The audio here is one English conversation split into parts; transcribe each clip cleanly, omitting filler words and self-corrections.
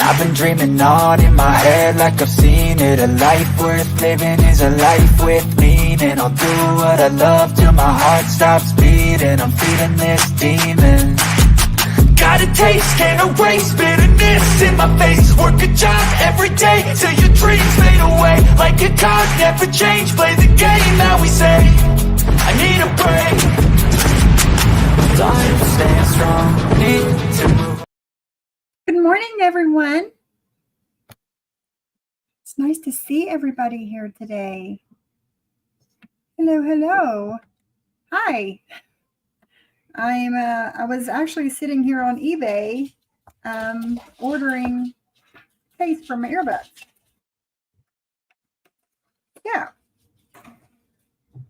I've been dreaming on in my head like I've seen it. A life worth living is a life with meaning. I'll do what I love till my heart stops beating. I'm feeding this demon. Got a taste, can't erase bitterness in my face. Work a job every day till your dreams fade away. Like a card, never change, play the game that we say. I need a break. Time to stand strong, need to move. Good morning, everyone. It's nice to see everybody here today. Hello, hello. Hi. I was actually sitting here on eBay ordering a case for my earbuds. Yeah.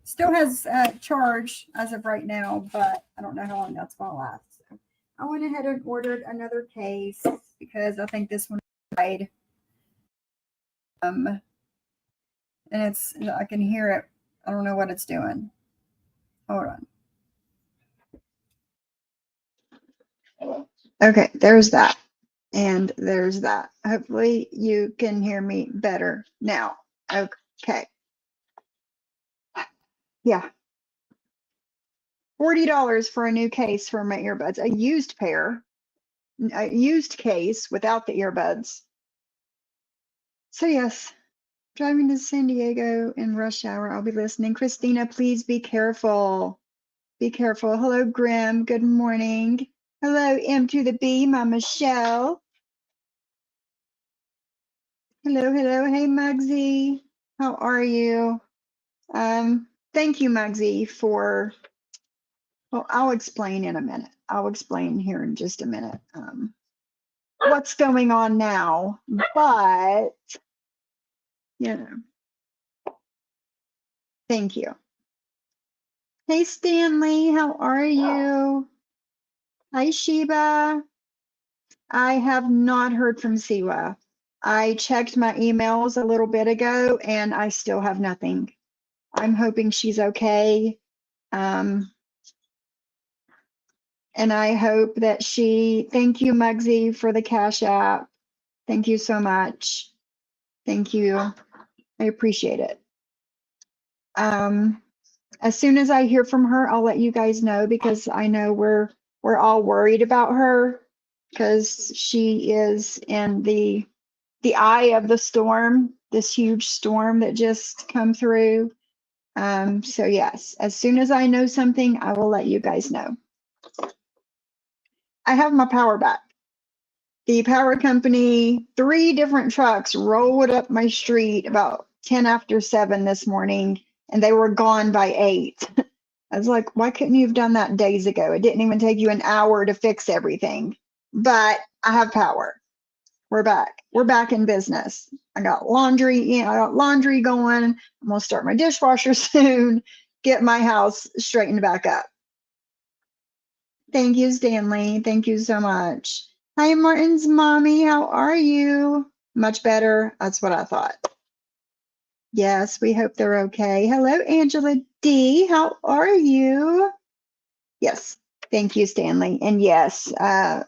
Still has charge as of right now, but I don't know how long that's going to last. So I went ahead and ordered another case because I think this one died. And I can hear it. I don't know what it's doing. Hold on. Okay, there's that. And there's that. Hopefully you can hear me better now. Okay. Yeah. $40 for a new case for my earbuds. A used case without the earbuds. So yes, driving to San Diego in rush hour. I'll be listening. Christina, please be careful. Be careful. Hello, Grim. Good morning. Hello, M to the B, my Michelle. Hello, hello. Hey, Mugsy. How are you? Thank you, Mugsy, for, well, I'll explain in a minute. I'll explain here in just a minute what's going on now. But, you know, thank you. Hey, Stanley, how are you? Hi, Sheba. I have not heard from Siwa. I checked my emails a little bit ago and I still have nothing. I'm hoping she's okay. And I hope that thank you, Mugsy, for the Cash App. Thank you so much. Thank you. I appreciate it. As soon as I hear from her, I'll let you guys know because I know we're all worried about her because she is in the eye of the storm, this huge storm that just come through. So yes, as soon as I know something, I will let you guys know. I have my power back. The power company, 3 different trucks rolled up my street about 10 after 7 this morning, and they were gone by 8. I was like, why couldn't you have done that days ago? It didn't even take you an hour to fix everything. But I have power. We're back. We're back in business. I got laundry, I got laundry going. I'm gonna start my dishwasher soon, get my house straightened back up. Thank you, Stanley. Thank you so much. Hi, Martin's mommy. How are you? Much better. That's what I thought. Yes, we hope they're okay. Hello, Angela D. How are you? Yes. Thank you, Stanley. And yes, I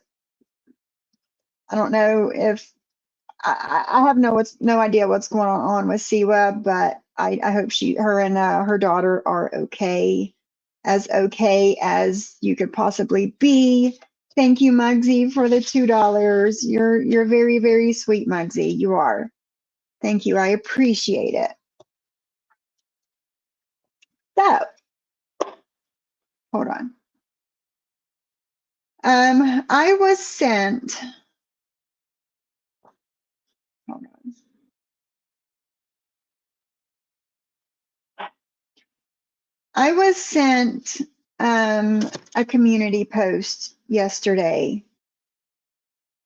don't know if I have no idea what's going on with Siwa, but I hope her and her daughter are okay as you could possibly be. Thank you, Mugsy, for the $2. You're very, very sweet, Mugsy. You are. Thank you. I appreciate it. So, hold on. I was sent. Hold on. I was sent a community post yesterday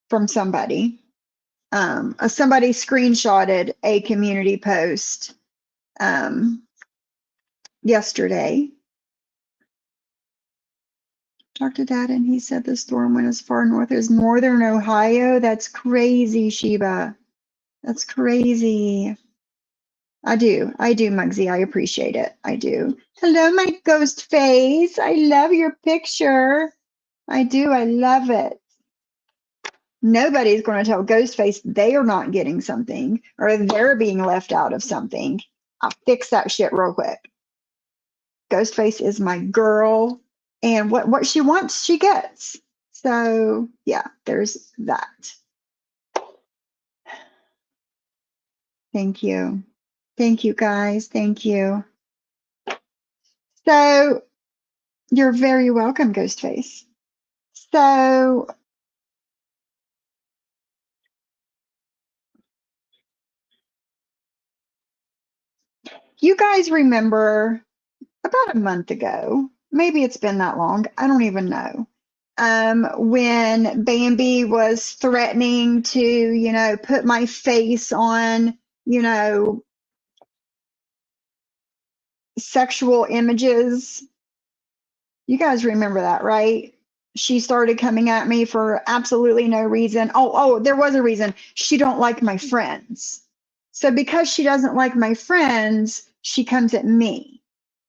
from somebody. Somebody screenshotted a community post yesterday. Talked to Dad and he said the storm went as far north as northern Ohio. That's crazy, Sheba. That's crazy. I do, Mugsy. I appreciate it. I do. Hello, my ghost face. I love your picture. I do. I love it. Nobody's going to tell Ghostface they are not getting something or they're being left out of something. I'll fix that shit real quick. Ghostface is my girl, and what she wants, she gets. So yeah, there's that. Thank you. Thank you, guys. Thank you. So you're very welcome, Ghostface. So you guys remember about a month ago, maybe it's been that long, I don't even know, when Bambi was threatening to, put my face on, sexual images. You guys remember that, right? She started coming at me for absolutely no reason. Oh, there was a reason. She don't like my friends. So because she doesn't like my friends, she comes at me.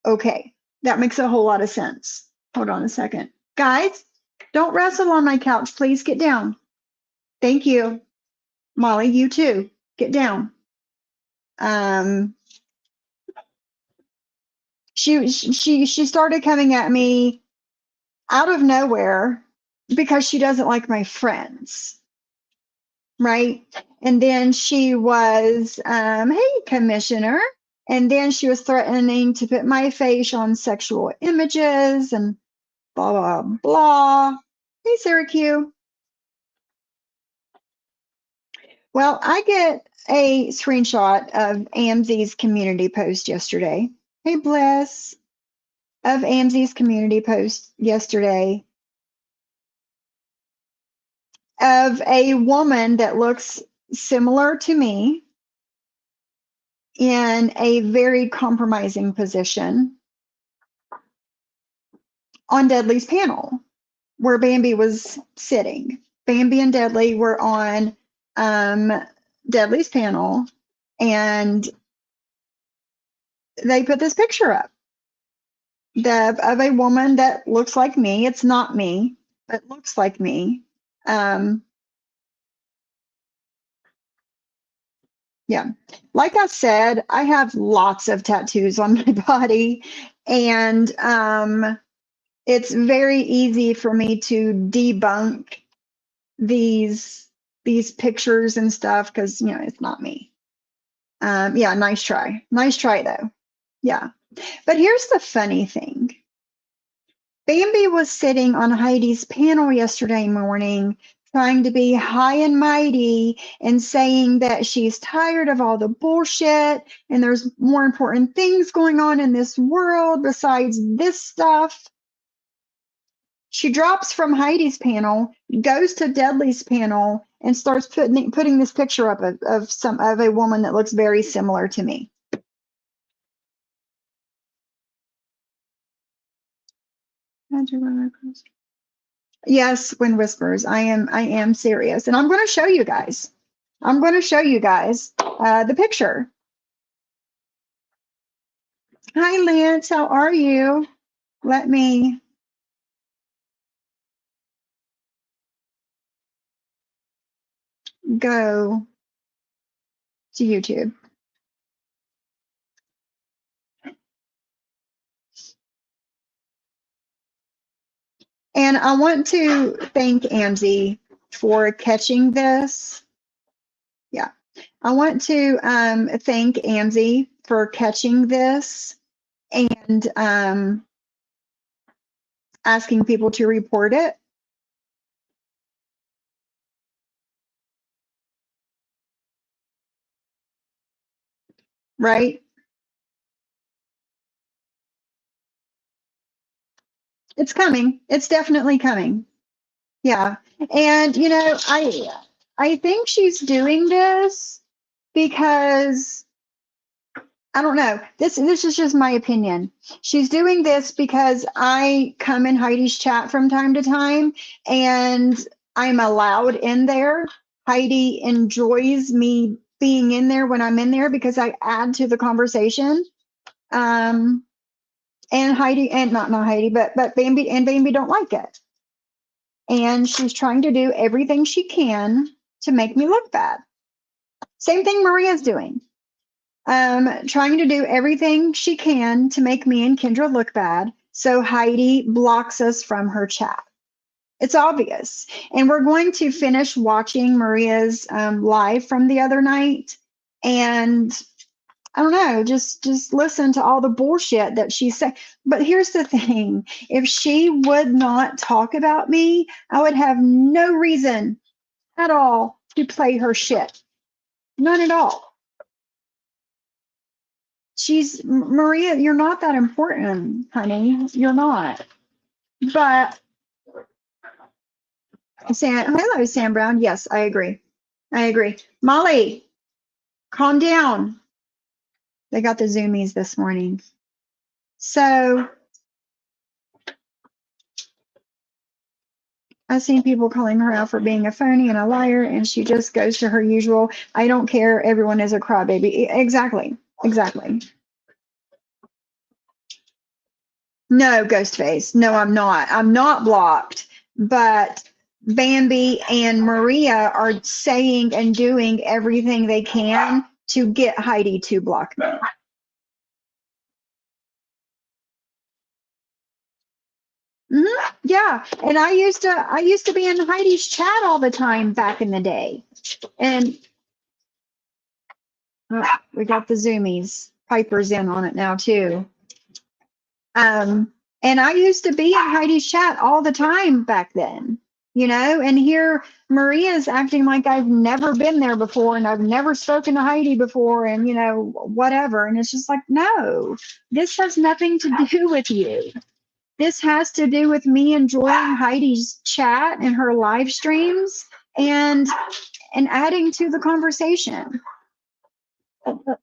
Okay, that makes a whole lot of sense. Hold on a second. Guys, don't wrestle on my couch. Please get down. Thank you. Molly, you too. Get down. She started coming at me out of nowhere because she doesn't like my friends, right? And then she was, hey, commissioner. And then she was threatening to put my face on sexual images and blah, blah, blah. Hey, Sarah Q. Well, I get a screenshot of AMZ's community post yesterday. Hey, Bless. Of AMZ's community post yesterday of a woman that looks similar to me in a very compromising position on Deadly's panel where Bambi was sitting. Bambi and Deadly were on Deadly's panel, and they put this picture up of a woman that looks like me. It's not me, but looks like me. Yeah. Like I said, I have lots of tattoos on my body, and it's very easy for me to debunk these pictures and stuff because it's not me. Yeah, nice try. Nice try though. Yeah. But here's the funny thing. Bambi was sitting on Heidi's panel yesterday morning trying to be high and mighty and saying that she's tired of all the bullshit and there's more important things going on in this world besides this stuff. She drops from Heidi's panel, goes to Deadly's panel, and starts putting this picture up of a woman that looks very similar to me. Yes, Wind Whispers. I am serious, and I'm going to show you guys. I'm going to show you guys the picture. Hi, Lance. How are you? Let me go to YouTube. And I want to thank Amzi for catching this. Yeah. I want to thank Amzi for catching this and asking people to report it. Right? It's coming. It's definitely coming. Yeah. And I think she's doing this because I don't know. This is just my opinion. She's doing this because I come in Heidi's chat from time to time and I'm allowed in there. Heidi enjoys me being in there when I'm in there because I add to the conversation. And Heidi and not Heidi, but Bambi and Bambi don't like it. and she's trying to do everything she can to make me look bad. Same thing Maria's doing. Trying to do everything she can to make me and Kendra look bad, so Heidi blocks us from her chat. It's obvious. And we're going to finish watching Maria's live from the other night. And I don't know, just listen to all the bullshit that she said. But here's the thing. If she would not talk about me, I would have no reason at all to play her shit. None at all. Maria, you're not that important, honey. You're not. But hello, Sam Brown. Yes, I agree. I agree. Molly, calm down. They got the Zoomies this morning. So I've seen people calling her out for being a phony and a liar, and she just goes to her usual, I don't care, everyone is a crybaby. Exactly. Exactly. No, Ghostface. No, I'm not. I'm not blocked. But Bambi and Maria are saying and doing everything they can to get Heidi to block me. Yeah, and I used to be in Heidi's chat all the time back in the day. And we got the Zoomies. Piper's in on it now too. And I used to be in Heidi's chat all the time back then, and here Maria's acting like I've never been there before and I've never spoken to Heidi before and, whatever. And it's just like, no, this has nothing to do with you. This has to do with me enjoying Heidi's chat and her live streams and adding to the conversation.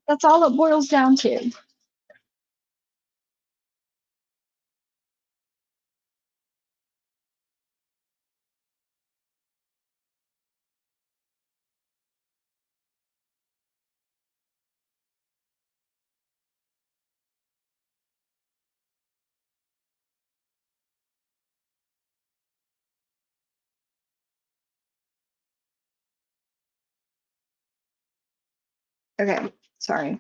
That's all it boils down to. Okay, sorry.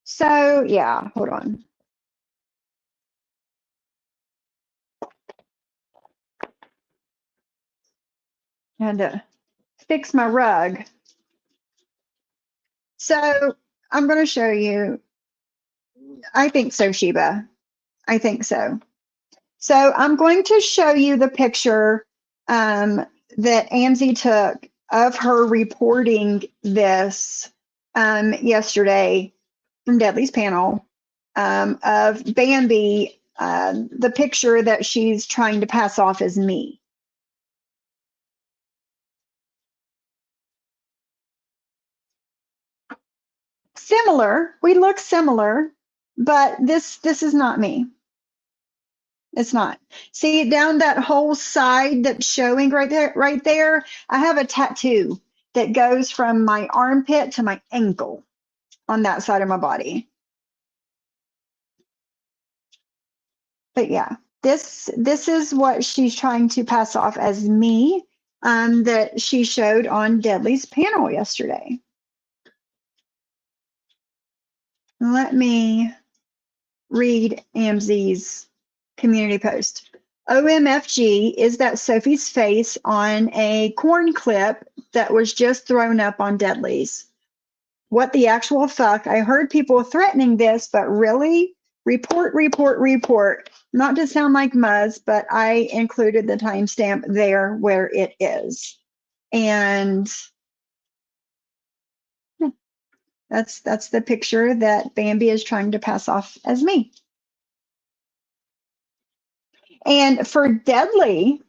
So yeah, hold on. I had to fix my rug. So I'm going to show you. I think so, Sheba. I think so. So I'm going to show you the picture that Amzie took of her reporting this yesterday from Deadly's panel of Bambi, the picture that she's trying to pass off as me. Similar, we look similar, but this is not me. It's not. See down that whole side that's showing right there, I have a tattoo that goes from my armpit to my ankle on that side of my body. But yeah, this is what she's trying to pass off as me, that she showed on Deadly's panel yesterday. Let me read Amzie's community post. OMFG is that Sophie's face on a corn clip that was just thrown up on Deadly's. What the actual fuck? I heard people threatening this, but really? Report. Not to sound like Muzz, but I included the timestamp there where it is. And that's the picture that Bambi is trying to pass off as me. And for Deadly,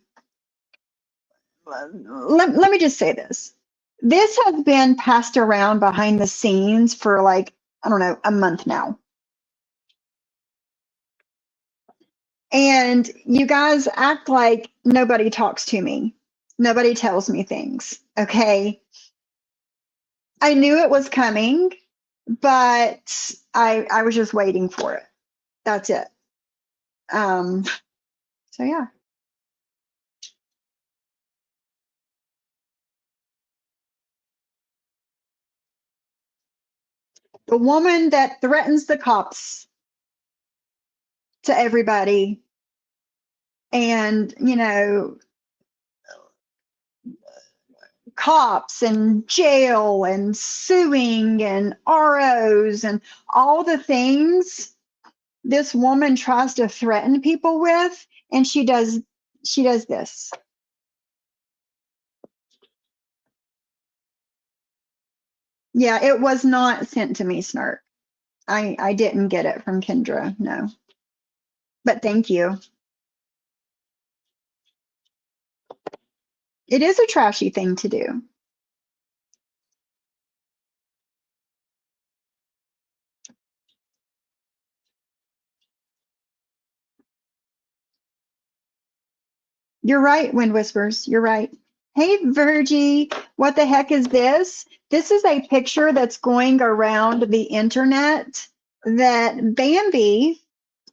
let me just say this. This has been passed around behind the scenes for like, I don't know, a month now. And you guys act like nobody talks to me. Nobody tells me things, okay? I knew it was coming, but I was just waiting for it. That's it. So yeah. The woman that threatens the cops to everybody and, you know, cops and jail and suing and ROs and all the things this woman tries to threaten people with, and she does this. Yeah, it was not sent to me, Snark. I didn't get it from Kendra, no. But thank you. It is a trashy thing to do. You're right, Wind Whispers. You're right. Hey, Virgie, what the heck is this? This is a picture that's going around the internet that Bambi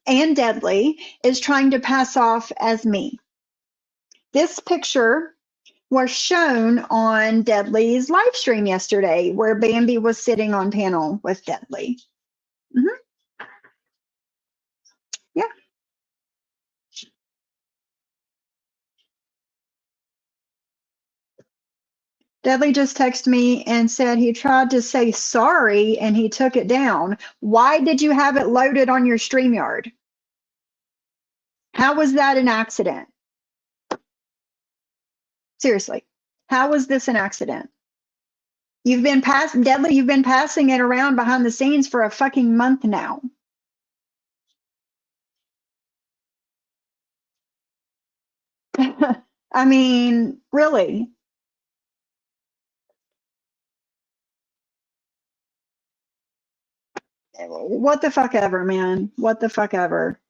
and Deadly is trying to pass off as me. This picture was shown on Deadly's live stream yesterday, where Bambi was sitting on panel with Deadly. Yeah. Deadly just texted me and said he tried to say sorry and he took it down. Why did you have it loaded on your StreamYard? How was that an accident? Seriously, how was this an accident? Deadly, you've been passing it around behind the scenes for a fucking month now. I mean, really. What the fuck ever, man. What the fuck ever.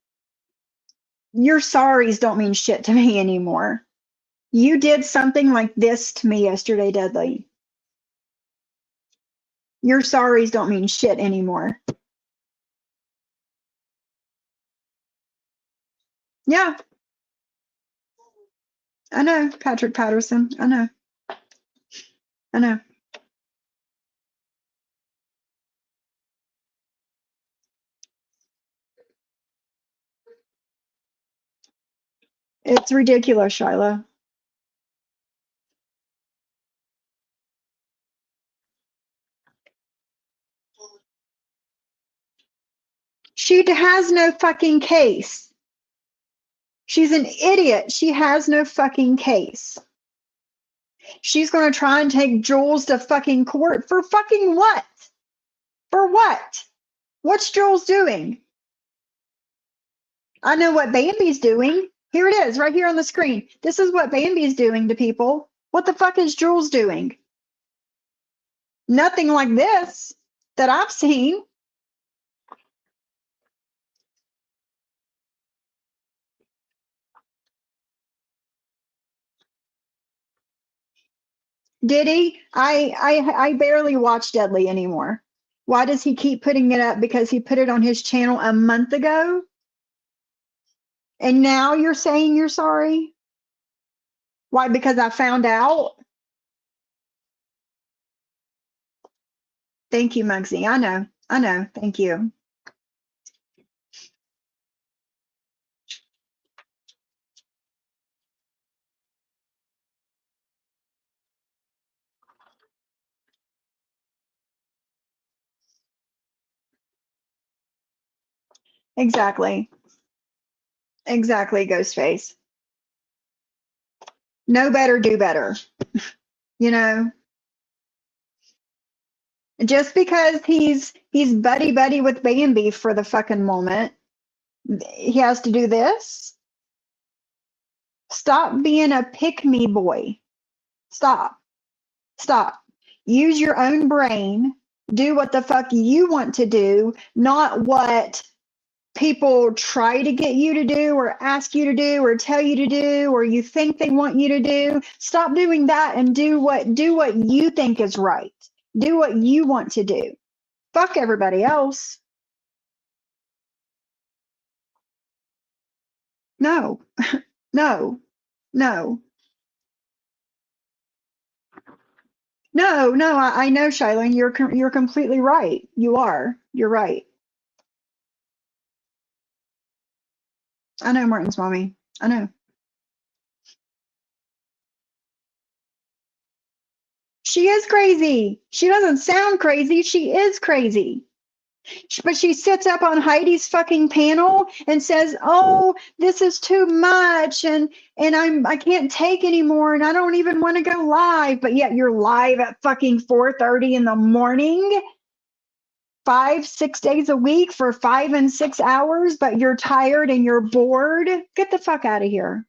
Your sorries don't mean shit to me anymore. You did something like this to me yesterday, Deadly. Your sorries don't mean shit anymore. Yeah, I know, Patrick Patterson. I know. I know. It's ridiculous, Shyla. She has no fucking case. She's an idiot. She has no fucking case. She's going to try and take Jules to fucking court for fucking what? For what? What's Jules doing? I know what Bambi's doing. Here it is, right here on the screen. This is what Bambi's doing to people. What the fuck is Jules doing? Nothing like this that I've seen. Did he? I barely watch Deadly anymore. Why does he keep putting it up? Because he put it on his channel a month ago? And now you're saying you're sorry? Why? Because I found out? Thank you, Muggsy. I know. I know. Thank you. Exactly. Exactly, Ghostface. Know better, do better. You know, just because he's buddy buddy with Bambi for the fucking moment, he has to do this. Stop being a pick me boy. Stop. Stop. Use your own brain. Do what the fuck you want to do, not what people try to get you to do or ask you to do or tell you to do or you think they want you to do. Stop doing that and do what you think is right. Do what you want to do. Fuck everybody else. No. No. No. No, no, I know, Shailene, you're completely right. You are. You're right. I know, Martin's mommy. I know. She is crazy. She doesn't sound crazy. She is crazy. But she sits up on Heidi's fucking panel and says, "Oh, this is too much, and I can't take anymore, and I don't even want to go live." But yet you're live at fucking 4:30 in the morning, 5, 6 days a week for 5 and 6 hours. But you're tired and you're bored. Get the fuck out of here.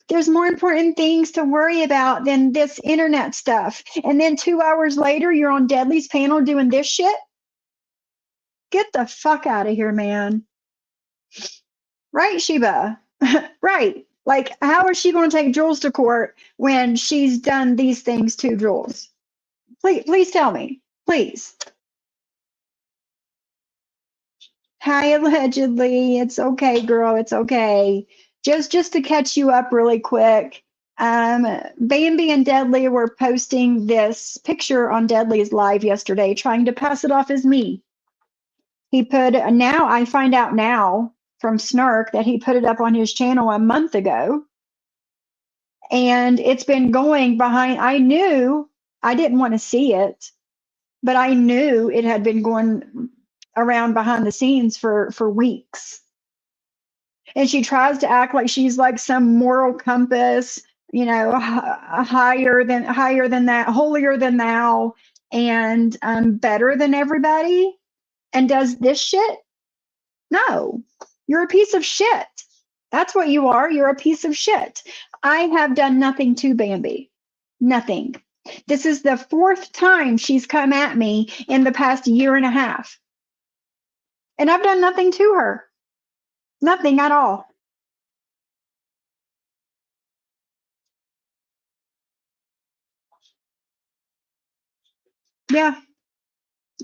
There's more important things to worry about than this internet stuff. And then 2 hours later, you're on Deadly's panel doing this shit. Get the fuck out of here, man. Right, Sheba? Right. Like, how is she going to take Jules to court when she's done these things to Jules? Please tell me. Please. Hi, allegedly. It's okay, girl. It's okay. Just to catch you up really quick. Bambi and Deadly were posting this picture on Deadly's live yesterday, trying to pass it off as me. He put now I find out now from Snark that he put it up on his channel a month ago, and it's been going behind. I knew I didn't want to see it, but I knew it had been going around behind the scenes for weeks. And she tries to act like she's like some moral compass, higher than that, holier than thou, and better than everybody, and does this shit. No, you're a piece of shit. That's what you are. You're a piece of shit. I have done nothing to Bambi. Nothing. This is the fourth time she's come at me in the past year and a half. And I've done nothing to her. Nothing at all. Yeah.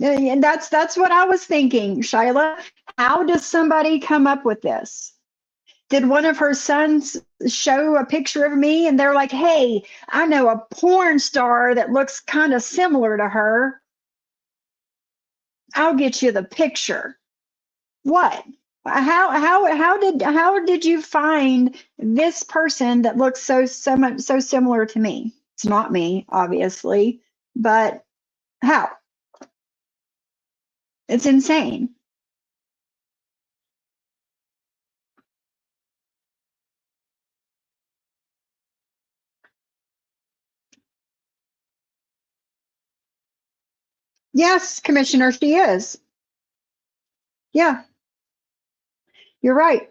And that's what I was thinking, Shyla. How does somebody come up with this? Did one of her sons show a picture of me and they're like, "Hey, I know a porn star that looks kind of similar to her. I'll get you the picture." What? How did you find this person that looks so similar to me? It's not me, obviously, but how? It's insane. Yes, Commissioner, she is. Yeah, you're right.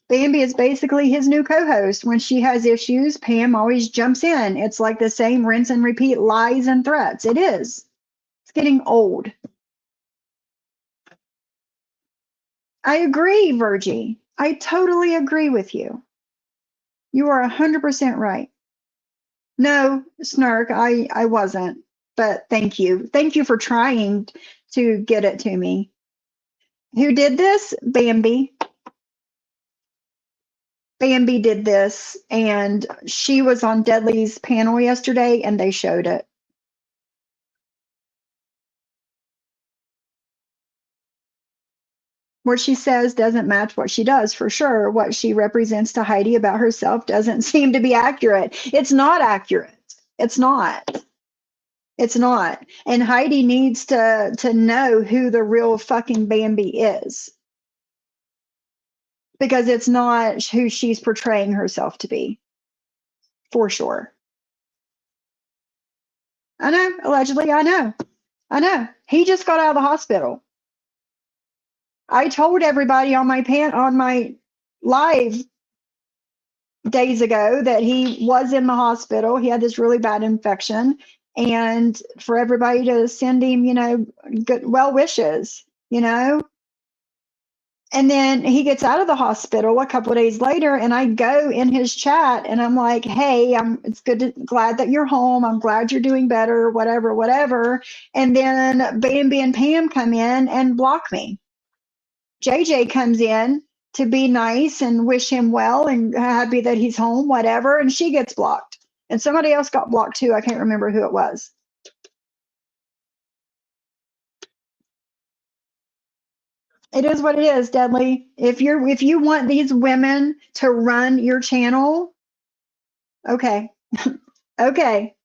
Bambi is basically his new co-host. When she has issues, Pam always jumps in. It's like the same rinse and repeat lies and threats. It is. It's getting old. I agree, Virgie. I totally agree with you. You are 100% right. No, Snark, I wasn't. But thank you. Thank you for trying to get it to me. Who did this? Bambi. Bambi did this, and she was on Deadly's panel yesterday, and they showed it. What she says doesn't match what she does, for sure. What she represents to Heidi about herself doesn't seem to be accurate. It's not accurate. It's not. It's not. And Heidi needs to know who the real fucking Bambi is, because it's not who she's portraying herself to be, for sure. I know, allegedly, I know. I know. He just got out of the hospital. I told everybody on my live days ago that he was in the hospital. He had this really bad infection, and for everybody to send him, good well wishes. And then he gets out of the hospital a couple of days later, and I go in his chat and I'm like, "Hey, it's glad that you're home. I'm glad you're doing better, whatever, whatever." And then Bambi and Pam come in and block me. JJ comes in to be nice and wish him well and happy that he's home, whatever, and she gets blocked. And somebody else got blocked too. I can't remember who it was. It is what it is, Deadly. If you want these women to run your channel, okay. Okay.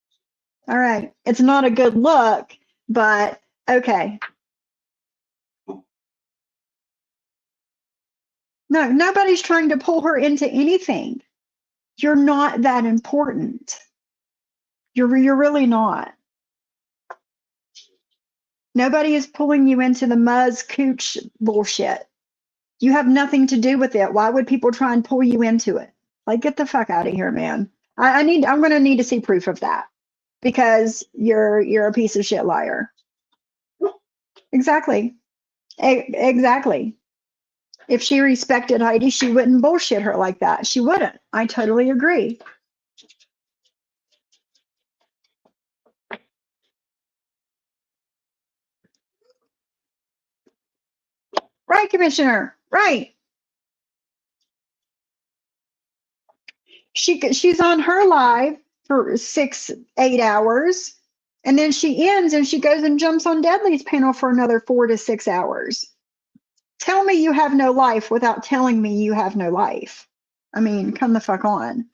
All right. It's not a good look, but okay. No, nobody's trying to pull her into anything. You're not that important. You're really not. Nobody is pulling you into the Muzz Cooch bullshit. You have nothing to do with it. Why would people try and pull you into it? Like, get the fuck out of here, man. I'm gonna need to see proof of that because you're a piece of shit liar. Exactly. Exactly. If she respected Heidi, she wouldn't bullshit her like that. She wouldn't. I totally agree. Right, Commissioner. Right. She's on her live for 6-8 hours, and then she ends and she goes and jumps on Deadly's panel for another 4 to 6 hours. Tell me you have no life without telling me you have no life. I mean, come the fuck on.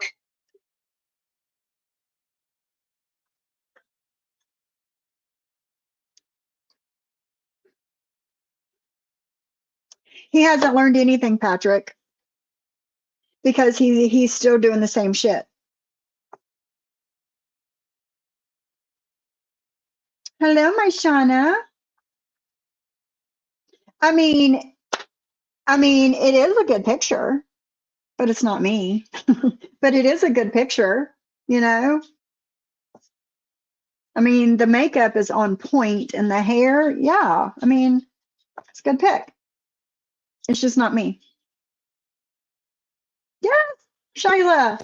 He hasn't learned anything, Patrick, because he's still doing the same shit. Hello, my Shauna. I mean, it is a good picture, but it's not me. But it is a good picture, you know? I mean, the makeup is on point and the hair, yeah. I mean, it's a good pick. It's just not me. Yes, Shayla.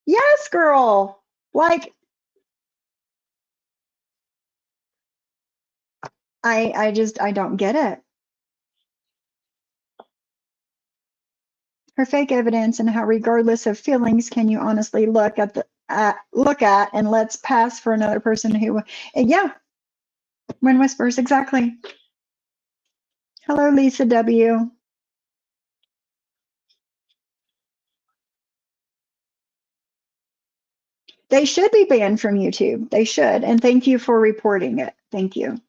Yes, girl. Like, I don't get it. Her fake evidence and how, regardless of feelings, can you honestly look at and let's pass for another person who, yeah, when whispers, exactly. Hello, Lisa W. They should be banned from YouTube. They should. And thank you for reporting it. Thank you.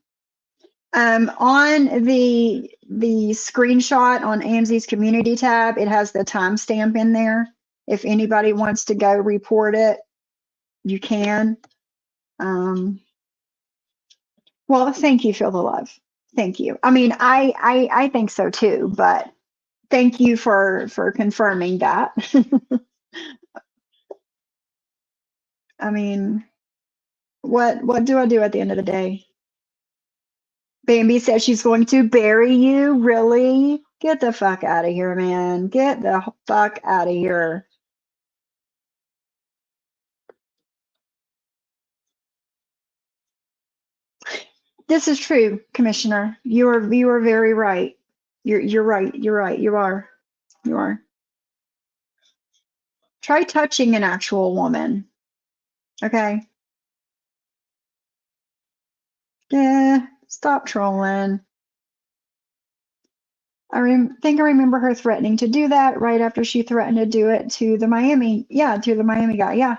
On the screenshot on AMZ's community tab, it has the timestamp in there. If anybody wants to go report it, you can. Well, thank you, Feel the Love. Thank you. I mean, I think so too, but thank you for confirming that. I mean, what do I do at the end of the day? Bambi says she's going to bury you. Really? Get the fuck out of here, man. Get the fuck out of here. This is true, Commissioner. You are very right. You're right. You're right. You are. You are. Try touching an actual woman. Okay. Yeah. Stop trolling. Think I remember her threatening to do that right after she threatened to do it to the Miami. Yeah, to the Miami guy. Yeah.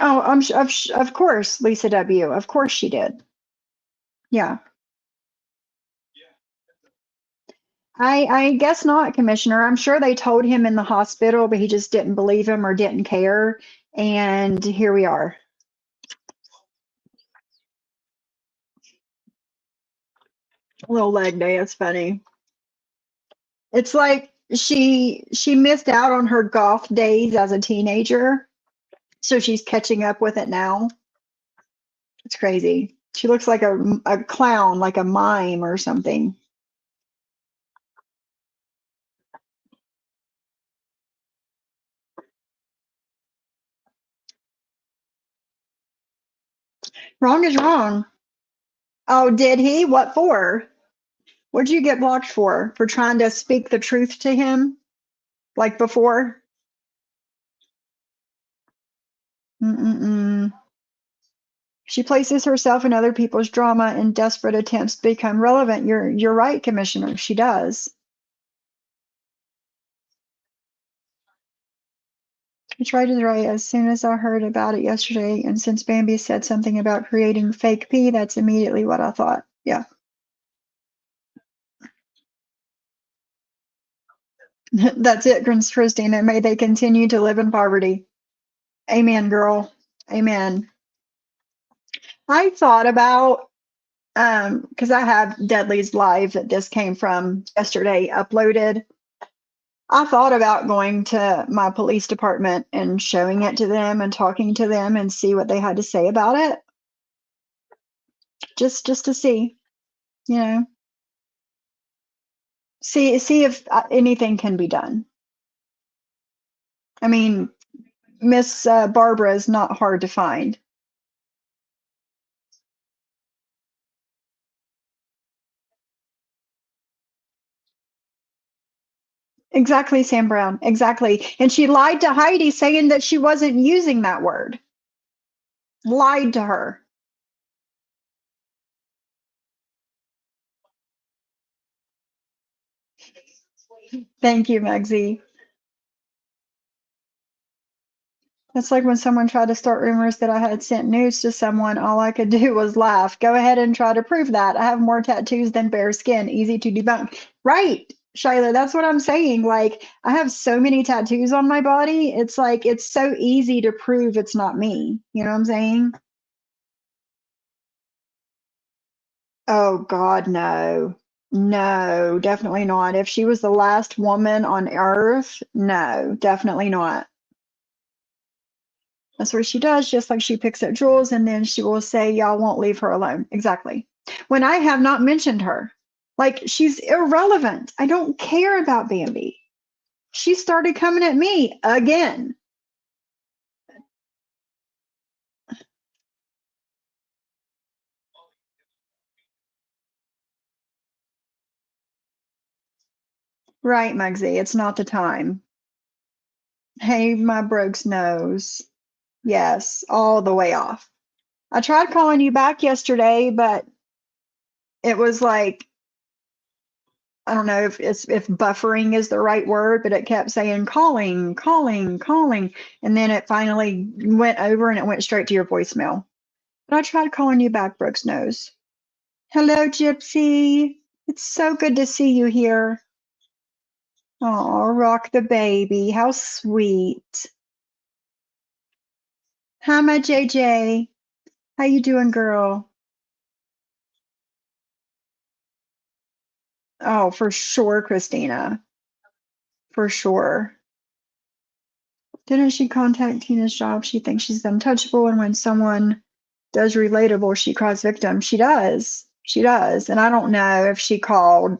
Oh, of course, Lisa W. Of course she did. Yeah. I guess not, Commissioner. I'm sure they told him in the hospital, but he just didn't believe him or didn't care. And here we are. Little leg day. It's funny. It's like she missed out on her golf days as a teenager, so she's catching up with it now. It's crazy. She looks like a clown, like a mime or something. Wrong is wrong. Oh, did he? What for? What'd you get blocked for? For trying to speak the truth to him, like before? Mm-mm-mm. She places herself in other people's drama in desperate attempts to become relevant. You're right, Commissioner. She does. It's right is right. As soon as I heard about it yesterday, and since Bambi said something about creating fake pee, that's immediately what I thought. Yeah. That's it, Christina. May they continue to live in poverty. Amen, girl. Amen. I thought about because I have Deadly's live that this came from yesterday uploaded. I thought about going to my police department and showing it to them and talking to them and see what they had to say about it. Just to see, you know, see if anything can be done. I mean, Miss Barbara is not hard to find. Exactly, Sam Brown. Exactly. And she lied to Heidi saying that she wasn't using that word. Lied to her. Thank you, Megzy. That's like when someone tried to start rumors that I had sent news to someone, all I could do was laugh. Go ahead and try to prove that. I have more tattoos than bare skin. Easy to debunk. Right, Shyla, that's what I'm saying. Like, I have so many tattoos on my body. It's like, it's so easy to prove it's not me. You know what I'm saying? Oh, God, no. No, definitely not. If she was the last woman on earth, no, definitely not. That's what she does, just like she picks at Jules and then she will say, y'all won't leave her alone. Exactly. When I have not mentioned her, like she's irrelevant. I don't care about Bambi. She started coming at me again. Right, Mugsy, it's not the time. Hey, my Brooks nose. Yes, all the way off. I tried calling you back yesterday, but it was like I don't know if buffering is the right word, but it kept saying calling, calling, calling, and then it finally went over and it went straight to your voicemail. But I tried calling you back, Brooks knows. Hello, Gypsy. It's so good to see you here. Oh, rock the baby. How sweet. Hi, my JJ. How you doing, girl? Oh, for sure, Christina. For sure. Didn't she contact Tina's job? She thinks she's untouchable, and when someone does relatable, she cries victim. She does. She does. And I don't know if she called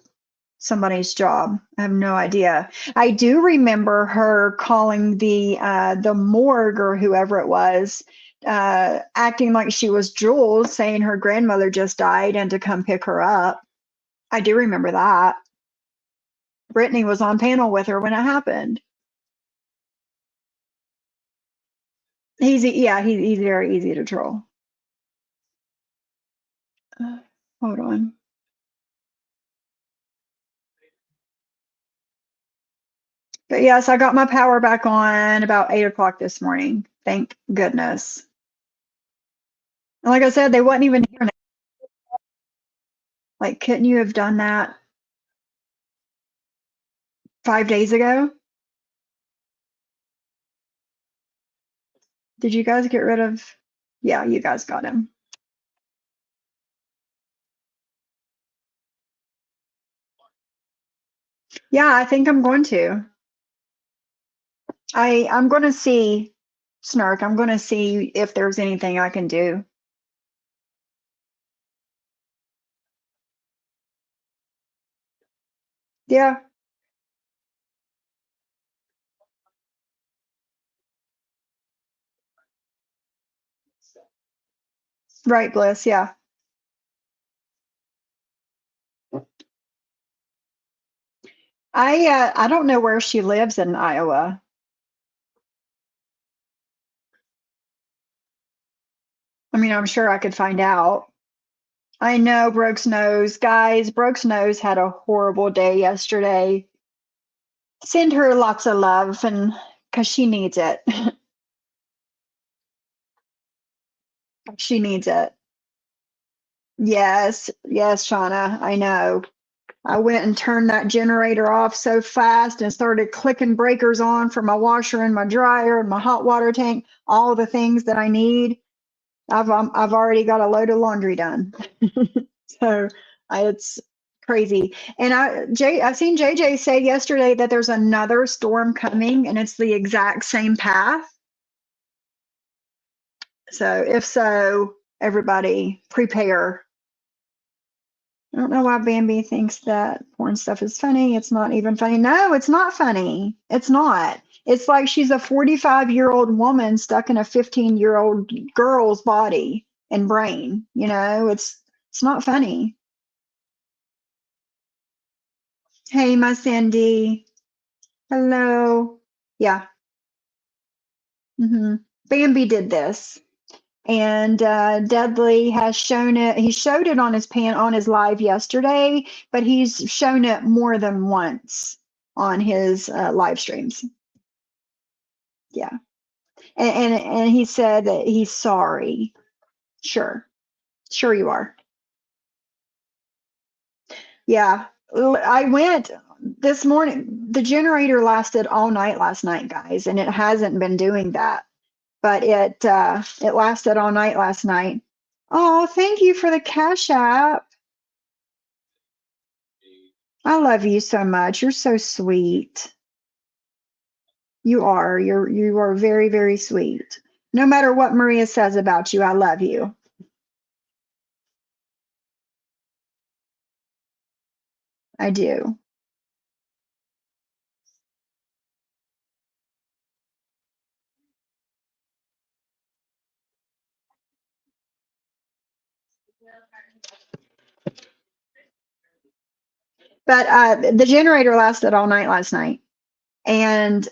somebody's job. I have no idea. I do remember her calling the morgue or whoever it was, acting like she was Jules, saying her grandmother just died and to come pick her up. I do remember that. Brittany was on panel with her when it happened. Yeah, he's very easy to troll. Hold on. But yes, I got my power back on about 8 o'clock this morning. Thank goodness. And like I said, they wasn't even here. Like, couldn't you have done that 5 days ago? Did you guys get rid of? Yeah, you guys got him. Yeah, I think I'm going to. I'm going to see Snark. I'm going to see if there's anything I can do. Yeah, right, Bliss. Yeah. I don't know where she lives in Iowa. I mean, I'm sure I could find out. I know Brooks knows. Guys, Brooks knows had a horrible day yesterday. Send her lots of love and because she needs it. She needs it. Yes, yes, Shauna, I know. I went and turned that generator off so fast and started clicking breakers on for my washer and my dryer and my hot water tank, all the things that I need. I've already got a load of laundry done. So it's crazy. And I've seen JJ say yesterday that there's another storm coming and it's the exact same path. So if so, everybody prepare. I don't know why Bambi thinks that porn stuff is funny. It's not even funny. No, it's not funny. It's not. It's like she's a 45-year-old woman stuck in a 15-year-old girl's body and brain. You know, it's not funny. Hey, my Sandy. Hello. Yeah. Bambi did this. And Dudley has shown it. He showed it on his live yesterday, but he's shown it more than once on his live streams. Yeah, and he said that he's sorry. Sure, sure you are. Yeah, I went this morning. The generator lasted all night last night, guys, and it hasn't been doing that. But it lasted all night last night. Oh, thank you for the Cash App. I love you so much. You're so sweet. You are. You are very, very sweet. No matter what Maria says about you, I love you. I do. But the generator lasted all night last night. And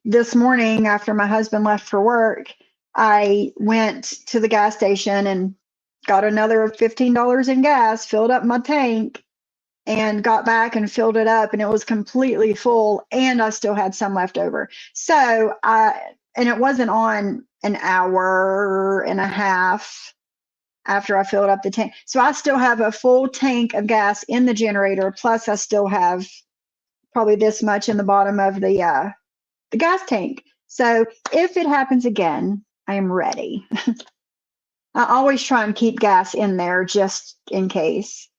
this morning, after my husband left for work, I went to the gas station and got another $15 in gas, filled up my tank, and got back and filled it up, and it was completely full, and I still had some left over. So and it wasn't on an hour and a half after I filled up the tank. So I still have a full tank of gas in the generator, plus I still have probably this much in the bottom of the gas tank. So if it happens again, I am ready. I always try and keep gas in there just in case.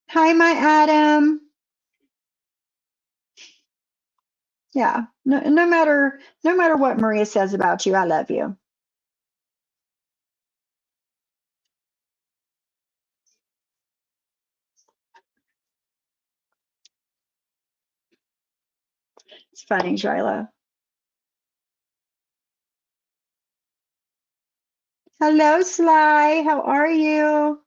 Hi, my Adam. Yeah. No matter what Maria says about you, I love you. It's funny, Jayla. Hello, Sly. How are you?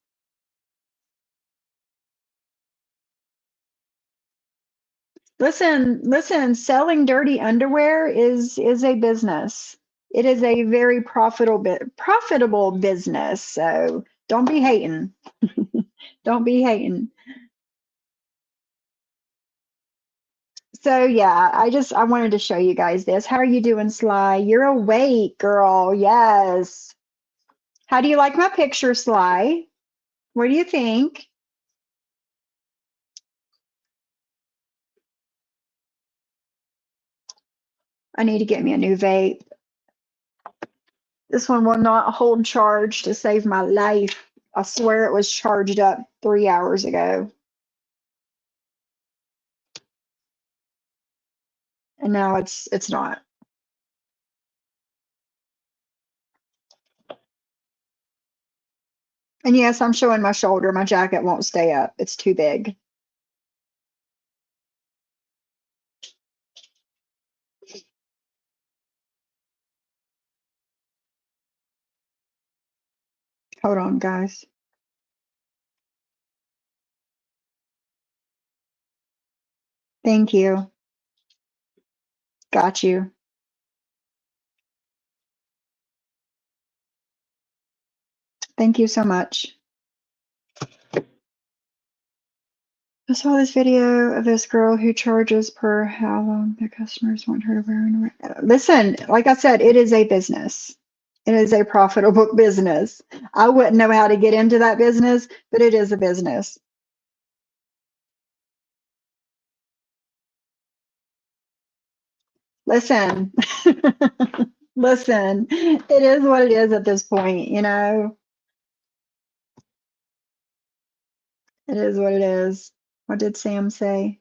Listen, selling dirty underwear is a business. It is a very profitable business. So don't be hating. Don't be hating. So yeah, I wanted to show you guys this. How are you doing, Sly? You're awake, girl. Yes. How do you like my picture, Sly? What do you think? I need to get me a new vape. This one will not hold charge to save my life. I swear it was charged up 3 hours ago. And now it's not. And yes, I'm showing my shoulder. My jacket won't stay up. It's too big. Hold on, guys. Thank you. Got you. Thank you so much. I saw this video of this girl who charges per how long the customers want her to wear. Listen, like I said, it is a business. It is a profitable business. I wouldn't know how to get into that business, but it is a business. Listen, listen, it is what it is at this point, you know? It is what it is. What did Sam say?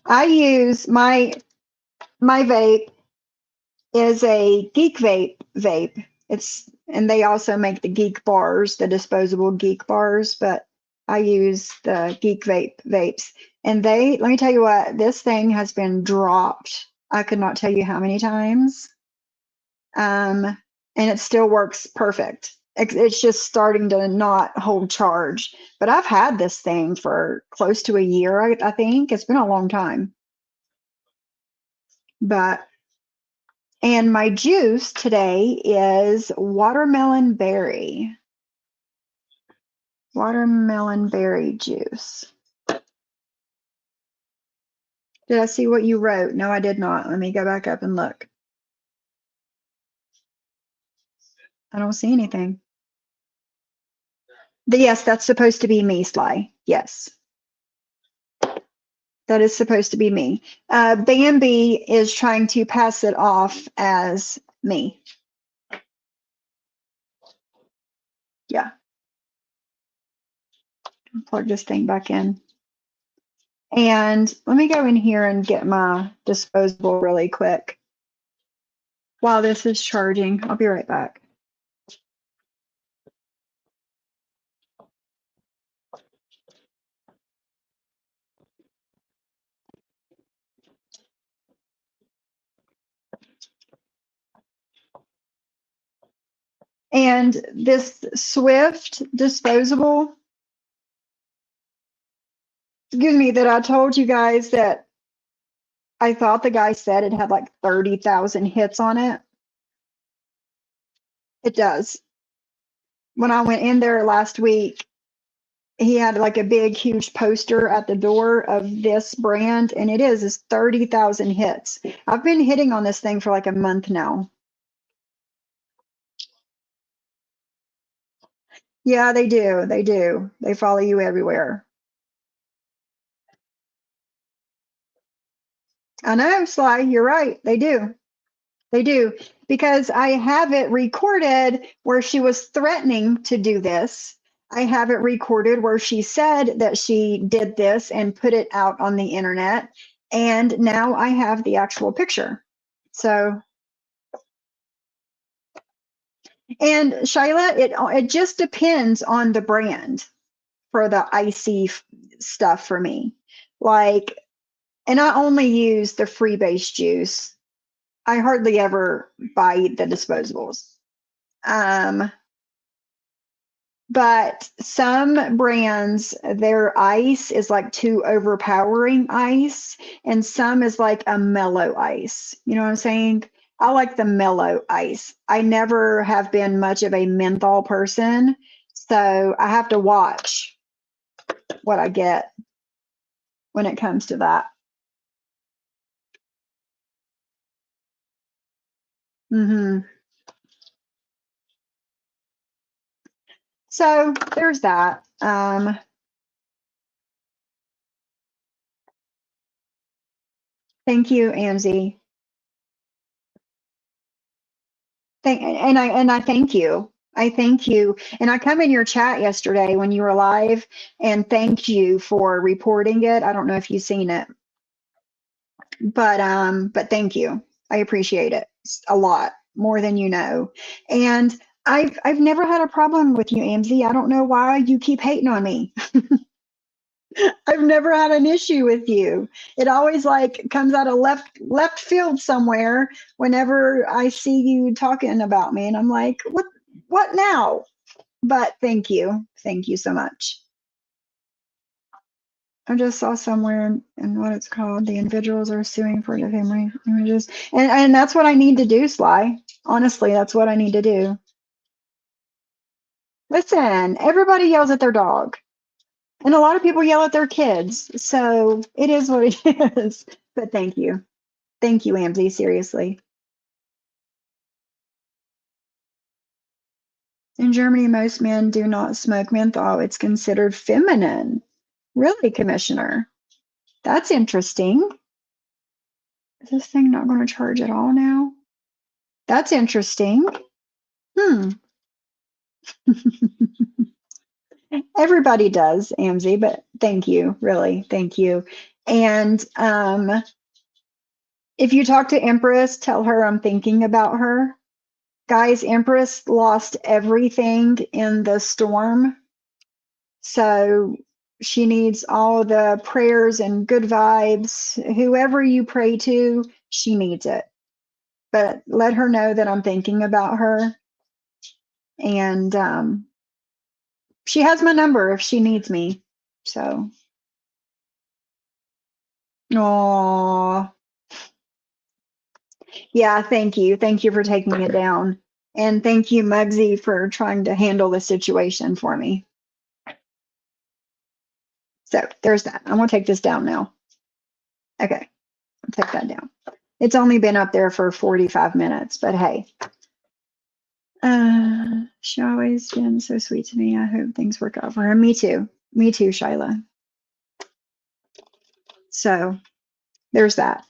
I use my vape is a Geek vape. And they also make the Geek bars, the disposable Geek bars, but I use the Geek vapes. And let me tell you what, this thing has been dropped. I could not tell you how many times. And it still works perfect. It's just starting to not hold charge. But I've had this thing for close to a year, I think. It's been a long time. And my juice today is watermelon berry. Watermelon berry juice. Did I see what you wrote? No, I did not. Let me go back up and look. I don't see anything. Yes, that's supposed to be me, Sly. Yes. That is supposed to be me. Bambi is trying to pass it off as me. Yeah. Plug this thing back in. And let me go in here and get my disposable really quick. While this is charging, I'll be right back. And this Swift disposable, excuse me, that I told you guys that I thought the guy said it had like 30,000 hits on it. It does. When I went in there last week, he had like a big, huge poster at the door of this brand, and it is 30,000 hits. I've been hitting on this thing for like a month now. Yeah, they do. They do. They follow you everywhere. I know, Sly, you're right. They do. They do. Because I have it recorded where she was threatening to do this. I have it recorded where she said that she did this and put it out on the internet. And now I have the actual picture. So, and Shyla, it just depends on the brand for the icy stuff for me. Like, and I only use the freebase juice. I hardly ever buy the disposables. But some brands, their ice is like too overpowering ice, and some is like a mellow ice. You know what I'm saying? I like the mellow ice. I never have been much of a menthol person, so I have to watch what I get when it comes to that. So there's that. Thank you, Amzie. And I thank you. I thank you. And I come in your chat yesterday when you were live and thank you for reporting it. I don't know if you've seen it. But thank you. I appreciate it a lot, more than you know. And I've never had a problem with you, Amzy. I don't know why you keep hating on me. I've never had an issue with you. It always like comes out of left field somewhere whenever I see you talking about me, and I'm like, what now? But thank you. Thank you so much. I just saw somewhere in what it's called, the individuals are suing for defamatory images. And that's what I need to do, Sly. Honestly, that's what I need to do. Listen, everybody yells at their dog. And a lot of people yell at their kids. So it is what it is. But thank you. Thank you, Amzy, seriously. In Germany, most men do not smoke menthol. It's considered feminine. Really, Commissioner? That's interesting. Is this thing not going to charge at all now? That's interesting. Hmm. Everybody does, Amzy, but thank you, really, thank you. And if you talk to Empress, tell her I'm thinking about her. Guys, Empress lost everything in the storm, so she needs all the prayers and good vibes. Whoever you pray to, she needs it. But let her know that I'm thinking about her, and she has my number if she needs me. So, oh, yeah, thank you. Thank you for taking it down. And thank you, Muggsy, for trying to handle the situation for me. So there's that. I'm going to take this down now. Okay, I'll take that down. It's only been up there for 45 minutes, but hey. She always been so sweet to me. I hope things work out for her. Me too. Me too, Shyla. So there's that.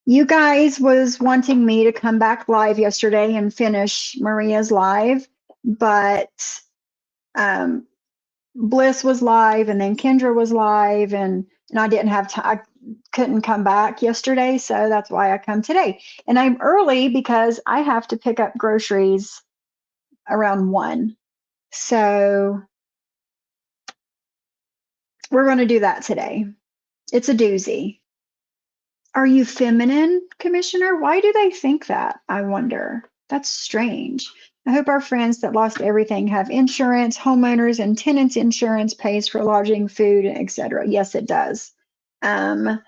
You guys was wanting me to come back live yesterday and finish Maria's live, but Bliss was live and then Kendra was live and I didn't have time. I couldn't come back yesterday, so that's why I come today. And I'm early because I have to pick up groceries around 1. So we're going to do that today. It's a doozy. Are you feminine, Commissioner? Why do they think that? I wonder. That's strange. I hope our friends that lost everything have insurance. Homeowners and tenants insurance pays for lodging, food, etc. Yes, it does. And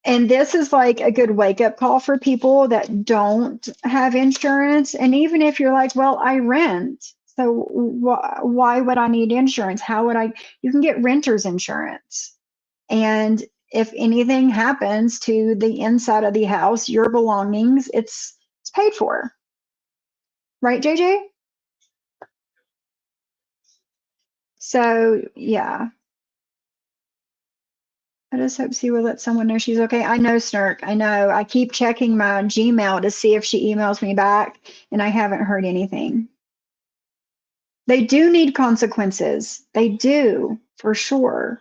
this is like a good wake up call for people that don't have insurance. And even if you're like, well, I rent, so why would I need insurance? How would I? You can get renter's insurance. And if anything happens to the inside of the house, your belongings, it's paid for. Right, JJ? So, yeah. I just hope she will let someone know she's okay. I know, Snark. I know. I keep checking my Gmail to see if she emails me back, and I haven't heard anything. They do need consequences. They do, for sure.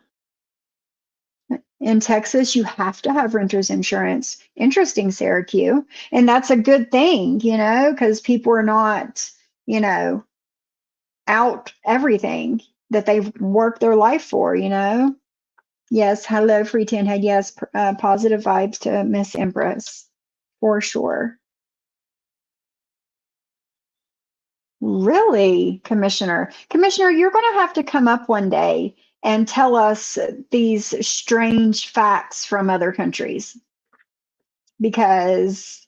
In Texas, you have to have renter's insurance. Interesting, Syracuse. And that's a good thing, because people are not, out everything that they've worked their life for. Yes, hello, Free Tin Head. Yes, positive vibes to Miss Empress, for sure. Really, Commissioner? Commissioner, you're going to have to come up one day and tell us these strange facts from other countries because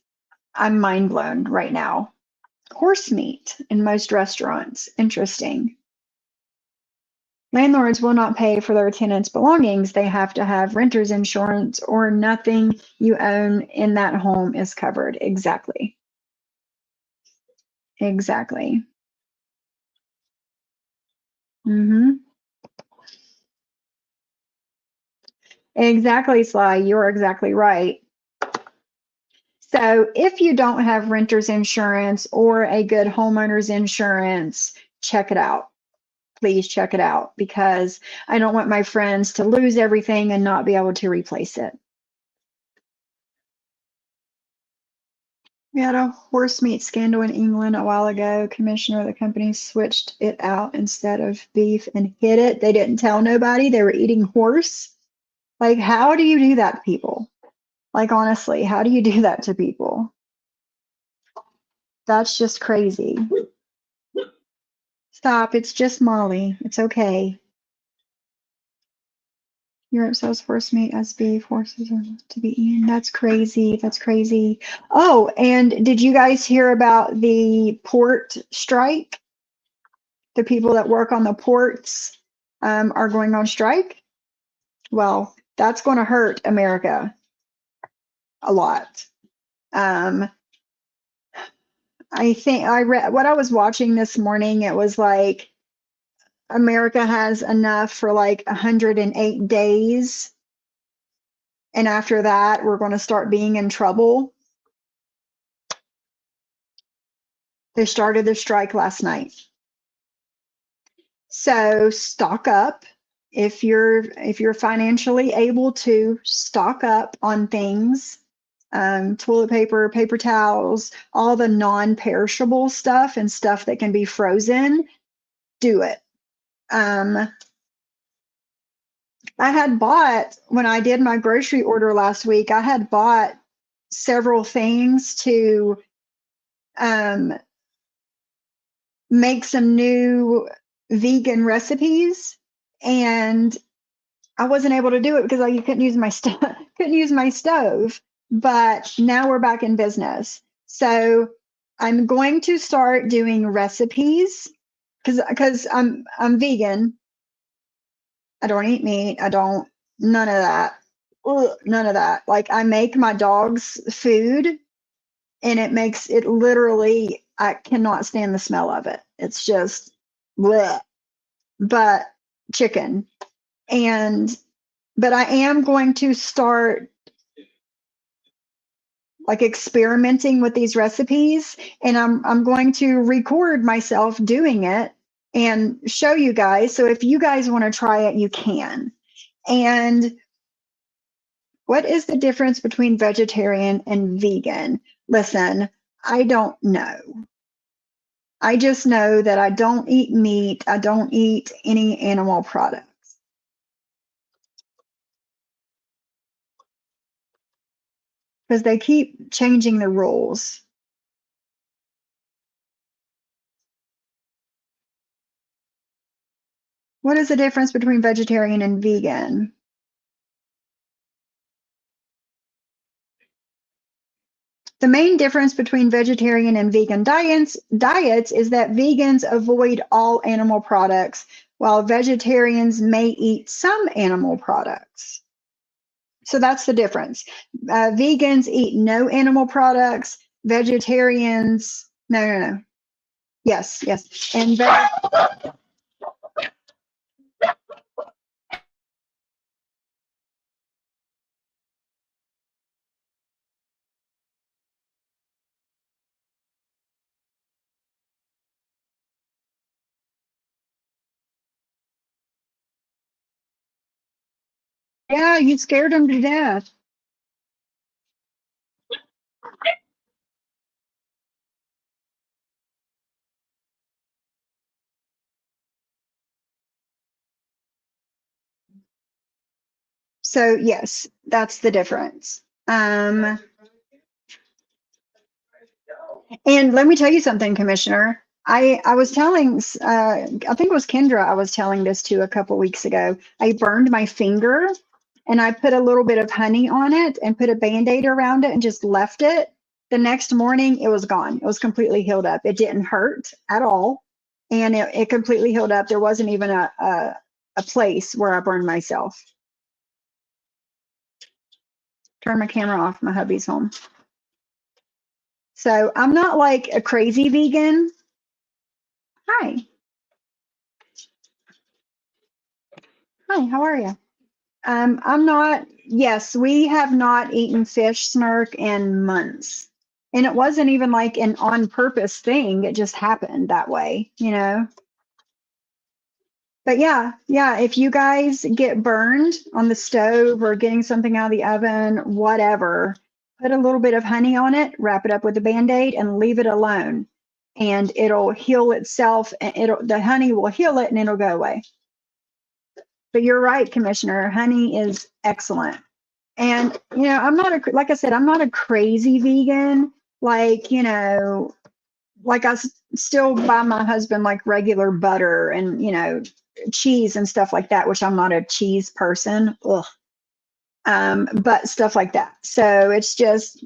I'm mind blown right now. Horse meat in most restaurants. Interesting. Landlords will not pay for their tenants' belongings. They have to have renter's insurance or nothing you own in that home is covered. Exactly. Exactly. Mm-hmm. Exactly, Sly. You're exactly right. So if you don't have renter's insurance or a good homeowner's insurance, check it out. Please check it out because I don't want my friends to lose everything and not be able to replace it. We had a horse meat scandal in England a while ago. Commissioner of the company switched it out instead of beef and hid it. They didn't tell nobody they were eating horse. Like, how do you do that to people? Like, honestly, how do you do that to people? That's just crazy. Stop. It's just Molly. It's okay. Europe sells horse meat as beef. Horses are not to be eaten. That's crazy. That's crazy. Oh, and did you guys hear about the port strike? The people that work on the ports are going on strike. Well, that's going to hurt America a lot. I think I read what I was watching this morning. It was like America has enough for like 108 days. And after that, we're going to start being in trouble. They started their strike last night. So stock up. If you're financially able to, stock up on things, toilet paper, paper towels, all the non-perishable stuff and stuff that can be frozen, do it. I had bought, when I did my grocery order last week, I had bought several things to make some new vegan recipes, and I wasn't able to do it because you couldn't use my couldn't use my stove. But now we're back in business, so I'm going to start doing recipes because I'm vegan. I don't eat meat. I don't, none of that. Ugh, none of that. Like, I make my dog's food and it makes it literally, I cannot stand the smell of it. It's just bleh. But chicken. And but I am going to start like experimenting with these recipes, and I'm going to record myself doing it and show you guys. So if you guys want to try it, you can. And what is the difference between vegetarian and vegan? Listen, I don't know. I just know that I don't eat meat. I don't eat any animal products. Because they keep changing the rules. What is the difference between vegetarian and vegan? The main difference between vegetarian and vegan diets is that vegans avoid all animal products, while vegetarians may eat some animal products. So that's the difference. Vegans eat no animal products. Vegetarians, no. Yes. And yeah, you scared them to death. So yes, that's the difference. And let me tell you something, Commissioner. I was telling, I think it was Kendra I was telling this to a couple weeks ago. I burned my finger and I put a little bit of honey on it and put a Band-Aid around it and just left it. The next morning, it was gone. It was completely healed up. It didn't hurt at all. And it completely healed up. There wasn't even a place where I burned myself. Turn my camera off. My hubby's home. So I'm not like a crazy vegan. Hi. Hi, how are you? I'm not, yes, we have not eaten fish, snark in months. And it wasn't even like an on purpose thing. It just happened that way, you know? But yeah, if you guys get burned on the stove or getting something out of the oven, whatever, put a little bit of honey on it, wrap it up with a Band-Aid, and leave it alone. And it'll heal itself, and the honey will heal it and it'll go away. But you're right, Commissioner. Honey is excellent. And, I'm not like I said, I'm not a crazy vegan. Like, like still buy my husband like regular butter and, cheese and stuff like that, which I'm not a cheese person. Ugh. But stuff like that. So it's just,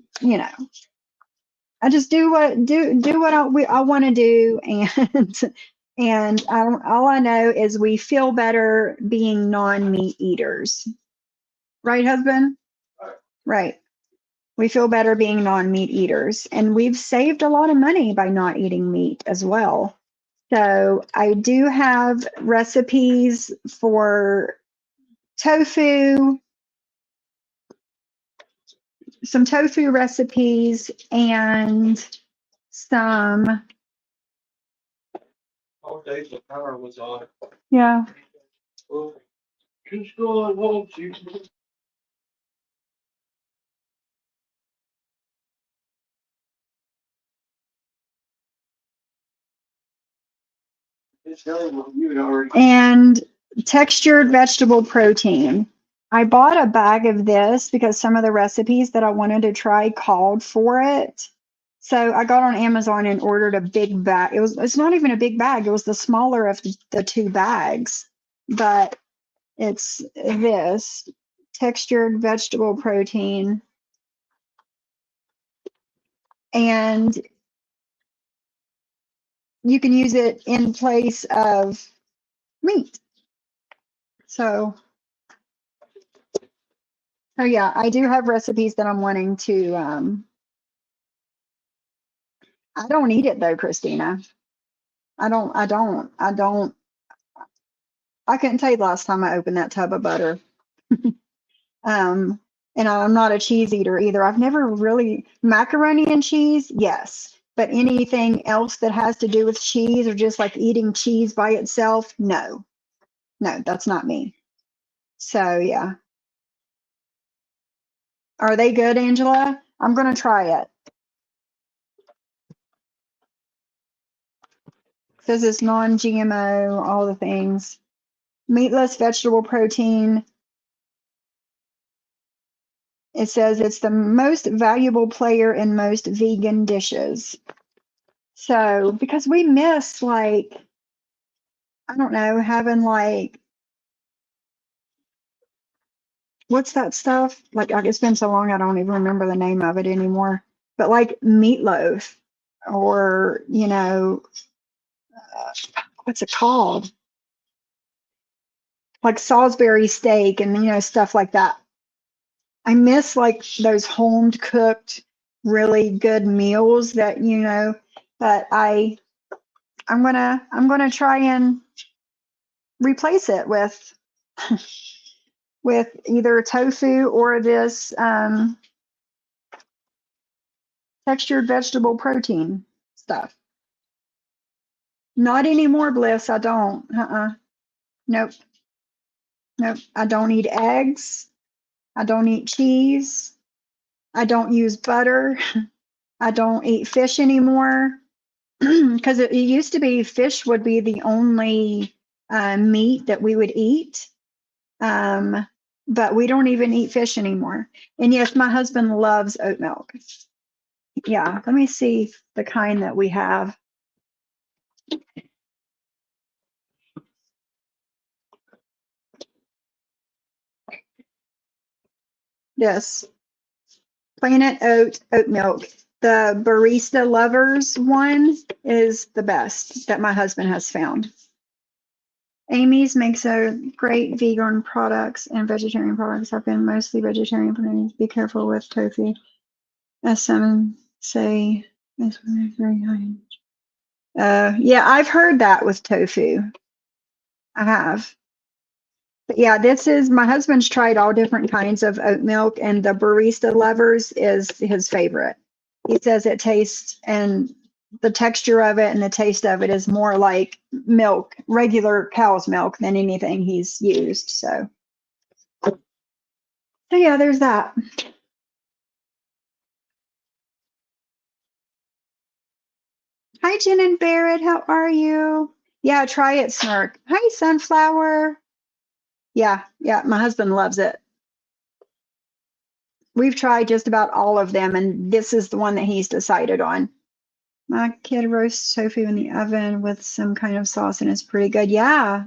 I just do what I want to do, and all I know is we feel better being non-meat eaters, right, husband? Right. We feel better being non-meat eaters, and we've saved a lot of money by not eating meat as well. So I do have recipes for tofu, some tofu recipes, and some. All days the power was on. Yeah. Well, just go on home, so you can. And textured vegetable protein. I bought a bag of this because some of the recipes that I wanted to try called for it. So I got on Amazon and ordered a big bag. It's not even a big bag. It was the smaller of the two bags, but it's this textured vegetable protein. And you can use it in place of meat. So yeah, I do have recipes that I'm wanting to. I don't eat it though, Christina. I don't. I couldn't tell you the last time I opened that tub of butter. And I'm not a cheese eater either. I've never really macaroni and cheese, yes, but anything else that has to do with cheese or just like eating cheese by itself, no, that's not me. So yeah. Are they good, Angela? I'm gonna try it. Says it's non-GMO, all the things. Meatless vegetable protein. It says it's the most valuable player in most vegan dishes. So, because we miss like, I don't know, having like, what's that stuff? Like, it's been so long, I don't even remember the name of it anymore. But like meatloaf or, what's it called? Like Salisbury steak and, stuff like that. I miss like those home cooked, really good meals that, but I'm gonna try and replace it with with either tofu or this textured vegetable protein stuff. Not anymore, Bliss. I don't. Nope. I don't eat eggs. I don't eat cheese. I don't use butter. I don't eat fish anymore. Because it used to be fish would be the only meat that we would eat. But we don't even eat fish anymore. And yes, my husband loves oat milk. Yeah, let me see the kind that we have. Yes, Planet oat milk. The Barista Lovers one is the best that my husband has found. Amy's makes a great vegan products, and vegetarian products have been mostly vegetarian. Please be careful with tofu, as some say. It's very high. Yeah, I've heard that with tofu. I have. But yeah, this is my husband's tried all different kinds of oat milk, and the Barista Lovers is his favorite. He says it tastes, and the texture of it and the taste of it is more like milk, regular cow's milk, than anything he's used. So yeah, there's that. Hi, Jen and Barrett. How are you? Yeah, try it, Snark. Hi, Sunflower. Yeah, my husband loves it. We've tried just about all of them, and this is the one that he's decided on. My kid roasts tofu in the oven with some kind of sauce, and it's pretty good. Yeah.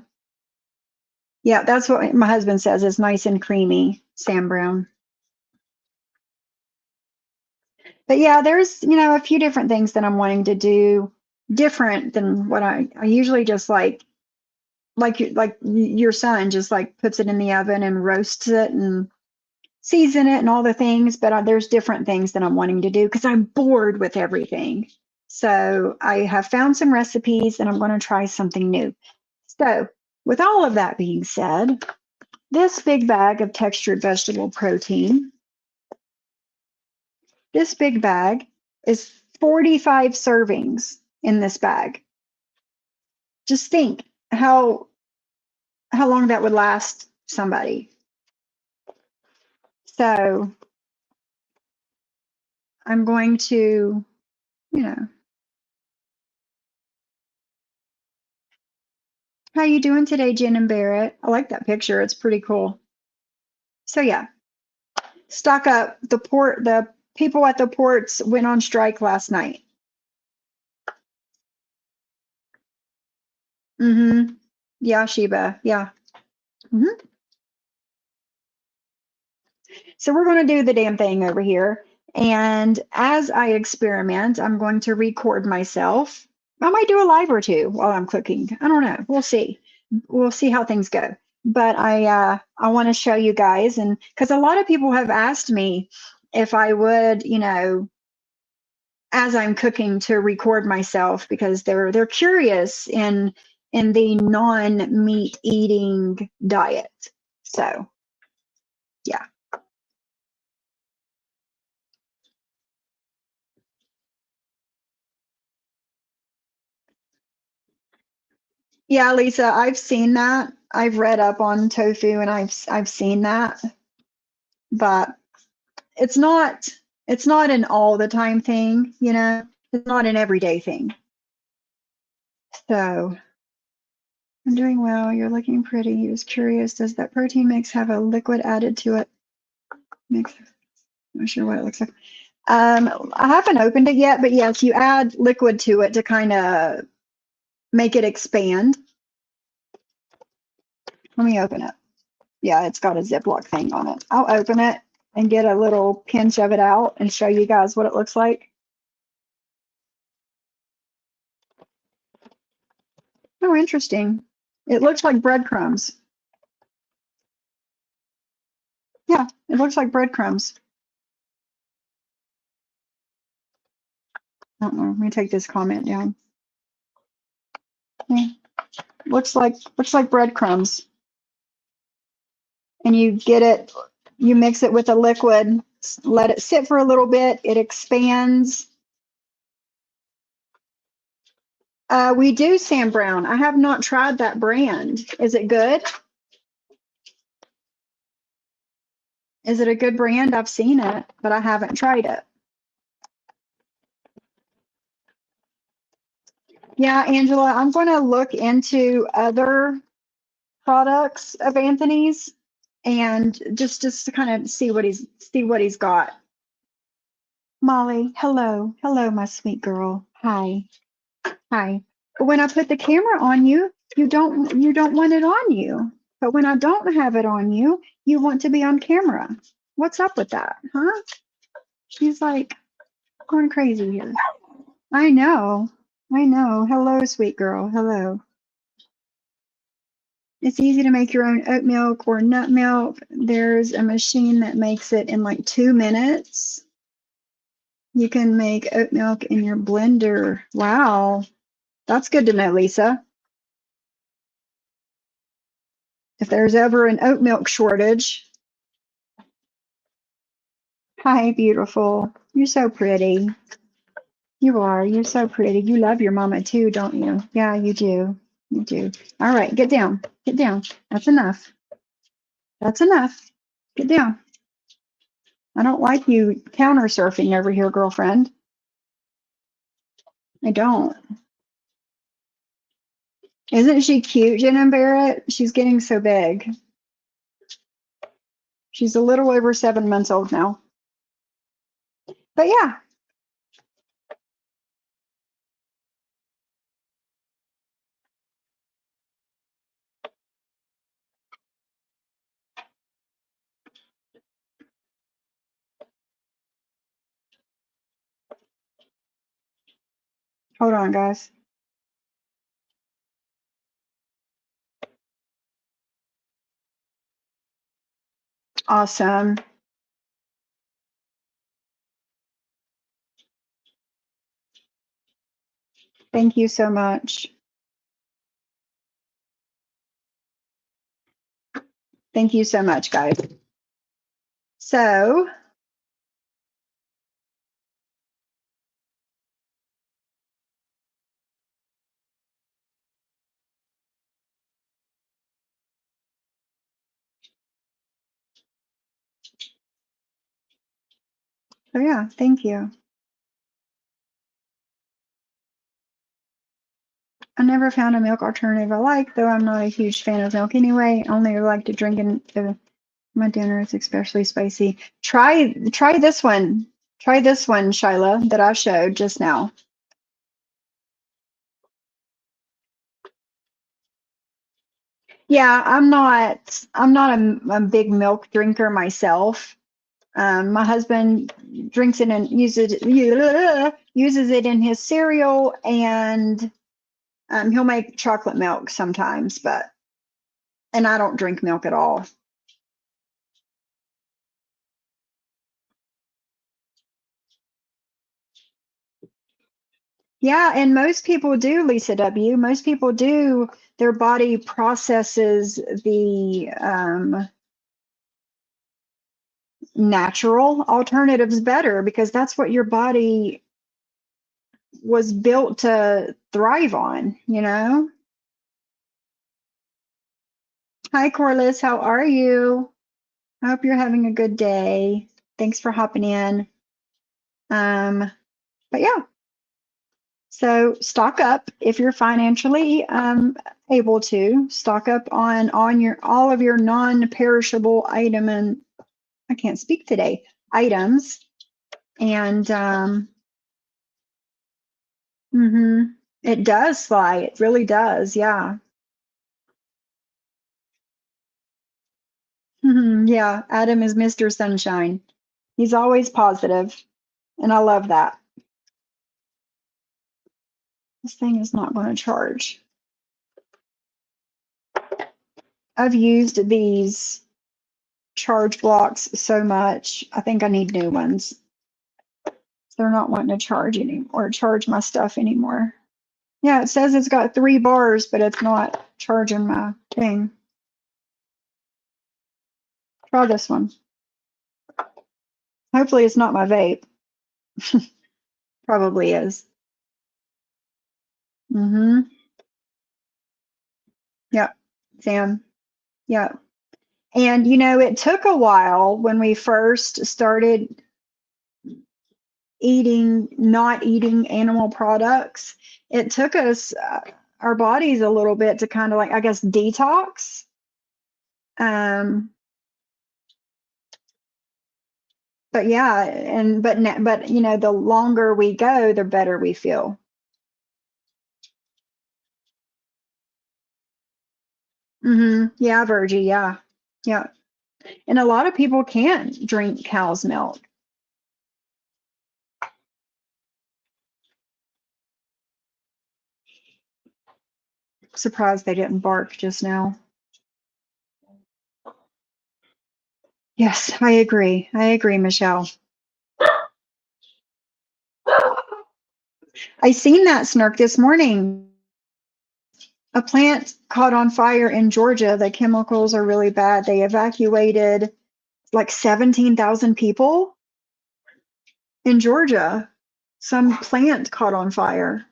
Yeah, that's what my husband says. It's nice and creamy, Sam Brown. But yeah, there's, a few different things that I'm wanting to do different than what I usually just like your son just like puts it in the oven and roasts it and season it and all the things. But there's different things that I'm wanting to do because I'm bored with everything. So I have found some recipes and I'm going to try something new. So with all of that being said, this big bag of textured vegetable protein, this big bag is 45 servings in this bag. Just think how long that would last somebody. So I'm going to, how you doing today, Jen and Barrett? I like that picture. It's pretty cool. So yeah, stock up. The people at the ports went on strike last night. Mm-hmm. Yeah, Sheba. Yeah. Mm-hmm. So we're going to do the damn thing over here. And as I experiment, I'm going to record myself. I might do a live or two while I'm cooking. I don't know. We'll see. We'll see how things go. But I want to show you guys, and because a lot of people have asked me if I would, as I'm cooking, to record myself because they're curious in the non-meat eating diet. So yeah. Yeah, Lisa, I've seen that. I've read up on tofu and I've seen that, but it's not an all the time thing, It's not an everyday thing. So I'm doing well. You're looking pretty. He was curious. Does that protein mix have a liquid added to it? Mix. I'm not sure what it looks like. I haven't opened it yet, but yes, you add liquid to it to kind of make it expand. Let me open it. Yeah, it's got a Ziploc thing on it. I'll open it and get a little pinch of it out and show you guys what it looks like. Oh, interesting. It looks like breadcrumbs. Yeah, it looks like breadcrumbs. I don't know. Let me take this comment down. Yeah. Looks like breadcrumbs. And you mix it with a liquid, let it sit for a little bit, it expands. We do Sam Brown. I have not tried that brand. Is it good? Is it a good brand? I've seen it, but I haven't tried it. Yeah, Angela, I'm going to look into other products of Anthony's and just to kind of see what he's got. Molly, hello, my sweet girl. Hi. But when I put the camera on you, you don't want it on you. But when I don't have it on you, you want to be on camera. What's up with that, huh? She's like going crazy here. I know. Hello, sweet girl. Hello. It's easy to make your own oat milk or nut milk. There's a machine that makes it in like 2 minutes. You can make oat milk in your blender. Wow. That's good to know, Lisa. If there's ever an oat milk shortage. Hi, beautiful. You're so pretty. You are. You're so pretty. You love your mama too, don't you? Yeah, you do. You do. All right, get down. Get down. That's enough. That's enough. Get down. I don't like you counter surfing over here, girlfriend. I don't. Isn't she cute, Jen and Barrett? She's getting so big. She's a little over 7 months old now. But yeah. Hold on, guys. Awesome. Thank you so much. Thank you so much, guys. So yeah, thank you. I never found a milk alternative I like, though I'm not a huge fan of milk anyway. I only like to drink in my dinner is especially spicy. Try this one. Try this one, Shyla, that I showed just now. Yeah, I'm not a big milk drinker myself. My husband drinks it and uses it in his cereal, and he'll make chocolate milk sometimes, and I don't drink milk at all. Yeah, and most people do, Lisa W. Most people do. Their body processes the natural alternatives better because that's what your body was built to thrive on, you know? Hi, Corliss. How are you? I hope you're having a good day. Thanks for hopping in. But yeah, so stock up if you're financially able to. Stock up on your all of your non-perishable item and I can't speak today items and it does fly. It really does. Yeah. Yeah. Adam is Mr. Sunshine. He's always positive, and I love that. This thing is not going to charge. I've used these charge blocks so much. I think I need new ones. They're not wanting to charge anymore, charge my stuff anymore. Yeah, it says it's got 3 bars, but it's not charging my thing. Try this one. Hopefully it's not my vape. Probably is. Yep, Sam. Yep. And it took a while when we first started not eating animal products. It took us, our bodies a little bit to kind of like, I guess, detox. But yeah, but the longer we go, the better we feel. Yeah, Virgie, yeah. Yeah. And a lot of people can't drink cow's milk. Surprised they didn't bark just now. Yes, I agree. I agree, Michelle. I seen that Snark this morning. A plant caught on fire in Georgia. The chemicals are really bad. They evacuated like 17,000 people in Georgia. Some plant caught on fire.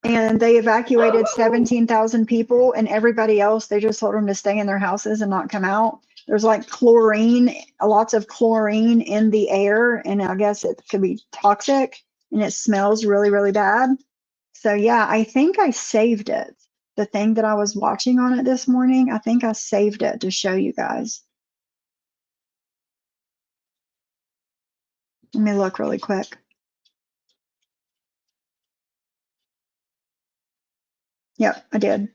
And they evacuated 17,000 people, and everybody else, they just told them to stay in their houses and not come out. There's like chlorine, lots of chlorine in the air, and I guess it could be toxic. and it smells really, really bad. So yeah, I think I saved it. The thing that I was watching on it this morning, I think I saved it to show you guys. Let me look really quick. Yep, I did.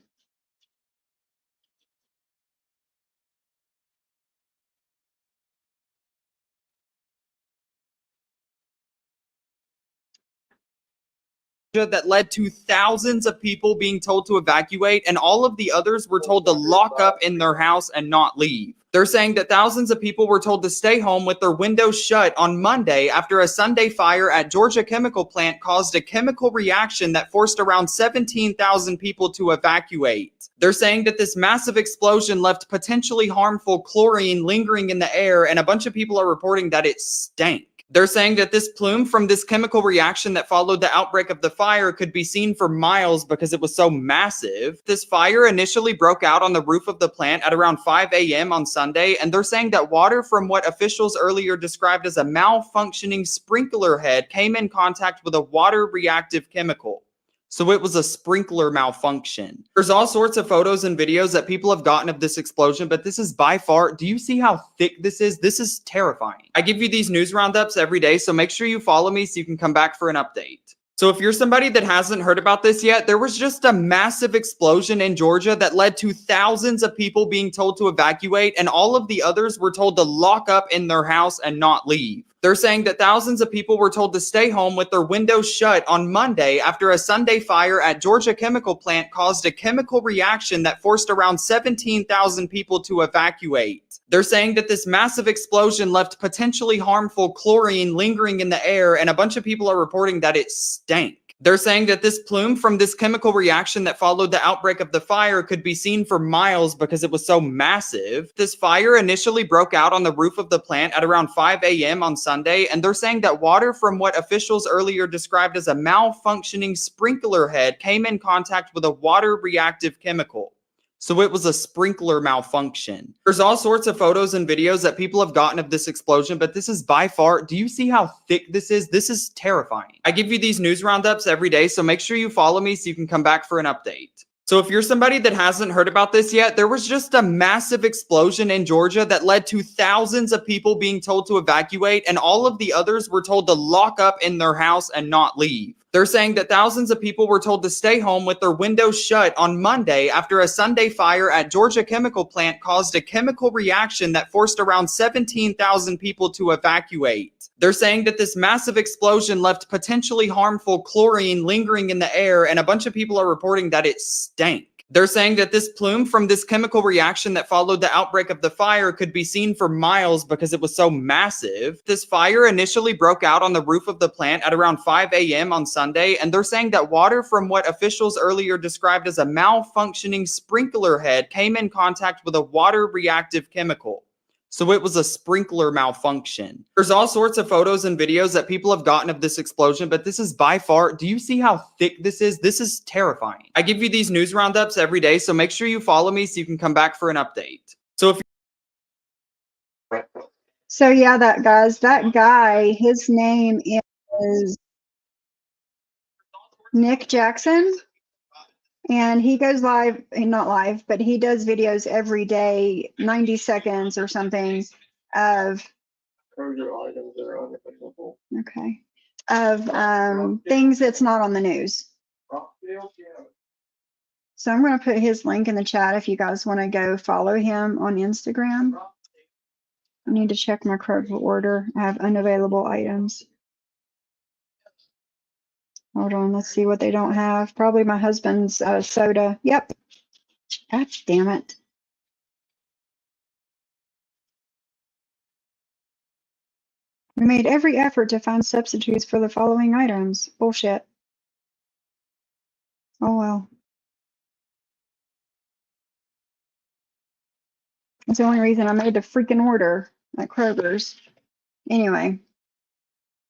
that led to thousands of people being told to evacuate, and all of the others were told to lock up in their house and not leave. They're saying that thousands of people were told to stay home with their windows shut on Monday after a Sunday fire at Georgia chemical plant caused a chemical reaction that forced around 17,000 people to evacuate. They're saying that this massive explosion left potentially harmful chlorine lingering in the air, and a bunch of people are reporting that it stank. They're saying that this plume from this chemical reaction that followed the outbreak of the fire could be seen for miles because it was so massive. This fire initially broke out on the roof of the plant at around 5 a.m. on Sunday, and they're saying that water from what officials earlier described as a malfunctioning sprinkler head came in contact with a water-reactive chemical. So it was a sprinkler malfunction. There's all sorts of photos and videos that people have gotten of this explosion, but this is by far, do you see how thick this is? This is terrifying. I give you these news roundups every day, so make sure you follow me so you can come back for an update. So if you're somebody that hasn't heard about this yet, there was just a massive explosion in Georgia that led to thousands of people being told to evacuate, and all of the others were told to lock up in their house and not leave. They're saying that thousands of people were told to stay home with their windows shut on Monday after a Sunday fire at Georgia chemical plant caused a chemical reaction that forced around 17,000 people to evacuate. They're saying that this massive explosion left potentially harmful chlorine lingering in the air, and a bunch of people are reporting that it stank. They're saying that this plume from this chemical reaction that followed the outbreak of the fire could be seen for miles because it was so massive. This fire initially broke out on the roof of the plant at around 5 a.m. on Sunday, and they're saying that water from what officials earlier described as a malfunctioning sprinkler head came in contact with a water-reactive chemical. So it was a sprinkler malfunction. There's all sorts of photos and videos that people have gotten of this explosion, but this is by far, do you see how thick this is? This is terrifying. I give you these news roundups every day, so make sure you follow me so you can come back for an update. So if you're somebody that hasn't heard about this yet, there was just a massive explosion in Georgia that led to thousands of people being told to evacuate, and all of the others were told to lock up in their house and not leave. They're saying that thousands of people were told to stay home with their windows shut on Monday after a Sunday fire at Georgia chemical plant caused a chemical reaction that forced around 17,000 people to evacuate. They're saying that this massive explosion left potentially harmful chlorine lingering in the air, and a bunch of people are reporting that it stank. They're saying that this plume from this chemical reaction that followed the outbreak of the fire could be seen for miles because it was so massive. This fire initially broke out on the roof of the plant at around 5 a.m. on Sunday, and they're saying that water from what officials earlier described as a malfunctioning sprinkler head came in contact with a water-reactive chemical. So it was a sprinkler malfunction. There's all sorts of photos and videos that people have gotten of this explosion, but this is by far, do you see how thick this is? This is terrifying. I give you these news roundups every day, so make sure you follow me so you can come back for an update. So yeah, that guy, his name is Nick Jackson, and he goes live, not live, but he does videos every day, 90 seconds or something of okay, of things that's not on the news. So I'm going to put his link in the chat if you guys want to go follow him on Instagram. I need to check my Kroger order. I have unavailable items. Hold on, let's see what they don't have. Probably my husband's soda. Yep. God damn it. We made every effort to find substitutes for the following items. Bullshit. Oh well. That's the only reason I made the freaking order at Kroger's. Anyway,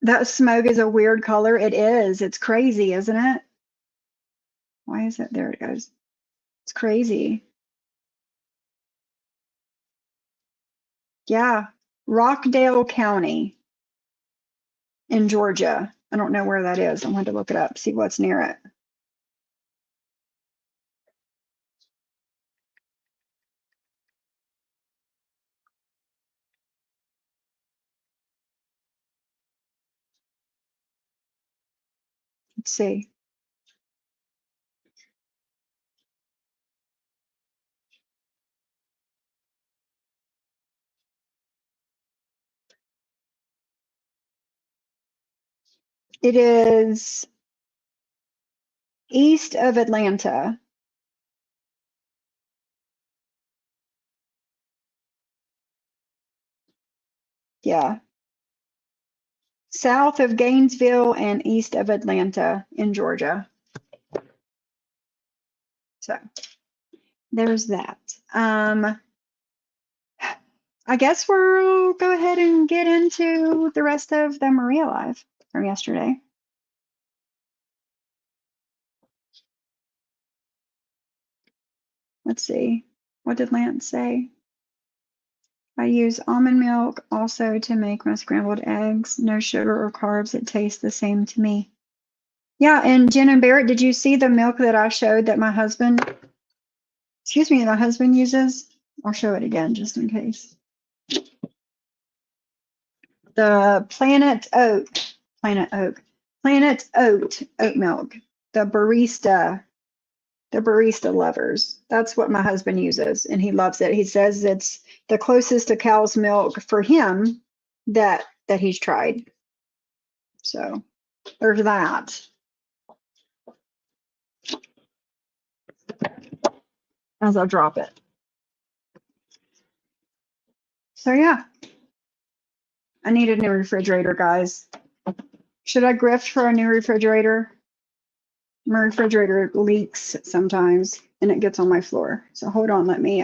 that smoke is a weird color. It is. It's crazy, isn't it? Why is it? There it goes. It's crazy. Yeah. Rockdale County in Georgia. I don't know where that is. I'm going to look it up, see what's near it. Let's see. It is east of Atlanta. Yeah. South of Gainesville and east of Atlanta in Georgia. So there's that. I guess we'll go ahead and get into the rest of the Maria Live from yesterday. Let's see. What did Lance say? I use almond milk also to make my scrambled eggs. No sugar or carbs. It tastes the same to me. Yeah, and Jen and Barrett, did you see the milk that I showed that my husband uses? I'll show it again just in case. The Planet Oat oat milk. The barista lovers. That's what my husband uses, and he loves it. He says it's the closest to cow's milk for him that he's tried. So there's that. As I drop it. So yeah, I need a new refrigerator, guys. Should I grift for a new refrigerator? My refrigerator leaks sometimes and it gets on my floor. So hold on, let me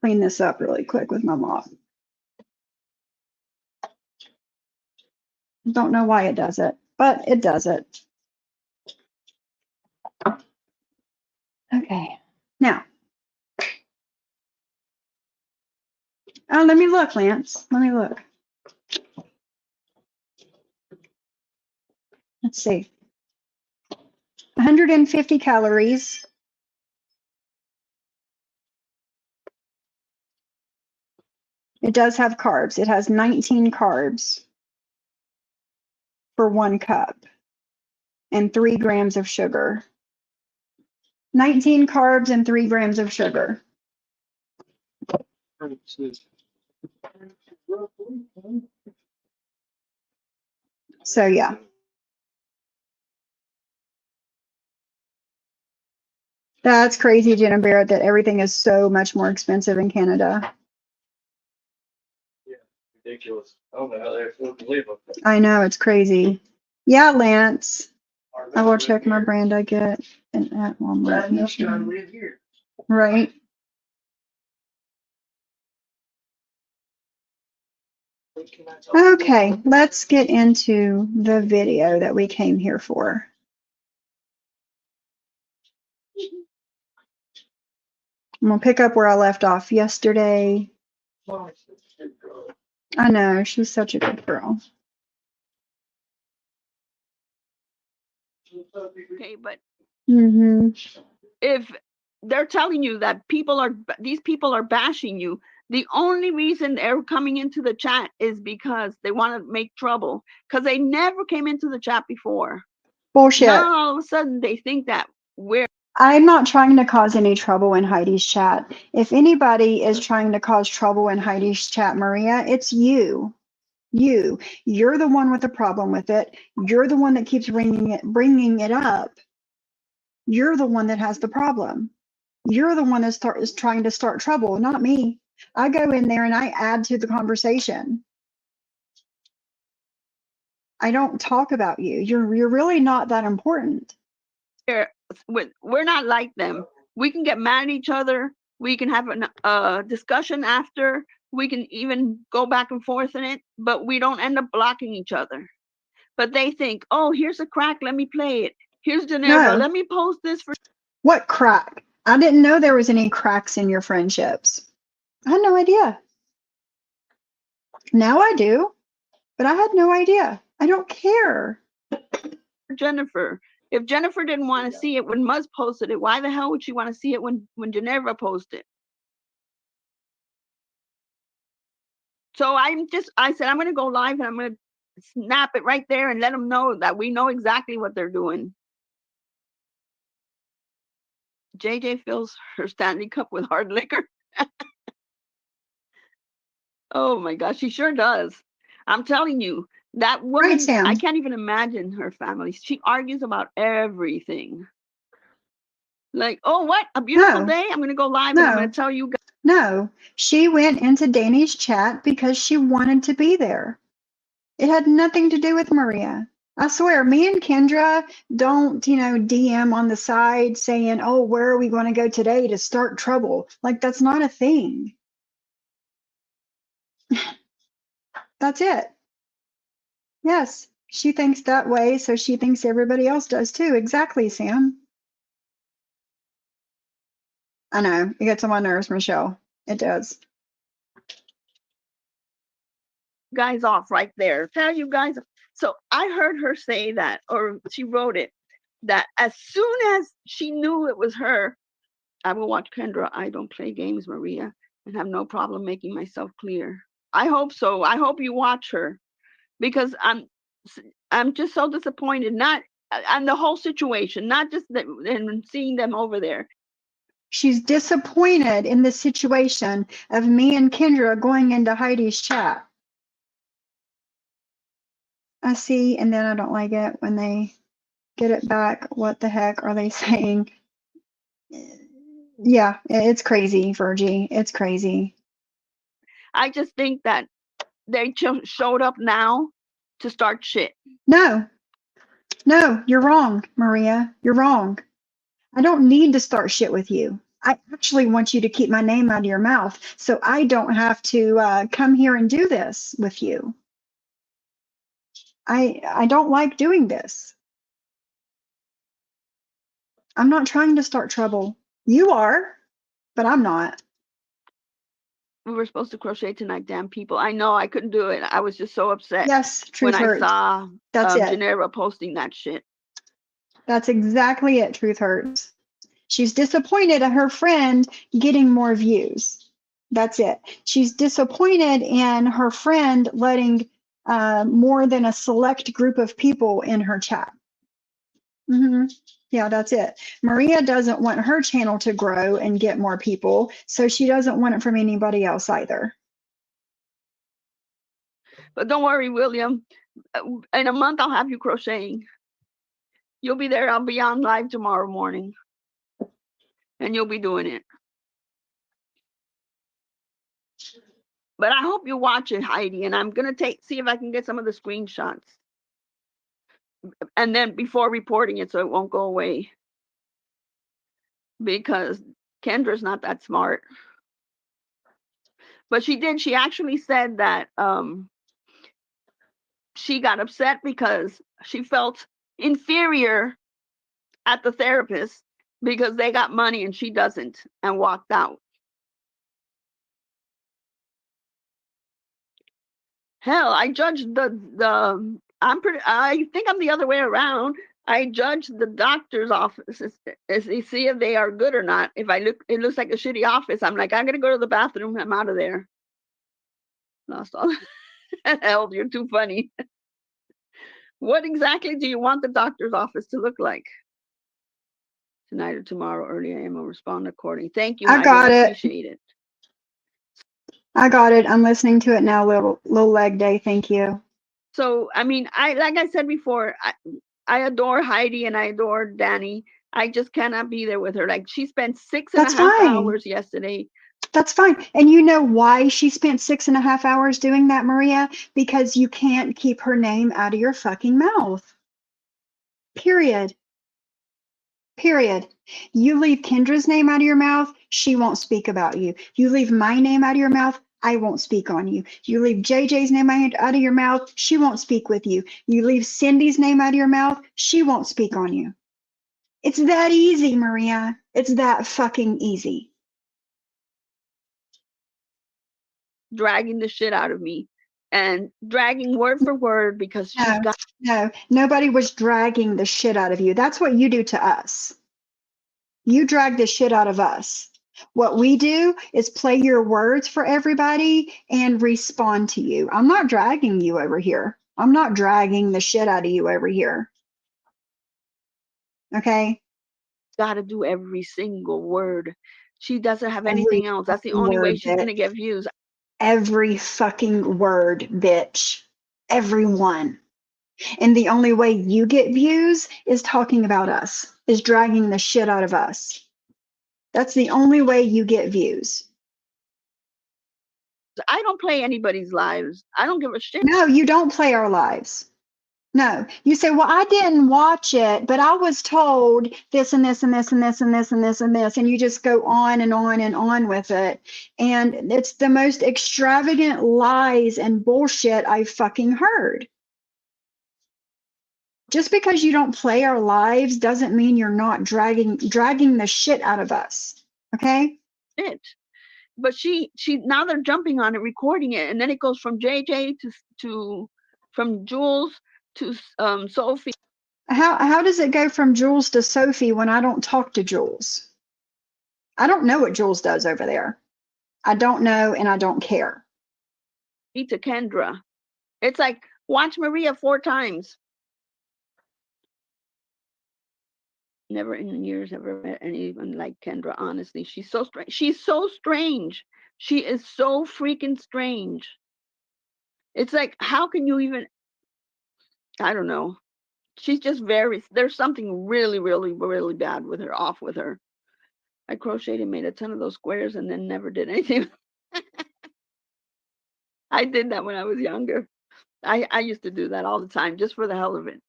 clean this up really quick with my mop. Don't know why it does it, but it does it. Okay, now. Oh, let me look, Lance. Let me look. Let's see. 150 calories. It does have carbs. It has 19 carbs for 1 cup and 3 grams of sugar. 19 carbs and 3 grams of sugar. So yeah. That's crazy, Jen and Barrett, that everything is so much more expensive in Canada. Yeah, ridiculous. I don't know how they afford to live up there. I know, it's crazy. Yeah, Lance. I will check my brand I get at Walmart. Enough trying to live here. Right. Okay, let's get into the video that we came here for. I'm gonna pick up where I left off yesterday. I know, she's such a good girl. Okay, but Mm-hmm. if they're telling you that these people are bashing you, the only reason they're coming into the chat is because they want to make trouble, because they never came into the chat before. Bullshit. Now all of a sudden they think that we're I'm not trying to cause any trouble in Heidi's chat. If anybody is trying to cause trouble in Heidi's chat, Maria, it's you. You're the one with the problem with it. You're the one that keeps bringing it up. You're the one that has the problem. You're the one that is trying to start trouble, not me. I go in there and I add to the conversation. I don't talk about you. You're really not that important. we're not like them. We can get mad at each other. We can have a discussion after. We can even go back and forth in it, but we don't end up blocking each other. But they think, oh, here's a crack, let me play it. Here's Geneva, No. let me post this for. What crack? I didn't know there was any cracks in your friendships. I had no idea. Now I do, but I had no idea. I don't care. Jennifer. If Jennifer didn't want to see it when Muzz posted it, why the hell would she want to see it when Geneva posted? So I said, I'm going to go live and I'm going to snap it right there and let them know that we know exactly what they're doing. JJ fills her Stanley Cup with hard liquor. Oh my gosh, she sure does. I'm telling you, that woman, Right, Sam. I can't even imagine her family. She argues about everything. Like, oh, what? A beautiful No. day? I'm going to go live and I'm No. going to tell you guys. No, she went into Danny's chat because she wanted to be there. It had nothing to do with Maria. I swear, me and Kendra don't, DM on the side saying, oh, where are we going to go today to start trouble? Like, that's not a thing. That's it. Yes, she thinks that way, so she thinks everybody else does too. Exactly, Sam. I know, it gets on my nerves, Michelle. It does. Guys off right there. Tell you guys. So I heard her say that, or she wrote it, that as soon as she knew it was her, I will watch Kendra. I don't play games, Maria, and have no problem making myself clear. I hope so. I hope you watch her, because I'm just so disappointed. Not on the whole situation, not just that, and seeing them over there. She's disappointed in the situation of me and Kendra going into Heidi's chat. I see, and then I don't like it when they get it back. What the heck are they saying? Yeah, it's crazy, Virgie. It's crazy. I just think that they showed up now to start shit. No, you're wrong, Maria. You're wrong. I don't need to start shit with you. I actually want you to keep my name out of your mouth so I don't have to come here and do this with you. I don't like doing this. I'm not trying to start trouble. You are, but I'm not. We were supposed to crochet tonight, damn people. I know I couldn't do it. I was just so upset Yes, truth when hurts. I saw That's it. Geneva posting that shit. That's exactly it, truth hurts. She's disappointed at her friend getting more views. That's it. She's disappointed in her friend letting more than a select group of people in her chat. Yeah, that's it. Maria doesn't want her channel to grow and get more people, so she doesn't want it from anybody else either. But don't worry, William. In a month, I'll have you crocheting. You'll be there. I'll be on live tomorrow morning. And you'll be doing it. But I hope you watch it, Heidi. And I'm going to see if I can get some of the screenshots. And then before reporting it so it won't go away. Because Kendra's not that smart. But she actually said that she got upset because she felt inferior at the therapist because they got money and she doesn't, and walked out. Hell, I judged I think I'm the other way around. I judge the doctor's office as they see if they are good or not. If it looks like a shitty office, I'm like, I'm gonna go to the bathroom. I'm out of there. Lost all. Hell, you're too funny. What exactly do you want the doctor's office to look like? Tonight or tomorrow, early AM, will respond according. Thank you, I got it. Appreciate it. I got it. I'm listening to it now, little leg day. Thank you. So, I mean, like I said before, I adore Heidi and I adore Danny. I just cannot be there with her. Like, she spent 6.5 hours yesterday. That's fine. And you know why she spent 6.5 hours doing that, Maria? Because you can't keep her name out of your fucking mouth. Period. You leave Kendra's name out of your mouth, she won't speak about you. You leave my name out of your mouth, I won't speak on you. You leave JJ's name out of your mouth, she won't speak with you. You leave Cindy's name out of your mouth, she won't speak on you. It's that easy, Maria. It's that fucking easy. Dragging the shit out of me. and dragging word for word because she's No, got no, nobody was dragging the shit out of you. That's what you do to us. You drag the shit out of us. What we do is play your words for everybody and respond to you. I'm not dragging you over here. I'm not dragging the shit out of you over here. Okay? got to do every single word. She doesn't have Every anything else. That's the fucking only way word, she's going to bitch. get views. Every fucking word, bitch. Every one. And the only way you get views is talking about us, is dragging the shit out of us. That's the only way you get views. I don't play anybody's lives. I don't give a shit. No, you don't play our lives. No, you say, well, I didn't watch it, but I was told this and this and this and this and this and this and this. And you just go on and on and on with it. And it's the most extravagant lies and bullshit I've fucking heard. Just because you don't play our lives doesn't mean you're not dragging the shit out of us. Okay? Shit. But she now they're jumping on it, recording it, and then it goes from JJ to from Jules to Sophie. How does it go from Jules to Sophie when I don't talk to Jules? I don't know what Jules does over there. I don't know and I don't care. To Kendra. It's like watch Maria 4 times. Never in years ever met anyone like Kendra, honestly. She's so strange. She's so strange. She is so freaking strange. It's like, how can you even, I don't know. She's just there's something really, really, really bad with her, off with her. I crocheted and made a ton of those squares and then never did anything. I did that when I was younger. I used to do that all the time, just for the hell of it.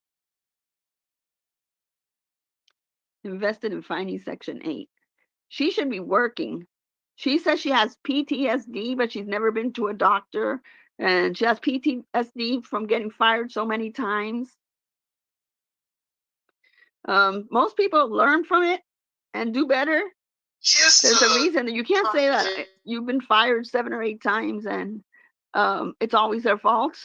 Invested in finding Section 8. She should be working. She says she has PTSD, but she's never been to a doctor. And she has PTSD from getting fired so many times. Most people learn from it and do better. There's a reason that you can't say that you've been fired 7 or 8 times and it's always their fault.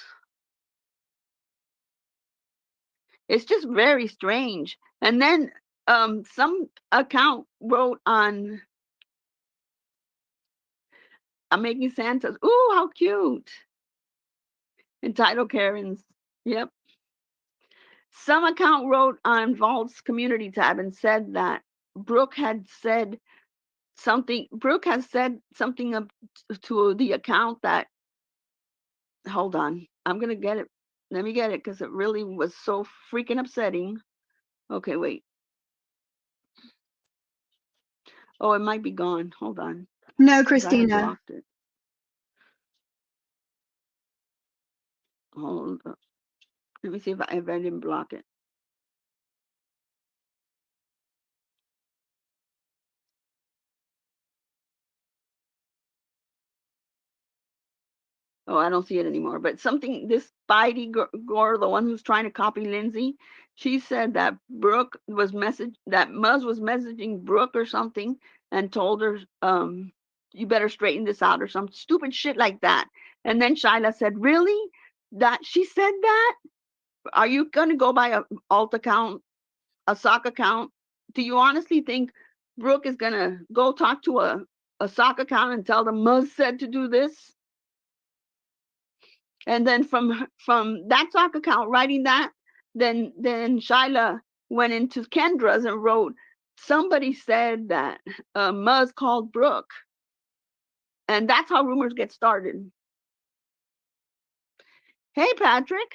It's just very strange. And then some account wrote on, I'm making Santas. Ooh, how cute. Entitled Karens. Yep. Some account wrote on Vault's community tab and said that Brooke has said something to the account that, hold on, I'm gonna get it. Let me get it because it really was so freaking upsetting. Okay, wait. Oh, it might be gone. Hold on. No, 'Cause I had Christina. blocked it. Hold up. Let me see if I didn't block it. Oh, I don't see it anymore. But something, this Spidey Gore, the one who's trying to copy Lindsay, she said that Brooke was that Muzz was messaging Brooke or something and told her, you better straighten this out or some stupid shit like that. And then Shyla said, really? That she said that? Are you gonna go by a alt account, a sock account? Do you honestly think Brooke is gonna go talk to a sock account and tell them Muzz said to do this? And then from that sock account writing that, then Shyla went into Kendra's and wrote, somebody said that Muzz called Brooke. And that's how rumors get started. Hey, Patrick,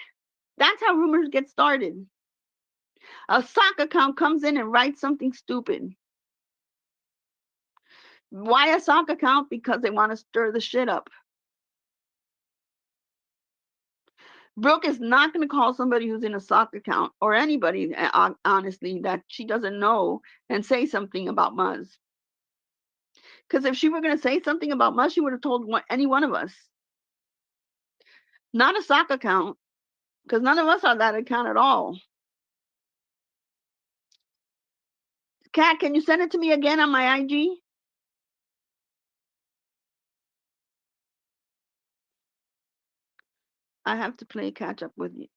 that's how rumors get started. A sock account comes in and writes something stupid. Why a sock account? Because they want to stir the shit up. Brooke is not going to call somebody who's in a sock account or anybody, honestly, that she doesn't know and say something about Muzz. Because if she were going to say something about Muzz, she would have told any one of us. Not a sock account, because none of us are that account at all. Kat, can you send it to me again on my IG? I have to play catch up with you.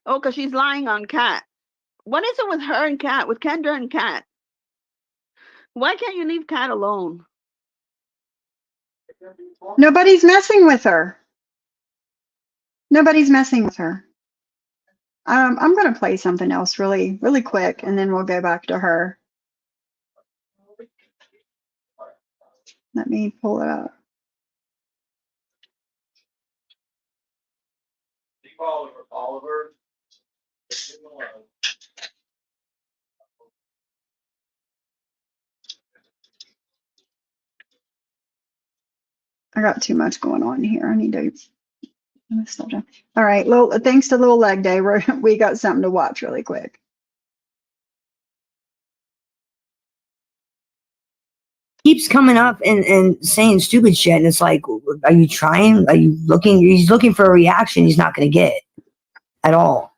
Oh, because she's lying on Kat. What is it with her and Kat? With Kendra and Kat? Why can't you leave Kat alone? Nobody's messing with her. Nobody's messing with her. I'm going to play something else really, really quick, and then we'll go back to her. Let me pull it up. Oliver. I got too much going on here. I need to. All right. Well, thanks to Little Leg Day, we got something to watch really quick. Keeps coming up and saying stupid shit, and it's like, are you trying? Are you looking? He's looking for a reaction he's not going to get at all.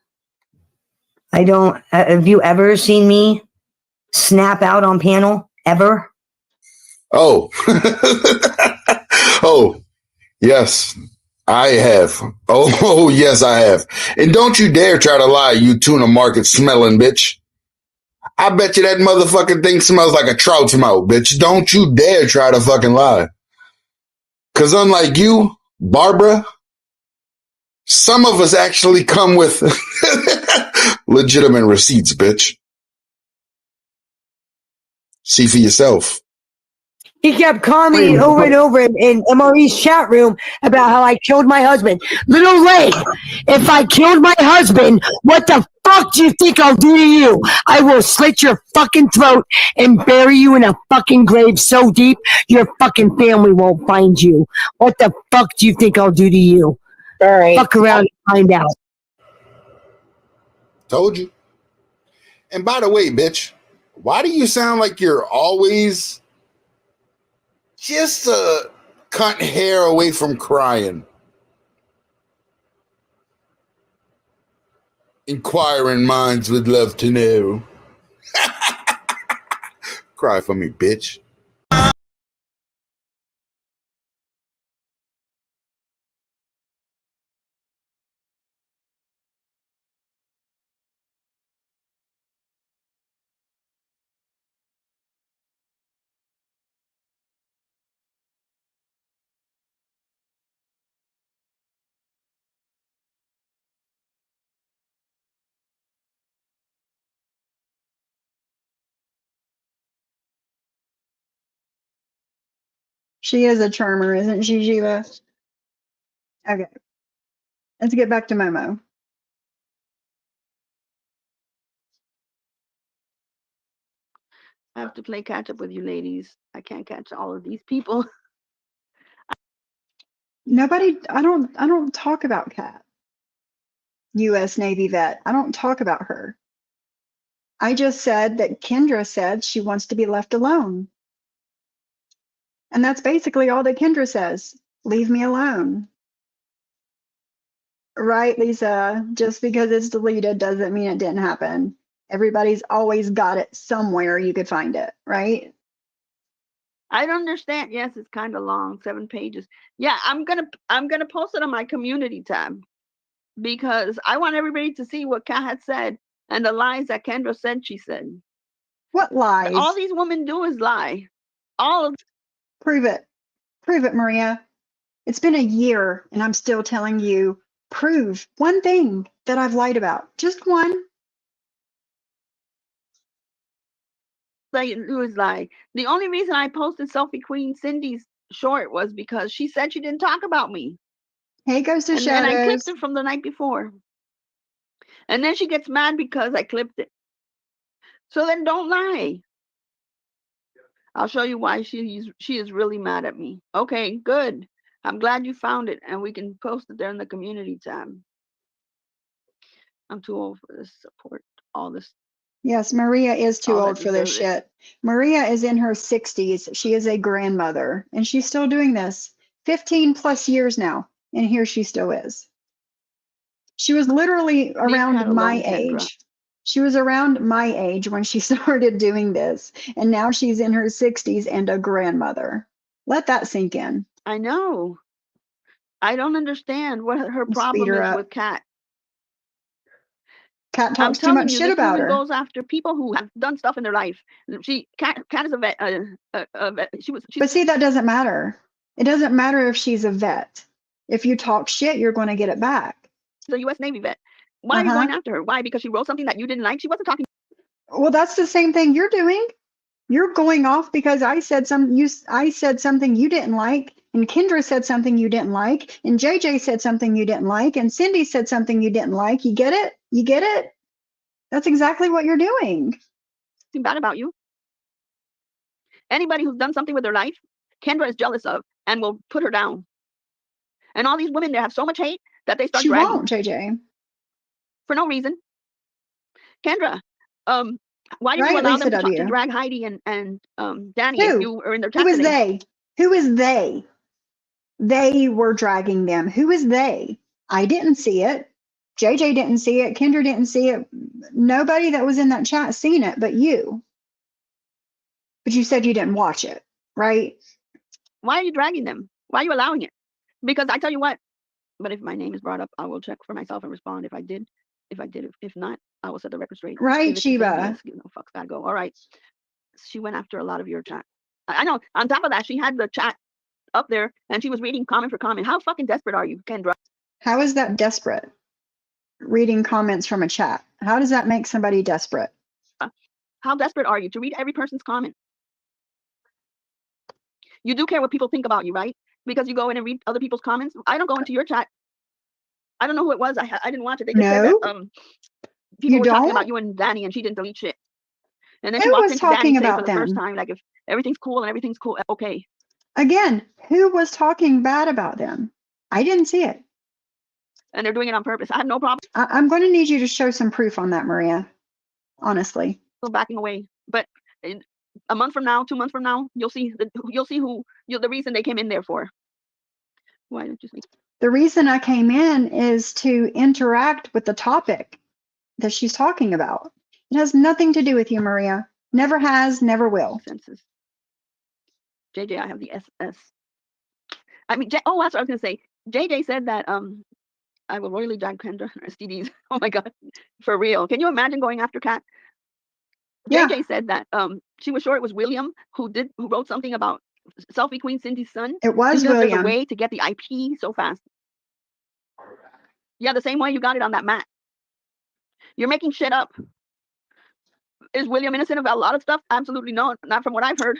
I don't. Have you ever seen me snap out on panel ever? Oh, oh, yes, I have. Oh, yes, I have. And don't you dare try to lie, you tuna market smelling bitch. I bet you that motherfucking thing smells like a trout's mouth, bitch. Don't you dare try to fucking lie. Cause unlike you, Barbara, some of us actually come with legitimate receipts, bitch. See for yourself. He kept calling me over and over in MRE's chat room about how I killed my husband. Little Leg, if I killed my husband, what the fuck do you think I'll do to you? I will slit your fucking throat and bury you in a fucking grave so deep your fucking family won't find you. What the fuck do you think I'll do to you? All right. Fuck around and find out. Told you. And by the way, bitch, why do you sound like you're always just a cunt hair away from crying? Inquiring minds would love to know. Cry for me, bitch. She is a charmer, isn't she, Sheila? Okay. Let's get back to Momo. I have to play catch up with you ladies. I can't catch all of these people. Nobody, I don't talk about Kat, U.S. Navy vet. I don't talk about her. I just said that Kendra said she wants to be left alone. And that's basically all that Kendra says. Leave me alone. Right, Lisa? Just because it's deleted doesn't mean it didn't happen. Everybody's always got it somewhere you could find it, right? I don't understand. Yes, it's kind of long, 7 pages. Yeah, I'm gonna post it on my community tab because I want everybody to see what Kat had said and the lies that Kendra said she said. What lies? All these women do is lie. All of Prove it. Prove it, Maria. It's been a year and I'm still telling you, prove one thing that I've lied about. Just one. they do is lie. The only reason I posted Sophie Queen Cindy's short was because she said she didn't talk about me. Hey, Ghost of And then I Shadows. clipped it from the night before. And then she gets mad because I clipped it. So then don't lie. I'll show you why she is really mad at me. Okay, good. I'm glad you found it and we can post it there in the community tab. I'm too old for this support, all this. Yes, Maria is too All old that for this deserve it. shit. Maria is in her 60s. She is a grandmother and she's still doing this 15 plus years now. And here she still is. She was literally Kat around my alone, Kendra. age. She was around my age when she started doing this. And now she's in her 60s and a grandmother. Let that sink in. I know. I don't understand what her Speed problem her is up. with Kat. Kat I'm talks too telling much you, shit this about woman her. goes after people who have done stuff in their life. Kat is a vet. A vet. But see, that doesn't matter. It doesn't matter if she's a vet. If you talk shit, you're going to get it back. She's a U.S. Navy vet. Why are you going after her? Why? Because she wrote something that you didn't like? She wasn't talking. Well, that's the same thing you're doing. You're going off because I said something you didn't like, and Kendra said something you didn't like, and JJ said something you didn't like, and Cindy said something you didn't like. You get it? You get it? That's exactly what you're doing. Something bad about you. Anybody who's done something with their life, Kendra is jealous of and will put her down. And all these women, they have so much hate that they start She dragging won't, JJ. for no reason. Kendra, why did you Right, allow Lisa them to W. drag Heidi and Danny if Who? you were in their Who chat is today? they? Who is they? They were dragging them. Who is they? I didn't see it. JJ didn't see it. Kendra didn't see it. Nobody that was in that chat seen it but you. But you said you didn't watch it, right? Why are you dragging them? Why are you allowing it? Because I tell you what, but if my name is brought up, I will check for myself and respond if I did. If not, I will set the record straight. Right, If it's the same Sheba. BS, no fucks, gotta go. All right. She went after a lot of your chat. I know. On top of that, she had the chat up there and she was reading comment for comment. How fucking desperate are you, Kendra? How is that desperate? Reading comments from a chat. How does that make somebody desperate? How desperate are you to read every person's comment? You do care what people think about you, right? Because you go in and read other people's comments. I don't go into your chat. I don't know who it was. I didn't watch it. They just said that people were talking about you and Danny, and she didn't delete shit. And then she Who walked was into Danny talking saying for about the first them? time, like, if everything's cool and everything's cool, okay. Again, who was talking bad about them? I didn't see it. And they're doing it on purpose. I have no problem I'm going to need you to show some proof on that, Maria. Honestly. backing away. But a month from now, 2 months from now, you'll see who the reason they came in there for. Why don't you say? The reason I came in is to interact with the topic that she's talking about. It has nothing to do with you, Maria. Never has, never will. Senses. JJ, I have the SS. I mean, that's what I was gonna say. JJ said that I will royally drag Kendra and STDs. Oh my god, for real. Can you imagine going after Kat? Yeah. JJ said that she was sure it was William who wrote something about Selfie Queen Cindy's son. It was because William. There's a way to get the IP so fast. Yeah, the same way you got it on that mat. You're making shit up. Is William innocent of a lot of stuff? Absolutely no, not from what I've heard.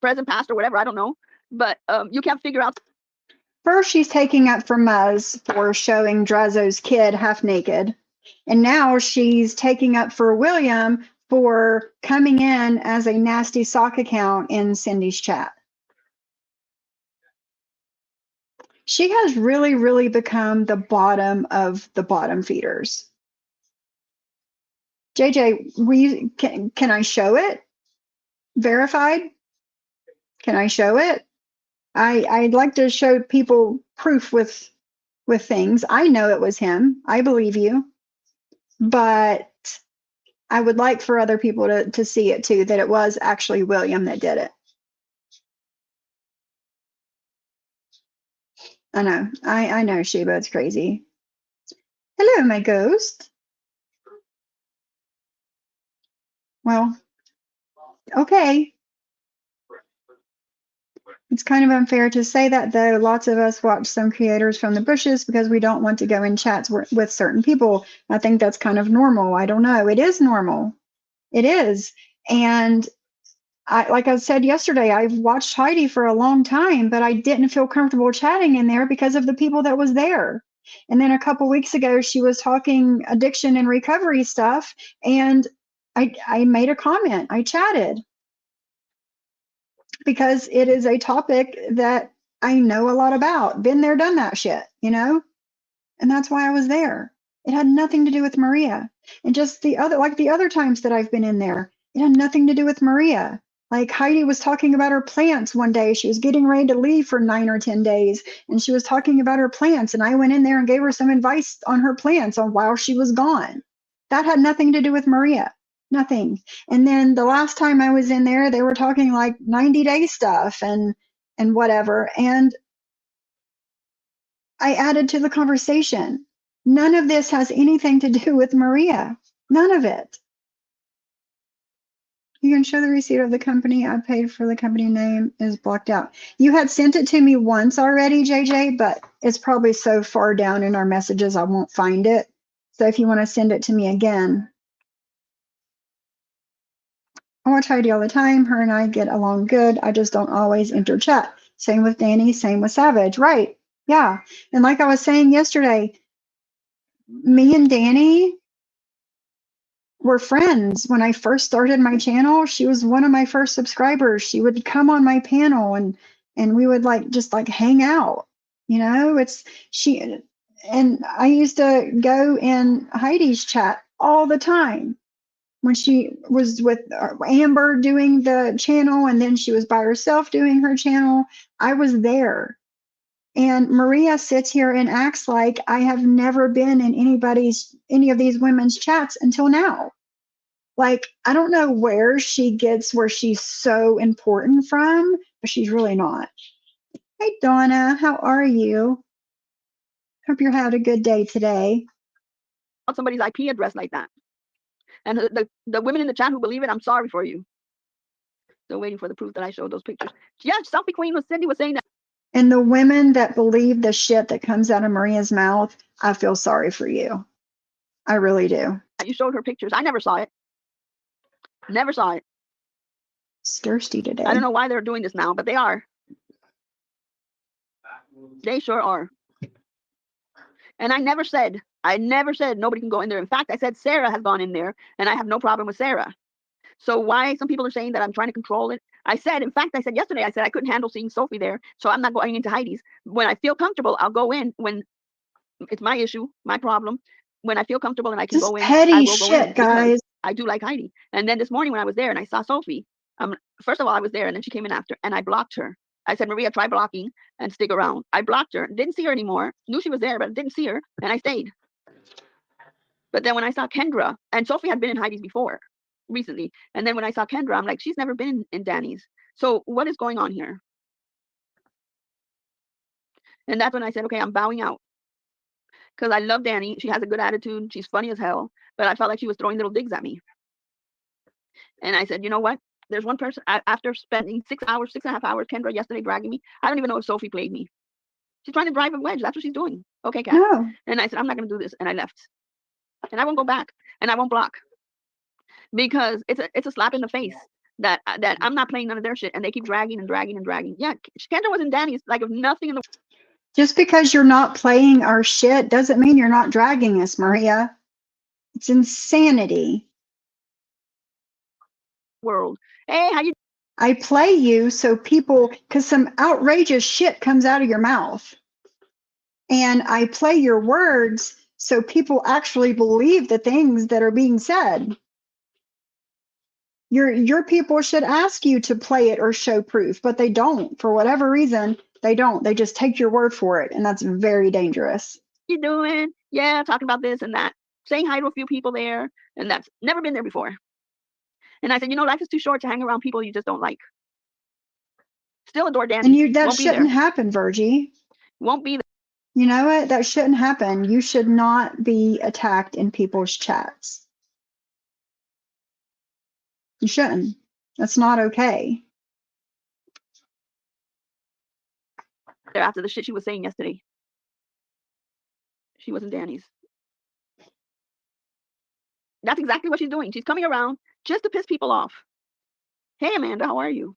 Present, past, or whatever, I don't know. But you can't figure out. First, she's taking up for Muzz for showing Drazo's kid half naked. And now she's taking up for William for coming in as a nasty sock account in Cindy's chat. She has really, really become the bottom of the bottom feeders. JJ, can I show it? Verified? Can I show it? I'd like to show people proof with things. I know it was him. I believe you. But I would like for other people to see it too, that it was actually William that did it. I know. I know, Sheba, it's crazy. Hello, my ghost. Well, okay. It's kind of unfair to say that, though. Lots of us watch some creators from the bushes because we don't want to go in chats with certain people. I think that's kind of normal. I don't know. It is normal. It is. And like I said yesterday, I've watched Heidi for a long time, but I didn't feel comfortable chatting in there because of the people that was there. And then a couple weeks ago, she was talking addiction and recovery stuff, and I made a comment. I chatted because it is a topic that I know a lot about. Been there, done that shit, you know? And that's why I was there. It had nothing to do with Maria. And just the other times that I've been in there, it had nothing to do with Maria. Like Heidi was talking about her plants one day. She was getting ready to leave for 9 or 10 days, and she was talking about her plants. And I went in there and gave her some advice on her plants while she was gone. That had nothing to do with Maria. Nothing. And then the last time I was in there, they were talking like 90-day stuff and whatever. And I added to the conversation. None of this has anything to do with Maria. None of it. You can show the receipt of the company I paid for. The company name is blocked out. You had sent it to me once already, JJ, but it's probably so far down in our messages I won't find it. So if you want to send it to me again. I watch Heidi all the time. Her and I get along good. I just don't always enter chat. Same with Danny, same with Savage. Right. Yeah. And like I was saying yesterday, me and Danny were friends. When I first started my channel, she was one of my first subscribers. She would come on my panel and we would just hang out. You know, it's she and I used to go in Heidi's chat all the time when she was with Amber doing the channel, and then she was by herself doing her channel. I was there. And Maria sits here and acts like I have never been in any of these women's chats until now. Like, I don't know where she gets where she's so important from, but she's really not. Hey, Donna, how are you? Hope you had a good day today. Somebody's IP address like that. And the women in the chat who believe it, I'm sorry for you. Still waiting for the proof that I showed those pictures. Yeah, Selfie Queen Cindy was saying that. And the women that believe the shit that comes out of Maria's mouth, I feel sorry for you. I really do. You showed her pictures. I never saw it. Never saw it. It's thirsty today. I don't know why they're doing this now, but they are. They sure are. And I never said nobody can go in there. In fact, I said Sarah has gone in there, and I have no problem with Sarah. So why some people are saying that I'm trying to control it? I said yesterday, I said I couldn't handle seeing Sophie there, so I'm not going into Heidi's. When I feel comfortable, I'll go in. When it's my issue, my problem. When I feel comfortable and I can go in, petty I will go shit, in, guys. I do like Heidi. And then this morning when I was there and I saw Sophie, first of all, I was there and then she came in after and I blocked her. I said, Maria, try blocking and stick around. I blocked her, didn't see her anymore. Knew she was there, but didn't see her, and I stayed. But then when I saw Kendra, and Sophie had been in Heidi's before, recently, and then when I saw Kendra, I'm like, she's never been in Danny's. So what is going on here? And that's when I said, okay, I'm bowing out. Because I love Danny. She has a good attitude. She's funny as hell. But I felt like she was throwing little digs at me. And I said, you know what? There's one person, after spending 6.5 hours, Kendra yesterday dragging me. I don't even know if Sophie played me. She's trying to drive a wedge. That's what she's doing. Okay, Kat. No. And I said, I'm not going to do this. And I left. And I won't go back. And I won't block. Because it's a slap in the face that I'm not playing none of their shit. And they keep dragging and dragging and dragging. Yeah, Kendra was in Danny's like of nothing in the Just because you're not playing our shit doesn't mean you're not dragging us, Maria. It's insanity. world. Hey, how you? I play you so people, because some outrageous shit comes out of your mouth. And I play your words so people actually believe the things that are being said. Your people should ask you to play it or show proof, but they don't. For whatever reason, they don't. They just take your word for it, and that's very dangerous. You doing? Yeah, talking about this and that. Saying hi to a few people there, and that's never been there before. And I said, life is too short to hang around people you just don't like. Still adore Danny. And that shouldn't happen, Virgie. Won't be there. You know what? That shouldn't happen. You should not be attacked in people's chats. You shouldn't. That's not okay. After the shit she was saying yesterday. She wasn't Danny's. That's exactly what she's doing. She's coming around just to piss people off. Hey, Amanda, how are you?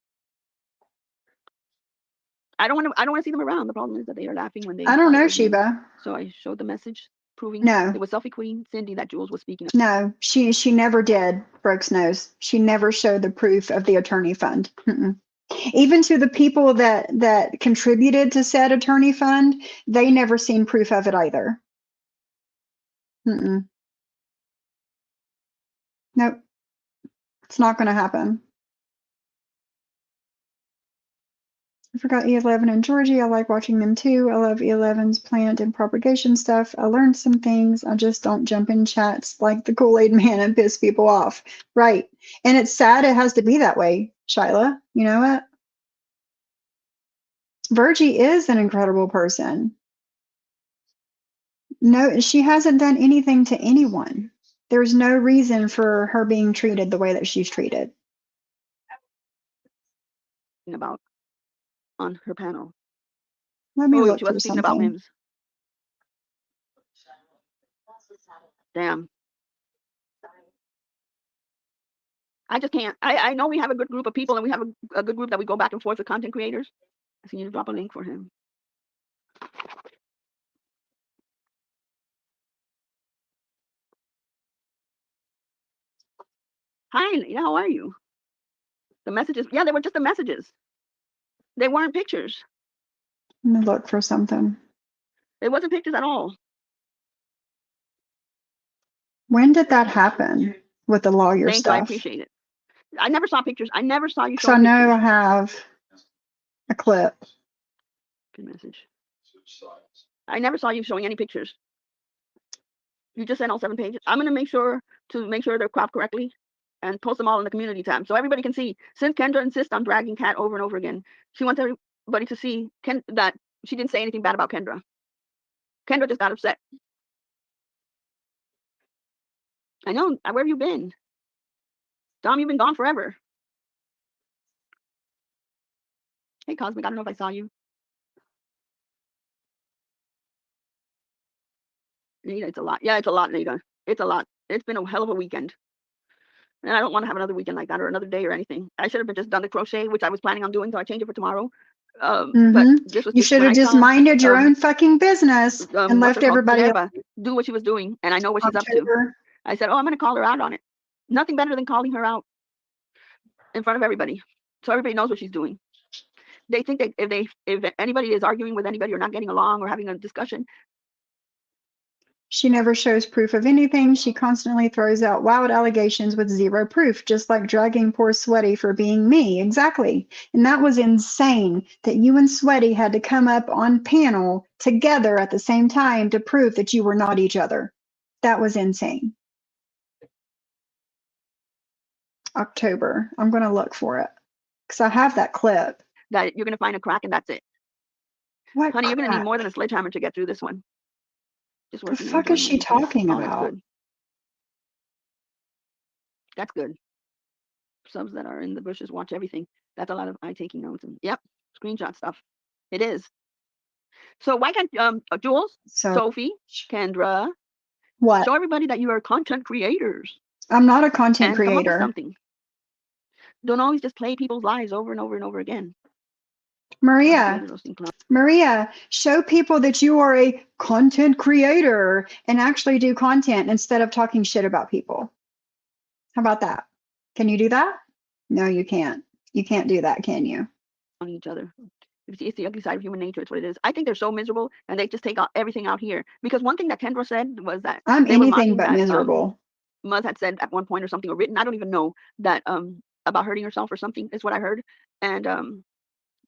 I don't want to see them around. The problem is that they are laughing when they. I don't know, Sheba. So I showed the message proving no. It was Selfie Queen Cindy that Jules was speaking of. No, she never did. Brooks knows. She never showed the proof of the attorney fund. Even to the people that contributed to said attorney fund, they never seen proof of it either. Nope. It's not going to happen. I forgot E11 and Georgie. I like watching them too. I love E11's plant and propagation stuff. I learned some things. I just don't jump in chats like the Kool-Aid man and piss people off. Right. And it's sad it has to be that way, Shyla. You know what? Virgie is an incredible person. No, she hasn't done anything to anyone. There's no reason for her being treated the way that she's treated. About on her panel. Let me Oh, look she for wasn't speaking about something. Mims. Damn. I just can't. I know we have a good group of people and we have a good group that we go back and forth with content creators. I see you drop a link for him. Hi, yeah, how are you? The messages, yeah, they were just the messages. They weren't pictures. Let me look for something. It wasn't pictures at all. When did that happen with the lawyer Thank you, I stuff? appreciate it. I never saw pictures. I never saw you Because I showing know I pictures. have a clip. Good message. I never saw you showing any pictures. You just sent all 7 pages. I'm gonna make sure they're cropped correctly and post them all in the community tab so everybody can see. Since Kendra insists on dragging Kat over and over again, she wants everybody to see that she didn't say anything bad about Kendra. Kendra just got upset. I know. Where have you been? Dom, you've been gone forever. Hey, Cosmic, I don't know if I saw you. Nita, it's a lot. Yeah, it's a lot, Nita. It's a lot. It's been a hell of a weekend. And I don't want to have another weekend like that or another day or anything. I should have just done the crochet, which I was planning on doing, so I changed it for tomorrow. But this was You just should when have I just saw minded your own fucking business and what's her left called, everybody else. Minerva, do what she was doing, and I know what she's up to. October. I said, oh, I'm going to call her out on it. Nothing better than calling her out in front of everybody, so everybody knows what she's doing. They think that if anybody is arguing with anybody or not getting along or having a discussion, She never shows proof of anything. She constantly throws out wild allegations with zero proof, just like dragging poor Sweaty for being me. Exactly. And that was insane that you and Sweaty had to come up on panel together at the same time to prove that you were not each other. That was insane. October. I'm going to look for it because I have that clip. that you're going to find a crack and that's it. What Honey, you're going to need crap? more than a sledgehammer to get through this one. Just The working on fuck is doing she what you said. talking Oh, that's about? good. That's good. Subs that are in the bushes watch everything. That's a lot of eye taking notes and yep, screenshot stuff. It is. So why can't Jules, So Sophie, Kendra what? show everybody that you are content creators I'm not a content and come up with creator. something. Don't always just play people's lives over and over and over again. Maria, show people that you are a content creator and actually do content instead of talking shit about people. How about that? Can you do that? No, you can't. You can't do that, can you? On each other. It's the ugly side of human nature. It's what it is. I think they're so miserable and they just take everything out here. Because one thing that Kendra said was that I'm they were anything mocking but that miserable. Muzz had said at one point or something or written. I don't even know that about hurting herself or something is what I heard. And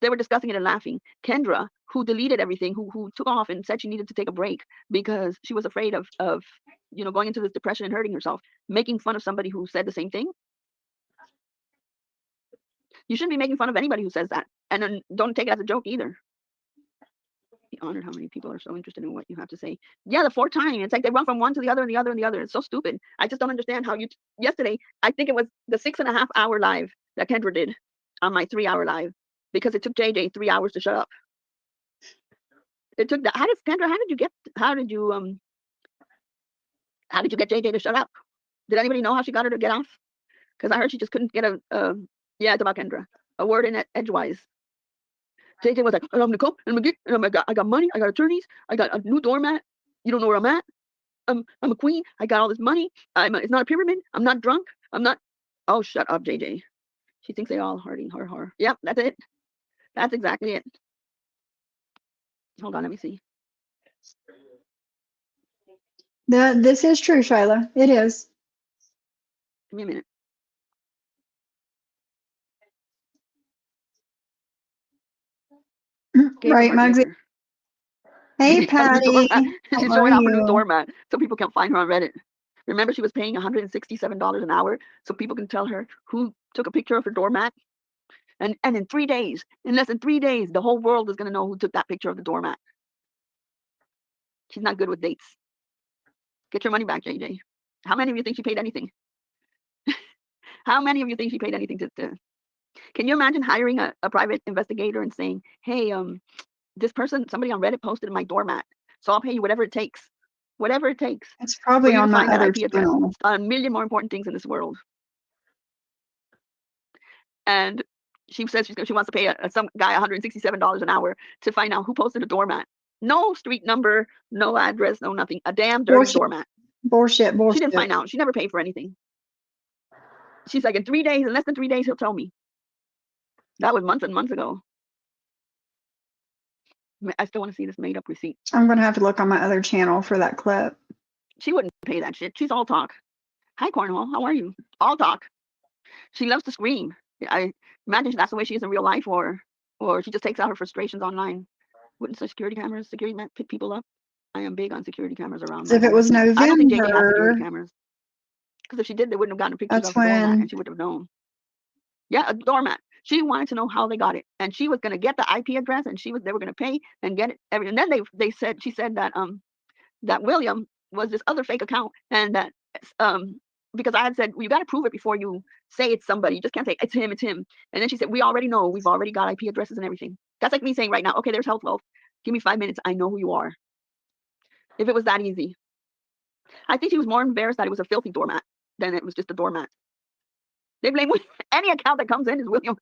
they were discussing it and laughing. Kendra, who deleted everything, who took off and said she needed to take a break because she was afraid of going into this depression and hurting herself, making fun of somebody who said the same thing. You shouldn't be making fun of anybody who says that, and then don't take it as a joke either. Be honored how many people are so interested in what you have to say. Yeah, the 4 times. It's like they run from one to the other and the other and the other. It's so stupid. I just don't understand how you. Yesterday, I think it was the 6.5 hour live that Kendra did on my 3 hour live because it took JJ 3 hours to shut up. It took that. How did you get JJ to shut up? Did anybody know how she got her to get off? Because I heard she just couldn't get yeah, it's about Kendra. A word in it edgewise. JJ was like, I'm Nicole, and I got money, I got attorneys, I got a new doormat. You don't know where I'm at. I'm a queen. I got all this money. It's not a pyramid. I'm not drunk. I'm not. Oh, shut up, JJ. She thinks they all hurting her. Yep, that's it. That's exactly it. Hold on, let me see. This is true, Shyla. It is. Give me a minute. Right, Muggsy. Hey, Patty. She's How showing are off her new you? doormat so people can find her on Reddit. Remember, she was paying $167 an hour so people can tell her who took a picture of her doormat. And in 3 days, in less than 3 days, the whole world is going to know who took that picture of the doormat. She's not good with dates. Get your money back, JJ. How many of you think she paid anything? How many of you think she paid anything to Can you imagine hiring a private investigator and saying, hey, this person, somebody on Reddit posted my doormat, so I'll pay you whatever it takes. Whatever it takes. It's For probably you to on my find that other IP address. channel. A million more important things in this world. And she says she wants to pay some guy $167 an hour to find out who posted a doormat. No street number, no address, no nothing. A damn dirty Bullshit. doormat. Bullshit. She didn't find out. She never paid for anything. She's like, in less than 3 days, he'll tell me. That was months and months ago. I still want to see this made up receipt. I'm going to have to look on my other channel for that clip. She wouldn't pay that shit. She's all talk. Hi, Cornwall. How are you? All talk. She loves to scream. I imagine that's the way she is in real life, or she just takes out her frustrations online. Wouldn't security cameras pick people up? I am big on security cameras around. If it was November, I don't think JJ has security cameras. Because if she did, they wouldn't have gotten pictures that's of the doormat, when and she would have known. Yeah, a doormat. She wanted to know how they got it, and she was going to get the IP address, and they were going to pay and get it. And then she said that that William was this other fake account, and that because I had said, well, you got to prove it before you say it's somebody. You just can't say it's him. And then she said, we already know. We've already got IP addresses and everything. That's like me saying right now, okay, there's Health Wealth. Give me 5 minutes. I know who you are. If it was that easy. I think she was more embarrassed that it was a filthy doormat than it was just a doormat. They blame any account that comes in is William.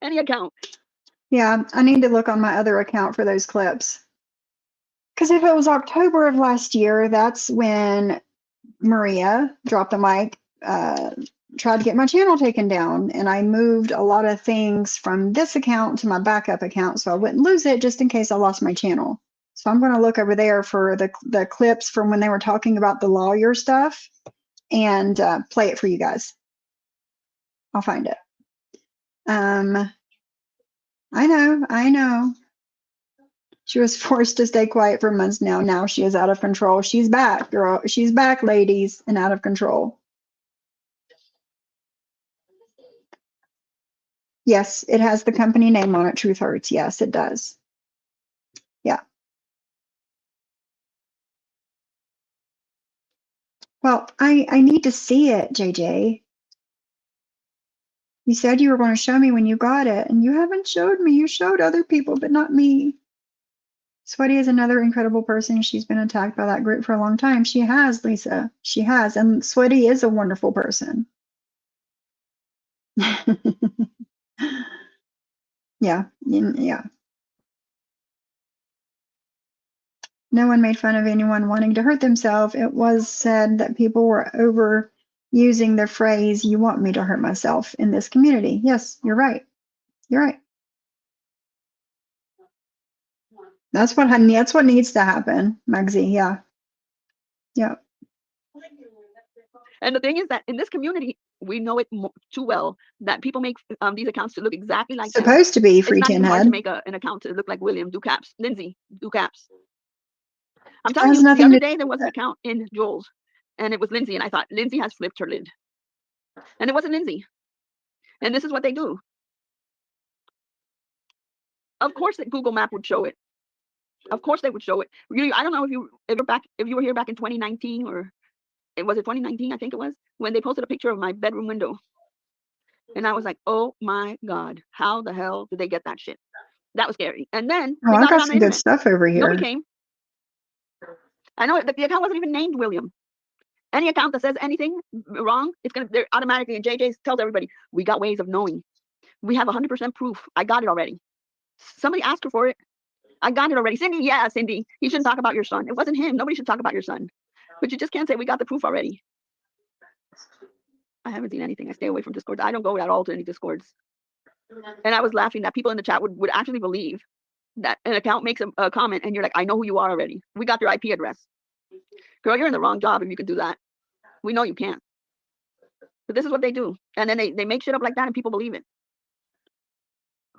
Any account. Yeah, I need to look on my other account for those clips. Because if it was October of last year, that's when Maria dropped the mic, tried to get my channel taken down, and I moved a lot of things from this account to my backup account so I wouldn't lose it just in case I lost my channel. So I'm going to look over there for the clips from when they were talking about the lawyer stuff and play it for you guys. I'll find it. I know. She was forced to stay quiet for months now. Now she is out of control. She's back, girl. She's back, ladies, and out of control. Yes, it has the company name on it, Truth Hurts. Yes, it does. Yeah. Well, I need to see it, JJ. You said you were going to show me when you got it, and you haven't showed me. You showed other people, but not me. Sweaty is another incredible person. She's been attacked by that group for a long time. She has, Lisa. She has. And Sweaty is a wonderful person. Yeah. No one made fun of anyone wanting to hurt themselves. It was said that people were overusing the phrase, you want me to hurt myself in this community. Yes, you're right. You're right. That's what needs to happen, Mugsy. Yeah. Yeah. And the thing is that in this community, we know it too well that people make these accounts to look exactly like them. Supposed to be free It's not tin even hard to head. make an account to look like William, do caps. Lindsay, do caps. I'm It telling has you, the nothing other to day there was an account in Jules, and it was Lindsay, and I thought, Lindsay has flipped her lid. And it wasn't Lindsay. And this is what they do. Of course that Google Map would show it. Of course they would show it. I don't know if you were here back in 2019, or was it 2019? I think it was, when they posted a picture of my bedroom window. And I was like, oh my God, how the hell did they get that shit? That was scary. And then Oh, they I got it got on the some good internet. stuff over here. Nobody came. I know the account wasn't even named William. Any account that says anything wrong, they're automatically, and JJ tells everybody, we got ways of knowing. We have 100% proof. I got it already. Somebody asked her for it. I got it already. Cindy, yeah, Cindy, you shouldn't talk about your son. It wasn't him. Nobody should talk about your son. But you just can't say we got the proof already. I haven't seen anything. I stay away from Discord. I don't go at all to any Discords. And I was laughing that people in the chat would actually believe that an account makes a comment and you're like, I know who you are already. We got your IP address. Girl, you're in the wrong job if you can do that. We know you can't. But this is what they do. And then they make shit up like that and people believe it.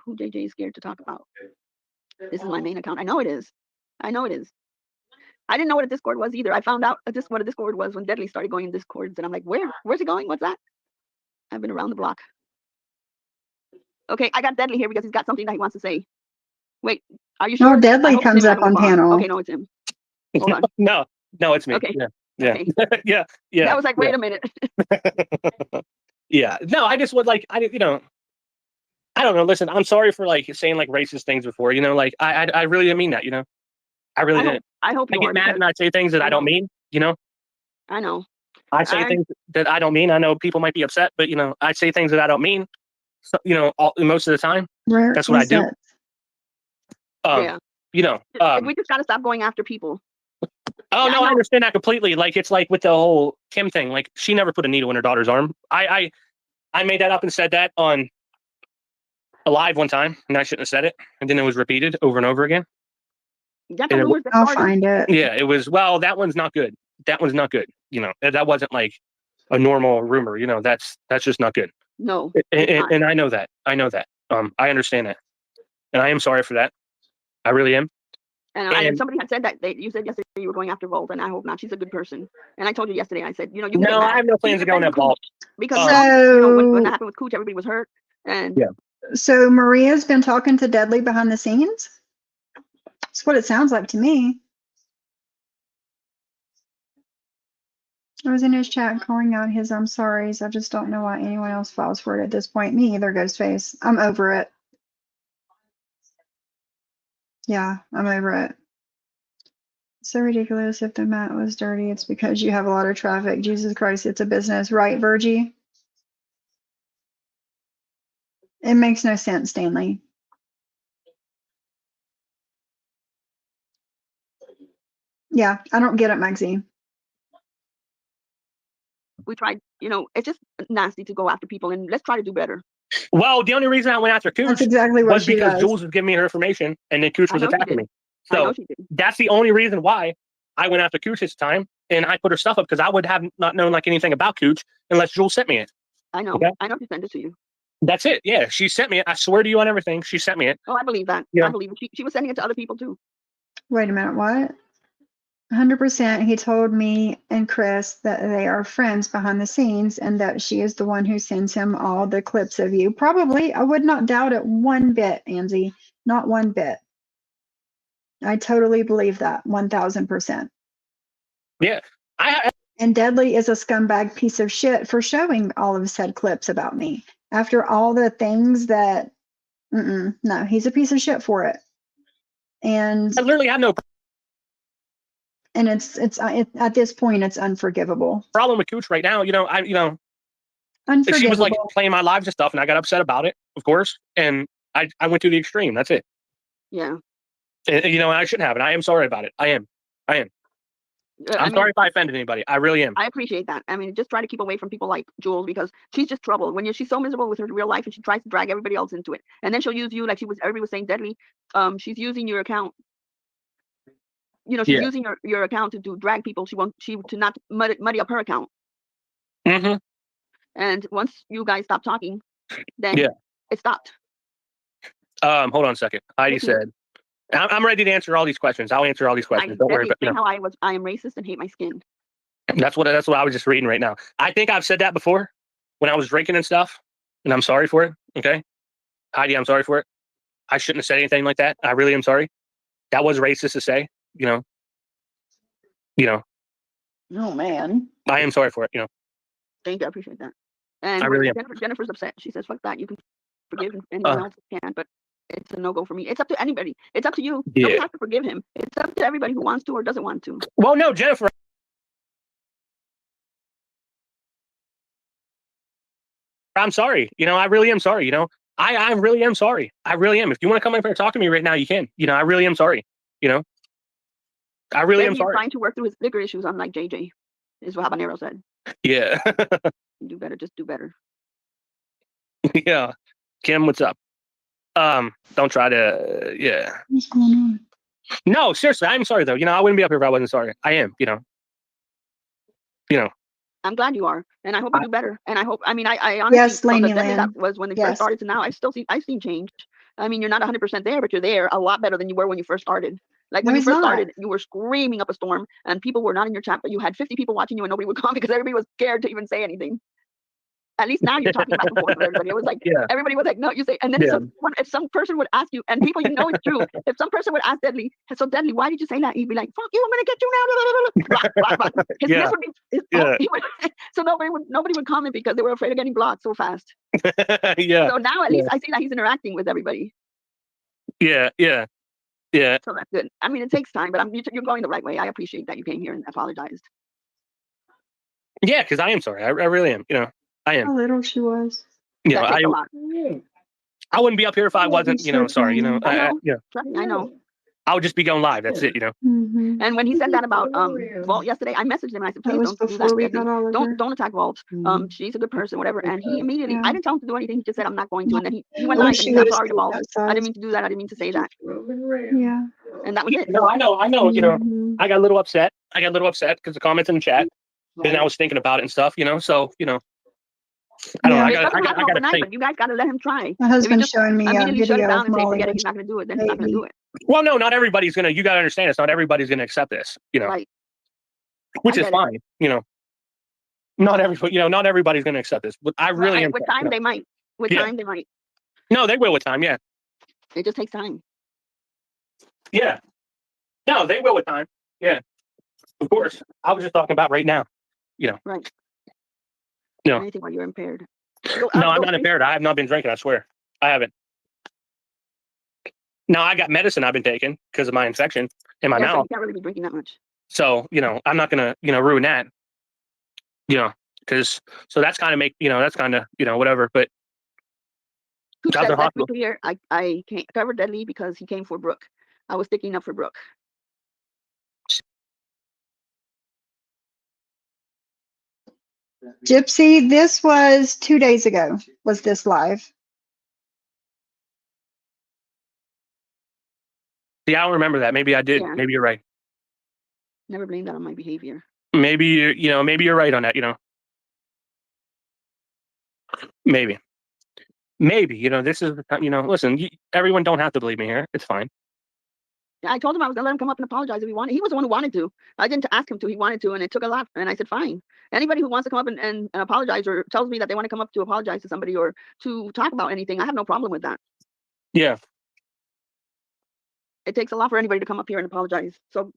Who JJ is scared to talk about? This is my main account. I know it is. I know it is. I didn't know what a Discord was either. I found out what a Discord was when Deadly started going in Discords. And I'm like, where's he going? What's that? I've been around the block. Okay, I got Deadly here because he's got something that he wants to say. Wait, are you sure? No, Deadly comes up on panel. Okay, no, it's him. Hold on. No, it's me. Okay. Yeah. Yeah. Okay. Yeah. That was like, wait a minute. Yeah. No, I just would like, I don't know. Listen, I'm sorry for like saying like racist things before, like I really didn't mean that, I really didn't. I hope I you get are. mad and I say things that I don't mean, I know. I say things that I don't mean. I know people might be upset, but I say things that I don't mean, so, most of the time. Where That's what I is do. it? Yeah. We just got to stop going after people. Oh Yeah, no, I understand that completely. Like it's like with the whole Kim thing. Like she never put a needle in her daughter's arm. I made that up and said that on a live one time, and I shouldn't have said it. And then it was repeated over and over again. That's a rumor that I'll started. find it. Yeah, it was. Well, that one's not good. That one's not good. That wasn't like a normal rumor. That's just not good. No. And I know that. I know that. I understand that, and I am sorry for that. I really am. And somebody had said that you said yesterday you were going after Volt, and I hope not. She's a good person. And I told you yesterday. I said, you can No, I have no plans of going at Volt because So- when that happened with Cooch, everybody was hurt. And Yeah. So Maria's been talking to Dudley behind the scenes? That's what it sounds like to me. I was in his chat calling out his I'm sorry's. I just don't know why anyone else falls for it at this point. Me either, Ghostface. I'm over it. Yeah, I'm over it. So ridiculous. If the mat was dirty, it's because you have a lot of traffic. Jesus Christ, it's a business. Right, Virgie? It makes no sense, Stanley. Yeah, I don't get it, Maxie. we tried, it's just nasty to go after people, and let's try to do better. Well, the only reason I went after Cooch That's exactly what was she because does. Jules was giving me her information, and then Cooch was I know she attacking did. me. I know So she did. that's the only reason why I went after Cooch this time, and I put her stuff up because I would have not known like anything about Cooch unless Jules sent me it. I know. Okay. I know she sent it to you. That's it. Yeah, she sent me it. I swear to you on everything, she sent me it. Oh, I believe that. Yeah. I believe it. She was sending it to other people too. Wait a minute, what? 100%. He told me and Chris that they are friends behind the scenes and that she is the one who sends him all the clips of you. Probably. I would not doubt it one bit, Angie. Not one bit. I totally believe that. 1000%. Yeah. And Deadly is a scumbag piece of shit for showing all of said clips about me. After all the things that, no, he's a piece of shit for it. And I literally have no it's at this point it's unforgivable. problem with Cooch right now. Unforgivable. She was like playing my lives and stuff, and I got upset about it, of course. And I went to the extreme. That's it. Yeah. And I shouldn't have, and I am sorry about it. I am. I'm sorry if I offended anybody. I really am. I appreciate that. I mean, just try to keep away from people like Jules because she's just trouble. She's so miserable with her real life and she tries to drag everybody else into it. And then she'll use you like everybody was saying Deadly. She's using your account. She's using your account to drag people. To not muddy up her account. Mm-hmm. And once you guys stop talking, then it stopped. Hold on a second. Heidi said, I'm ready to answer all these questions. I'll answer all these questions. Don't worry about how I am racist and hate my skin. That's what I was just reading right now. I think I've said that before when I was drinking and stuff, and I'm sorry for it. Okay, Heidi, I'm sorry for it. I shouldn't have said anything like that. I really am sorry. That was racist to say. Oh man. I am sorry for it. Thank you. I appreciate that. And I really am. Jennifer's upset. She says, "Fuck that. You can forgive anyone else can, but it's a no-go for me. It's up to anybody. It's up to you. Yeah. Nobody has to forgive him. It's up to everybody who wants to or doesn't want to." Well, no, Jennifer. I'm sorry. I really am sorry. I really am sorry. I really am. If you want to come up here and talk to me right now, you can. I really am sorry. I really am sorry. He's trying to work through his bigger issues, unlike JJ, is what Habanero said. Yeah. Do better. Just do better. Yeah. Kim, what's up? Don't try to. Yeah. What's going on? No, seriously, I'm sorry though. I wouldn't be up here if I wasn't sorry. I am. I'm glad you are, and I hope you do better. And I hope. I honestly, Yes, from the Laney Deadly Land. that was when they Yes. first started to now, I've seen change. You're not 100% there, but you're there a lot better than you were when you first started. Like when No, you he's first not. started, you were screaming up a storm, and people were not in your chat, but you had 50 people watching you, and nobody would come because everybody was scared to even say anything. at least now you're talking back and forth with everybody. It was like Yeah. everybody was like, no, you say, and then Yeah. if some person would ask you, and people it's true, if some person would ask Deadly, so Deadly, why did you say that? He'd be like, fuck you, I'm gonna get you now. Block, block, block. His Yeah. miss would be, so nobody would comment because they were afraid of getting blocked so fast. Yeah. So now at least I see that he's interacting with everybody. Yeah. Yeah. Yeah. So that's good. I mean, it takes time, but you're going the right way. I appreciate that you came here and apologized. Yeah, because I am sorry. I really am. I am. How little she was. That takes a lot. I wouldn't be up here if I wasn't, sorry. I know. Trust me, I know. I would just be going live. That's it. Mm-hmm. And when he said that about Vault yesterday, I messaged him and I said, That please was don't do before we that. got Oliver. Don't attack Vault. She's a good person, whatever. And he immediately, Yeah. I didn't tell him to do anything. He just said, I'm not going to. And then he went I live wish and she he said, I'm would've sorry to stayed Vault. outside. I didn't mean to do that. I didn't mean to say that. Yeah. And that was it. No, I know. Mhm. I got a little upset. because the comments in the chat, and I was thinking about it and stuff. So I don't know. Yeah. I It got. doesn't I happen got to overnight, think. but you guys got to let him try. My If he husband's just showing me a immediately shut it video down of and say, Molly forget it, when he's not going to do it, then he's not going to baby. do it. Well, no, not everybody's gonna. You got to understand. It's not everybody's gonna accept this. Right. Which I is get it. fine. Not everybody. Not everybody's gonna accept this. But I really am. With time, they might. With Yeah. time, they might. No, they will with time. Yeah. It just takes time. Yeah. No, they will with time. Yeah. Of course. I was just talking about right now. Right. No. Anything while you're impaired. No, I'm not impaired. I have not been drinking. I swear, I haven't. Now I got medicine I've been taking because of my infection in my So mouth. you can't really be drinking that much. So I'm not gonna ruin that. Because so that's kind of that's kind of whatever. But Who Jobs said are let's be hospital. clear? I can't cover Deadly because he came for Brooke. I was sticking up for Brooke. Gypsy, this was 2 days ago, was this live. See, I don't remember that. Maybe I did. Yeah. Maybe you're right. Never blame that on my behavior. Maybe maybe you're right on that. Maybe. This is the time. Listen, everyone don't have to believe me here. It's fine. I told him I was gonna let him come up and apologize if he wanted. He was the one who wanted to. I didn't ask him to. He wanted to, and it took a lot. And I said, fine. Anybody who wants to come up and apologize or tells me that they want to come up to apologize to somebody or to talk about anything, I have no problem with that. Yeah. It takes a lot for anybody to come up here and apologize. So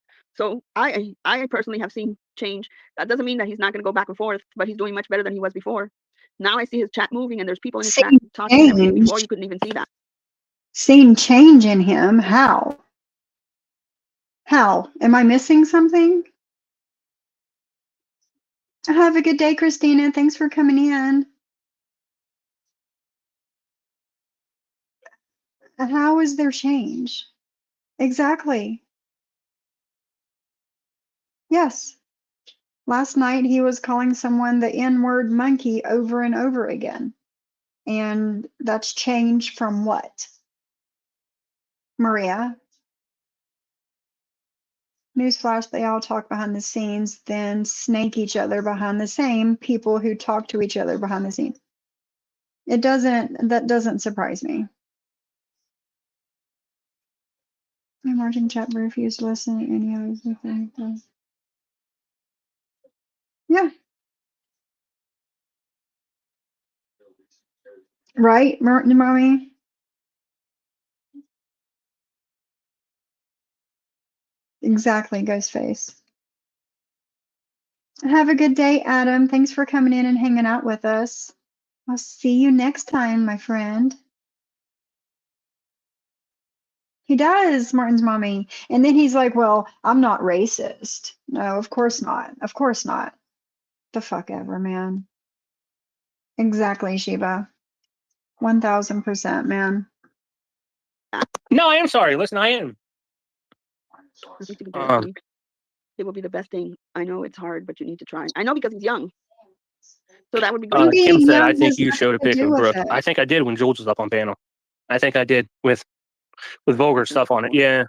I personally have seen change. That doesn't mean that he's not going to go back and forth, but he's doing much better than he was before. Now I see his chat moving and there's people in his chat talking to him. Before you couldn't even see that. Seeing change in him. How? How? Am I missing something? Have a good day, Christina. Thanks for coming in. How is there change? Exactly. Yes. Last night he was calling someone the N-word monkey over and over again. And that's change from what? Maria? Newsflash, they all talk behind the scenes, then snake each other behind the same people who talk to each other behind the scenes. That doesn't surprise me. My margin chat refused to listen to any of his. Yeah. Right, Mommy? Exactly, Ghostface. Have a good day, Adam. Thanks for coming in and hanging out with us. I'll see you next time, my friend. He does, Martin's mommy. And then he's like, well, I'm not racist. No, of course not. Of course not. The fuck ever, man. Exactly, Sheba. 1000%, man. No, I am sorry. Listen, I am. I think you can do it, honey. It will be the best thing. I know it's hard, but you need to try. I know because he's young. So that would be great. Kim said, young I think has you nothing showed a to picture do of with Brooke. it. I think I did when Jules was up on panel. I think I did with vulgar stuff on it. Yeah.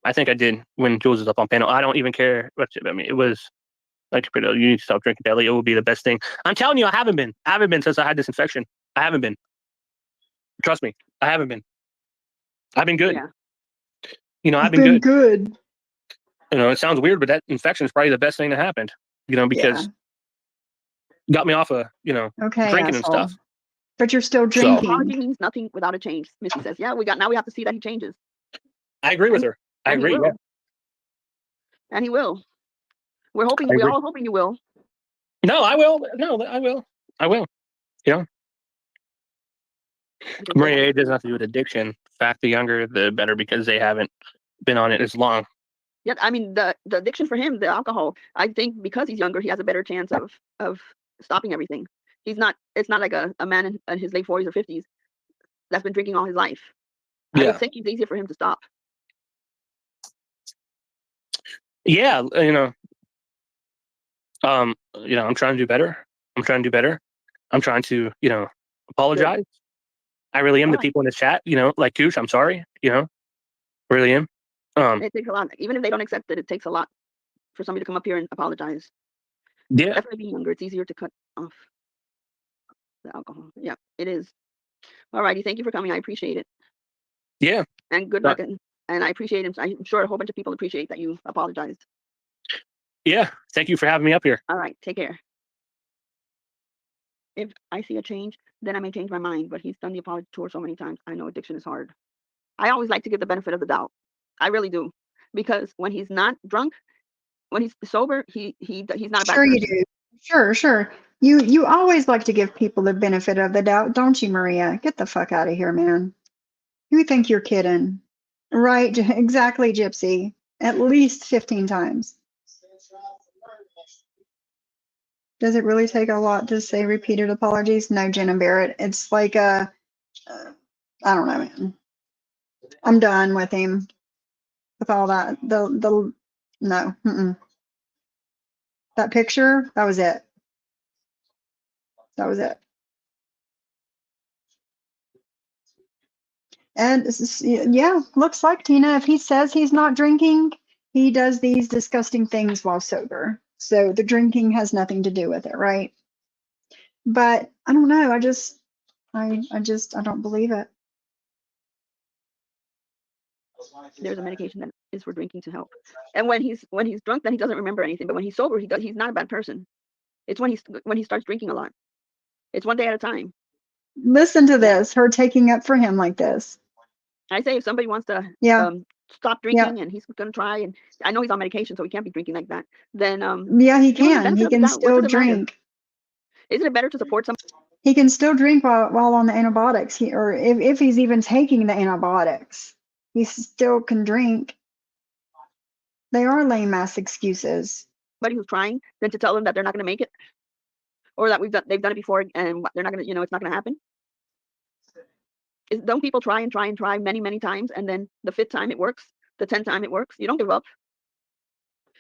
I think I did when Jules was up on panel. I don't even care. I mean, it was like, you need to stop drinking Belly. It will be the best thing. I'm telling you, I haven't been. I haven't been since I had this infection. I haven't been. Trust me, I haven't been. I've been good. Yeah. I've been good. good. It sounds weird, but that infection is probably the best thing that happened. Because got me off of, Okay, drinking and asshole. stuff. But you're still So- drinking. Apology means nothing without a change. Missy says, yeah, now we have to see that he changes. I agree with her. I And he agree. will. Yeah. And he will. We're I all agree. hoping you will. No, I will. No, I will. I will. Because Maria, it doesn't have to do with addiction. In fact, the younger, the better, because they haven't been on it as long. yeah, I mean, the addiction for him, the alcohol, I think because he's younger, he has a better chance of stopping everything. It's not like a man in his late 40s or 50s that's been drinking all his life. I Yeah. would think it's easier for him to stop. Yeah, I'm trying to do better. I'm trying to, apologize. I really am to Why? people in the chat, like Gooch, I'm sorry, really am. It takes a lot. Even if they don't accept it, it takes a lot for somebody to come up here and apologize. Yeah. Definitely being younger, it's easier to cut off the alcohol. Yeah, it is. All righty. Thank you for coming. I appreciate it. Yeah. And good Uh, luck. And I appreciate it. I'm sure a whole bunch of people appreciate that you apologized. Yeah. Thank you for having me up here. All right. Take care. If I see a change, then I may change my mind. But he's done the apology tour so many times. I know addiction is hard. I always like to give the benefit of the doubt. I really do. Because when he's not drunk, when he's sober, he's not a bad Sure you person. do. Sure. You always like to give people the benefit of the doubt, don't you, Maria? Get the fuck out of here, man. You think you're kidding. Right, exactly, Gypsy. At least 15 times. Does it really take a lot to say repeated apologies? No, Jenna Barrett. It's like I don't know, man. I'm done with him. With all that. No. That picture, that was it. That was it. And yeah, looks like, Tina, if he says he's not drinking, he does these disgusting things while sober. So the drinking has nothing to do with it, right? But I don't know. I don't believe it. There's a medication that is for drinking to help. And when he's drunk, then he doesn't remember anything. But when he's sober, he's not a bad person. It's when he starts drinking a lot. It's one day at a time. Listen to this, her taking up for him like this. I say if somebody wants to Yeah. stop drinking and he's going to try, and I know he's on medication, so he can't be drinking like that, then Yeah, he give him the can. benefit He of the can doubt. What still does it matter? drink. Isn't it better to support somebody? He can still drink while on the antibiotics. Or if he's even taking the antibiotics, he still can drink. They are lame ass excuses. Who's trying than to tell them that they're not going to make it, or that they've done it before and they're not going to, it's not going to happen. Don't people try and try and try many times, and then the 5th time it works, the 10th time it works? You don't give up.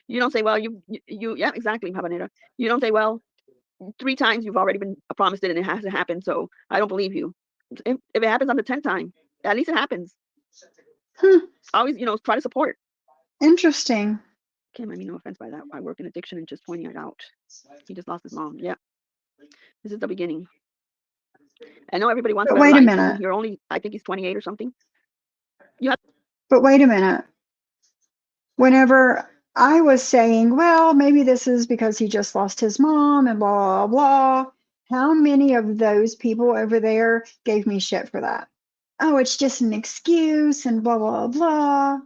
You don't say, well, you yeah, exactly, Habanera. You don't say, well, 3 times you've already been promised it and it hasn't happened, so I don't believe you. If it happens on the 10th time, at least it happens. Always, try to support. Interesting. Kim, I mean, no offense by that. I work in addiction and just pointing it out. He just lost his mom. Yeah. This is the beginning. I know everybody wants But better wait a life, and minute. you're only, I think he's 28 or something. But wait a minute. Whenever I was saying, well, maybe this is because he just lost his mom and blah, blah, blah, how many of those people over there gave me shit for that? Oh, it's just an excuse and blah, blah, blah.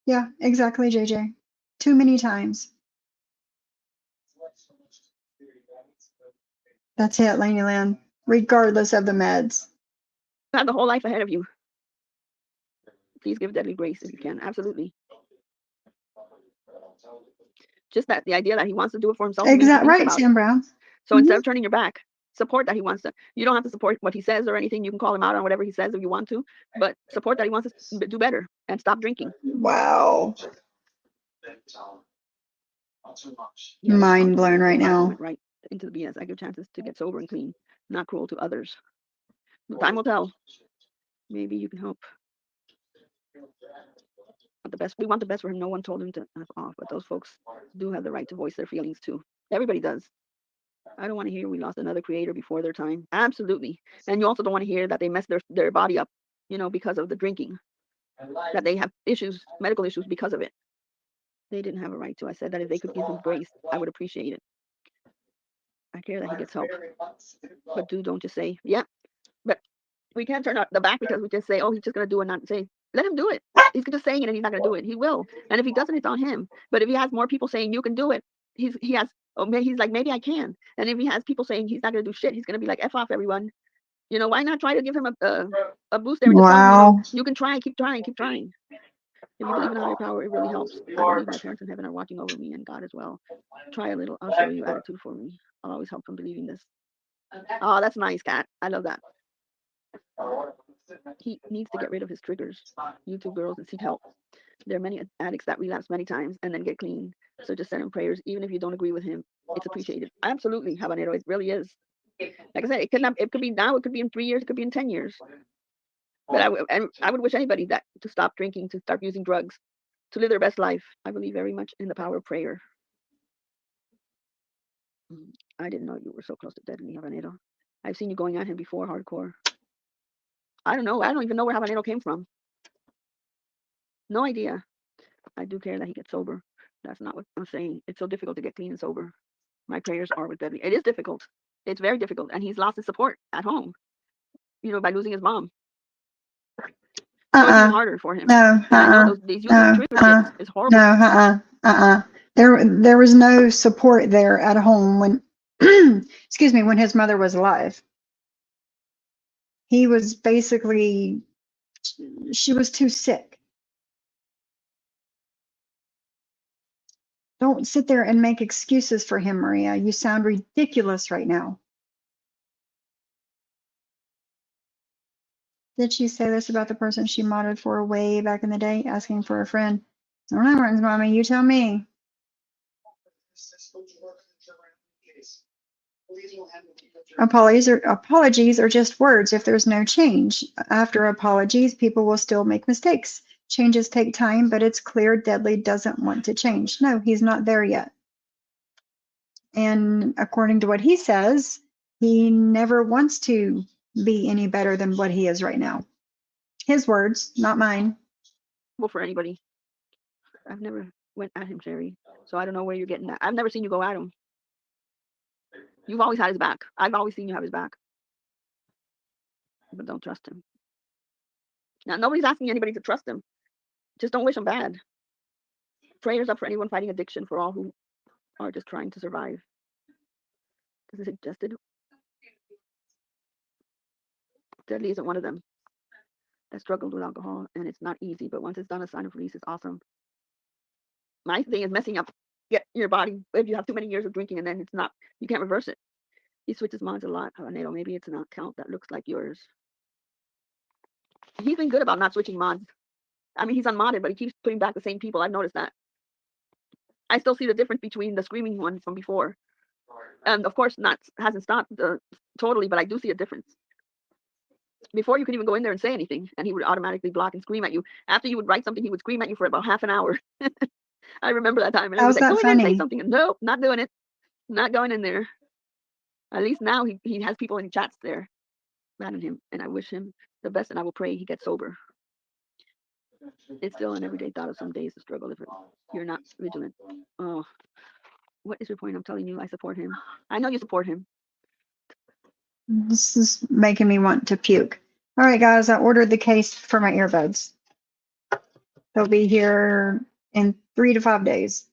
Yeah, exactly, JJ. Too many times. That's it, Laney Land, regardless of the meds. You have the whole life ahead of you. Please give deadly grace if you can. Absolutely. Just that the idea that he wants to do it for himself. Exactly right, Sam Brown. So instead of turning your back, support that he wants to. You don't have to support what he says or anything. You can call him out on whatever he says if you want to, but support that he wants to do better and stop drinking. Wow. Mind blown right now. Right into the BS. I give chances to get sober and clean, not cruel to others. Time will tell. Maybe you can help. But we want the best for him. No one told him to F off, but those folks do have the right to voice their feelings too. Everybody does. I don't want to hear we lost another creator before their time. Absolutely. And you also don't want to hear that they messed their body up, because of the drinking. That they have issues, medical issues because of it. They didn't have a right to. I said that if they could give him grace, I would appreciate it. I care that he gets help. But don't just say, yeah. But we can't turn the back because we just say, oh, he's just going to do it, not say, let him do it. He's just saying it and he's not going to do it. He will. And if he doesn't, it's on him. But if he has more people saying you can do it, he's like, maybe I can. And if he has people saying he's not going to do shit, he's going to be like, F off everyone. You know, why not try to give him a boost every just tell him, you know, you can try, keep trying, keep trying. If you believe in a higher power, it really helps. I believe my parents in heaven are watching over me and God as well. Try a little. I'll show you attitude for me. I'll always help from believing this. Oh, that's nice, Kat. I love that. He needs to get rid of his triggers. YouTube girls and seek help. There are many addicts that relapse many times and then get clean. So just send him prayers, even if you don't agree with him. It's appreciated. Absolutely, Habanero. It really is. Like I said, it could be now, it could be in 3 years, it could be in 10 years. But I would wish anybody that to stop drinking, to start using drugs, to live their best life. I believe very much in the power of prayer. I didn't know you were so close to death, Habanero. I've seen you going at him before, hardcore. I don't know. I don't even know where Habanero came from. No idea. I do care that he gets sober. That's not what I'm saying. It's so difficult to get clean and sober. My prayers are with Debbie. It is difficult. It's very difficult. And he's lost his support at home, you know, by losing his mom. So it's even harder for him. No, I know these YouTube trigger is horrible. No, There was no support there at home when, excuse me, when his mother was alive. He was basically, she was too sick. Don't sit there and make excuses for him, Maria. You sound ridiculous right now. Did she say this about the person she modded for way back in the day, asking for a friend? I don't know, Martin's mommy, you tell me. Apologies are just words if there's no change. After apologies, people will still make mistakes. Changes take time, but it's clear Deadly doesn't want to change. No, he's not there yet. And according to what he says, he never wants to be any better than what he is right now. His words, not mine. Well, for anybody. I've never went at him, Sherry. So I don't know where you're getting that. I've never seen you go at him. You've always had his back. I've always seen you have his back. But don't trust him. Now, nobody's asking anybody to trust him. Just don't wish him bad. Prayers up for anyone fighting addiction, for all who are just trying to survive. This is suggested. Deadly isn't one of them that struggled with alcohol, and it's not easy, but once it's done, a sign of release is awesome. My thing is messing up your body if you have too many years of drinking and then it's not, you can't reverse it. He switches mods a lot, Habanero. Maybe it's an account that looks like yours. He's been good about not switching mods. I mean, he's unmodded, but he keeps putting back the same people. I've noticed that. I still see the difference between the screaming one from before. And of course, hasn't stopped totally, but I do see a difference. Before, you couldn't even go in there and say anything, and he would automatically block and scream at you. After you would write something, he would scream at you for about half an hour. I remember that time. And How's that go in there and say funny? something. Nope, not doing it. Not going in there. At least now he has people in chats there mad at him, and I wish him the best, and I will pray he gets sober. It's still an everyday thought of some days to struggle if you're not vigilant. Oh, what is your point? I'm telling you, I support him. I know you support him. This is making me want to puke. All right, guys, I ordered the case for my earbuds. They'll be here in 3 to 5 days.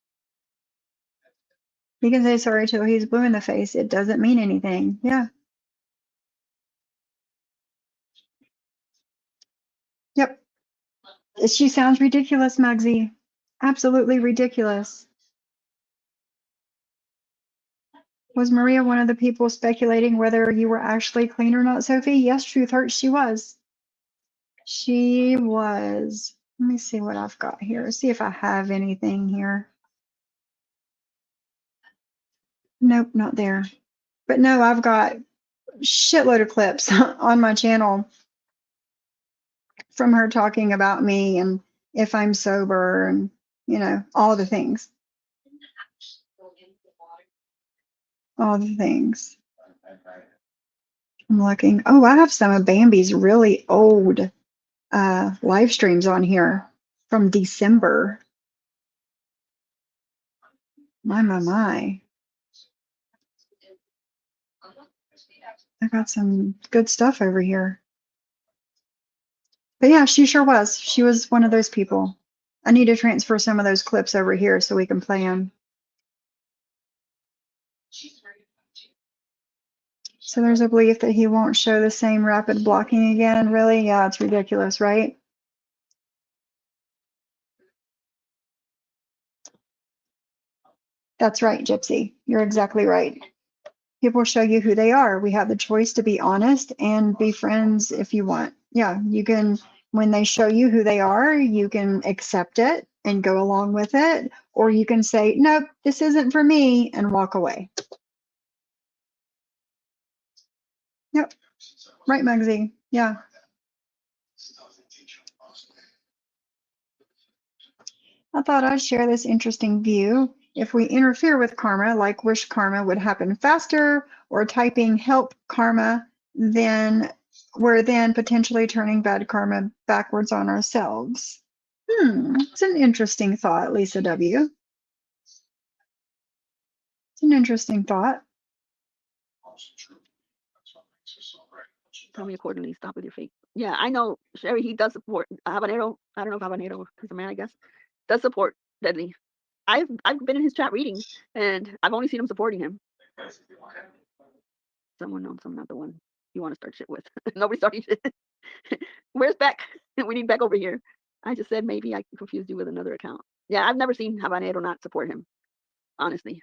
He can say sorry till he's blue in the face. It doesn't mean anything. Yeah. Yep. She sounds ridiculous, Mugsy. Absolutely ridiculous. Was Maria one of the people speculating whether you were actually clean or not, Sophie? Yes, Truth Hurts, she was. She was. Let me see what I've got here. See if I have anything here. Nope, not there. But no, I've got a shitload of clips on my channel from her talking about me and if I'm sober and, you know, all the things. All the things. I'm looking. Oh, I have some of Bambi's really old live streams on here from December. My. I got some good stuff over here. But yeah, she sure was. She was one of those people. I need to transfer some of those clips over here so we can play them. So there's a belief that he won't show the same rapid blocking again. Really? Yeah, it's ridiculous, right? That's right, Gypsy. You're exactly right. People show you who they are. We have the choice to be honest and be friends if you want. Yeah, you can, when they show you who they are, you can accept it and go along with it, or you can say, nope, this isn't for me, and walk away. Yep. Right, Muggsy. Yeah. I thought I'd share this interesting view. If we interfere with karma, like wish karma would happen faster, or typing help karma, then we're then potentially turning bad karma backwards on ourselves. It's an interesting thought, Lisa W. It's an interesting thought. Tell me accordingly. Stop with your fake. Yeah, I know, Sherry. He does support Habanero. I don't know if Habanero is a man. I guess does support Deadly. I've been in his chat reading, and I've only seen him supporting him. Someone knows I'm not the one you want to start shit with. Nobody started shit. Where's Beck? We need Beck over here. I just said maybe I confused you with another account. Yeah, I've never seen Habanero not support him. Honestly,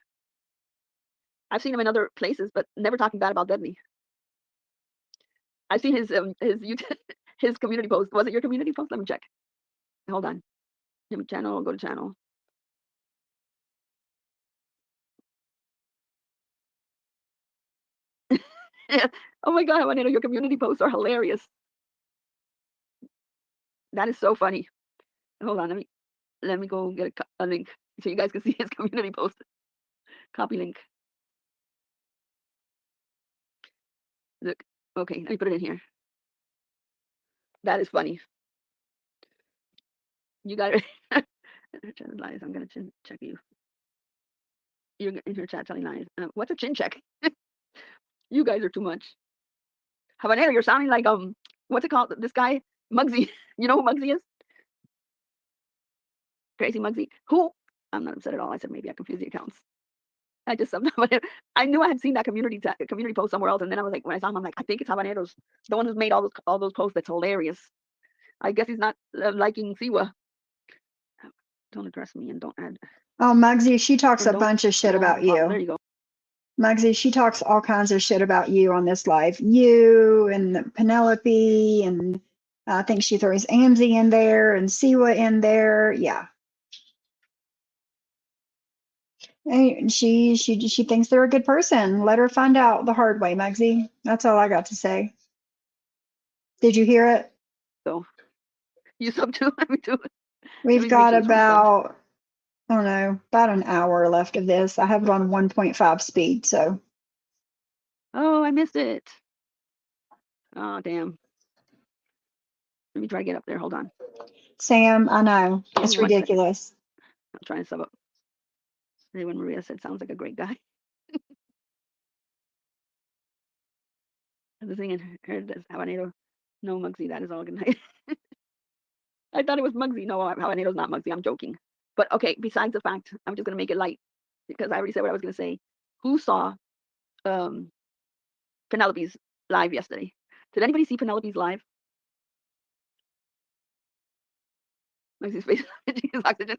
I've seen him in other places, but never talking bad about Deadly. I've seen his his community post. Was it your community post? Let me check. Hold on. Let me channel. Go to channel. Oh my God, Habanero, your community posts are hilarious. That is so funny. Hold on, let me go get a link so you guys can see his community post. Copy link. Look, okay, let me put it in here. That is funny. You got it. Lies. I'm gonna check you. You're in her chat telling lies. What's a chin check? You guys are too much. Habanero, you're sounding like what's it called? This guy Muggsy. You know who Muggsy is? Crazy Muggsy. Who? I'm not upset at all. I said maybe I confused the accounts. I just sometimes I knew I had seen that community post somewhere else, and then I was like, when I saw him, I'm like, I think it's Habanero's, the one who's made all those posts. That's hilarious. I guess he's not liking Siwa. Don't address me and don't add. Oh, Muggsy, she talks Or a bunch of shit about There you. you go. Muggsy, she talks all kinds of shit about you on this live. You and Penelope, and I think she throws Amzi in there and Siwa in there. Yeah. And she thinks they're a good person. Let her find out the hard way, Muggsy. That's all I got to say. Did you hear it? So you sub too? Let me do it. We've got about, I don't know, about an hour left of this. I have it on 1.5 speed, so. Oh, I missed it. Oh, damn. Let me try to get up there. Hold on. Sam, I know. Give It's me 1 second. ridiculous. I'm trying to sub up. When Maria said, sounds like a great guy. The thing in heard this Habanero. No, Muggsy, that is all good night. I thought it was Muggsy. No, Habanero's not Muggsy. I'm joking. But okay, besides the fact, I'm just going to make it light because I already said what I was going to say. Who saw Penelope's live yesterday? Did anybody see Penelope's live? Muggsy's face. Oxygen.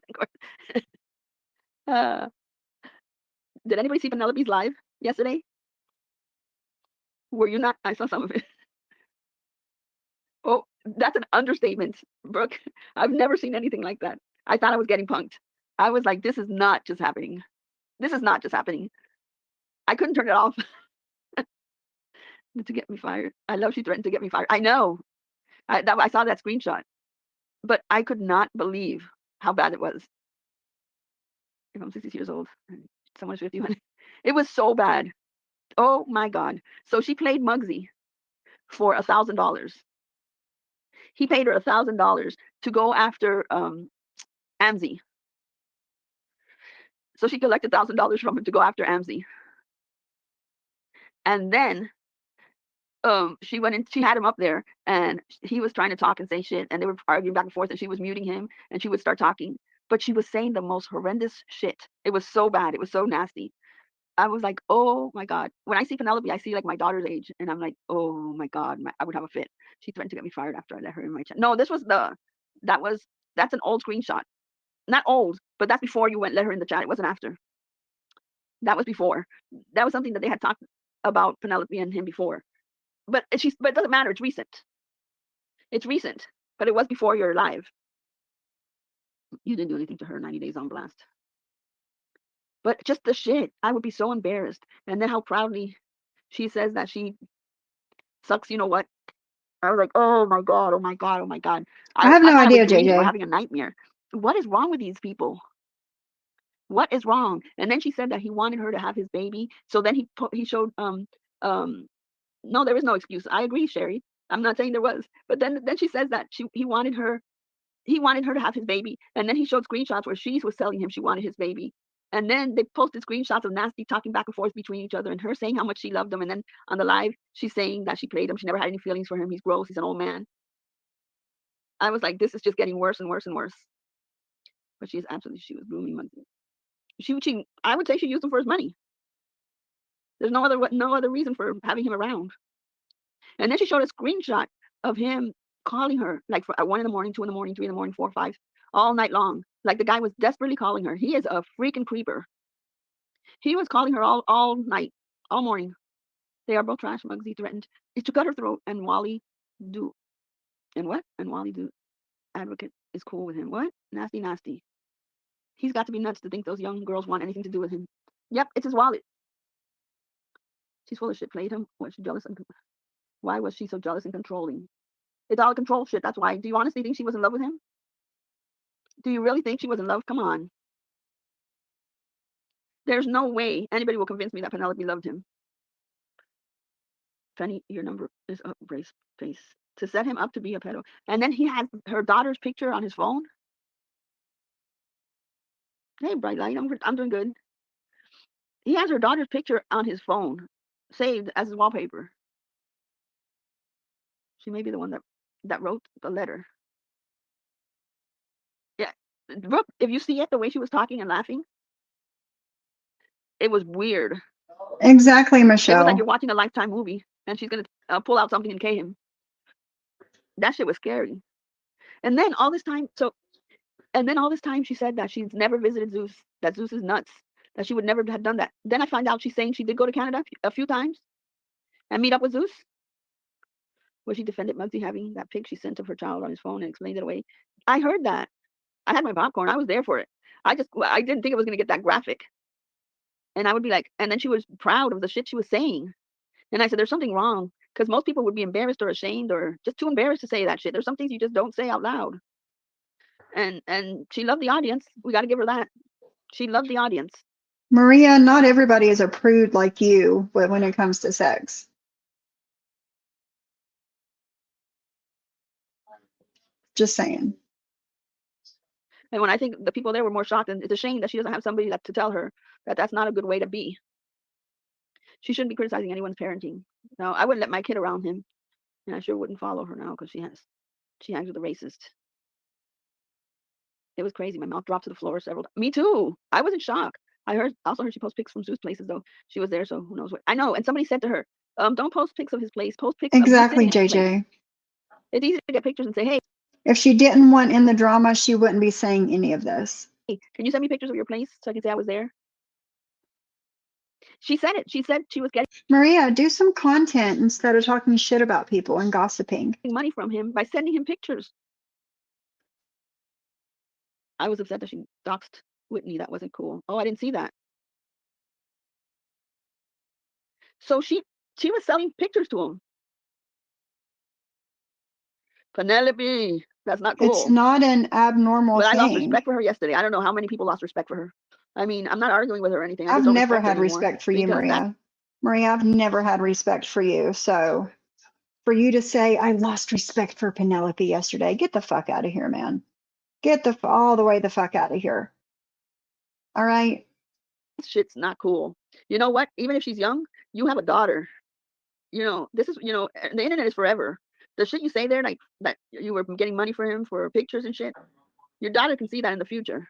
Did anybody see Penelope's live yesterday? Were you not? I saw some of it. Oh, that's an understatement, Brooke. I've never seen anything like that. I thought I was getting punked. I was like, this is not just happening. This is not just happening. I couldn't turn it off. To get me fired. I love she threatened to get me fired. I know. I saw that screenshot. But I could not believe how bad it was. If I'm 60 years old, someone's 51. It was so bad. Oh my God. So she played Muggsy for $1,000. He paid her $1,000 to go after Amzi. So she collected $1,000 from him to go after Amzi. And then she went in, she had him up there, and he was trying to talk and say shit, and they were arguing back and forth, and she was muting him, and she would start talking, but she was saying the most horrendous shit. It was so bad. It was so nasty. I was like, oh my God. When I see Penelope, I see like my daughter's age, and I'm like, oh my God, I would have a fit. She threatened to get me fired after I let her in my chat. No, that's an old screenshot. Not old, but that's before you let her in the chat. It wasn't after. That was before. That was something that they had talked about Penelope and him before. But it doesn't matter. It's recent. It's recent, but it was before you're alive. You didn't do anything to her. 90 Days on Blast. But just the shit, I would be so embarrassed. And then how proudly she says that she sucks. You know what? I was like, oh my God, oh my God, oh my God. I have no thought idea, I was dreaming or JJ. having a nightmare. What is wrong with these people? What is wrong? And then she said that he wanted her to have his baby. So then he showed no, there is no excuse. I agree, Sherry. I'm not saying there was, but then she says that he wanted her to have his baby, and then he showed screenshots where she was telling him she wanted his baby, and then they posted screenshots of Nasty talking back and forth between each other, and her saying how much she loved him, and then on the live she's saying that she played him. She never had any feelings for him. He's gross. He's an old man. I was like, this is just getting worse and worse and worse. But she was grooming Muggsy. I would say she used him for his money. There's no other reason for having him around. And then she showed a screenshot of him calling her like at 1 in the morning, 2 in the morning, 3 in the morning, 4, 5, all night long. Like the guy was desperately calling her. He is a freaking creeper. He was calling her all night, all morning. They are both trash. Muggsy threatened to cut her throat, and Wally do advocate is cool with him. What? Nasty. He's got to be nuts to think those young girls want anything to do with him. Yep, it's his wallet. She's full of shit. Played him. Was she jealous? Why was she so jealous and controlling? It's all control shit. That's why. Do you honestly think she was in love with him? Do you really think she was in love? Come on. There's no way anybody will convince me that Penelope loved him. Penny, your number is up, brace face. To set him up to be a pedo. And then he had her daughter's picture on his phone. Hey, Bright Light, I'm doing good. He has her daughter's picture on his phone, saved as his wallpaper. She may be the one that wrote the letter. Yeah, Brooke, if you see it, the way she was talking and laughing, it was weird. Exactly, It was like Michelle. you're watching a Lifetime movie, and she's gonna pull out something and K him. That shit was scary. And then all this time, she said that she's never visited Zeus. That Zeus is nuts. That she would never have done that. Then I find out she's saying she did go to Canada a few times and meet up with Zeus. Where she defended Muggsy having that pic she sent of her child on his phone and explained it away. I heard that. I had my popcorn. I was there for it. I didn't think it was gonna get that graphic. And I would be like, and then she was proud of the shit she was saying. And I said, there's something wrong. Because most people would be embarrassed or ashamed or just too embarrassed to say that shit. There's some things you just don't say out loud. And she loved the audience. We got to give her that. She loved the audience. Maria, not everybody is a prude like you when it comes to sex. Just saying. And when I think the people there were more shocked, and it's a shame that she doesn't have somebody to tell her that that's not a good way to be. She shouldn't be criticizing anyone's parenting. No, I wouldn't let my kid around him. And I sure wouldn't follow her now because she hangs with a racist. It was crazy. My mouth dropped to the floor several times. Me too. I was in shock. I also heard she posts pics from Zeus places, though. She was there, so who knows what. I know. And somebody said to her, don't post pics of his place. Post pics Exactly, of his place. JJ. It's easy to get pictures and say, hey, If she didn't want in the drama, she wouldn't be saying any of this. can you send me pictures of your place so I can say I was there? She said it. She said she was getting Maria, do some content instead of talking shit about people and gossiping. money from him by sending him pictures. I was upset that she doxed Whitney. That wasn't cool. Oh, I didn't see that. So she was selling pictures to him. Penelope, that's not cool. It's not an abnormal But thing. I lost respect for her yesterday. I don't know how many people lost respect for her. I mean, I'm not arguing with her or anything. I've never had respect for you, Maria. Maria, I've never had respect for you. So for you to say I lost respect for Penelope yesterday, get the fuck out of here, man. Get all the way the fuck out of here. All right. shit's not cool. You know what? Even if she's young, you have a daughter. This is, the internet is forever. The shit you say there, like that you were getting money for him for pictures and shit, your daughter can see that in the future.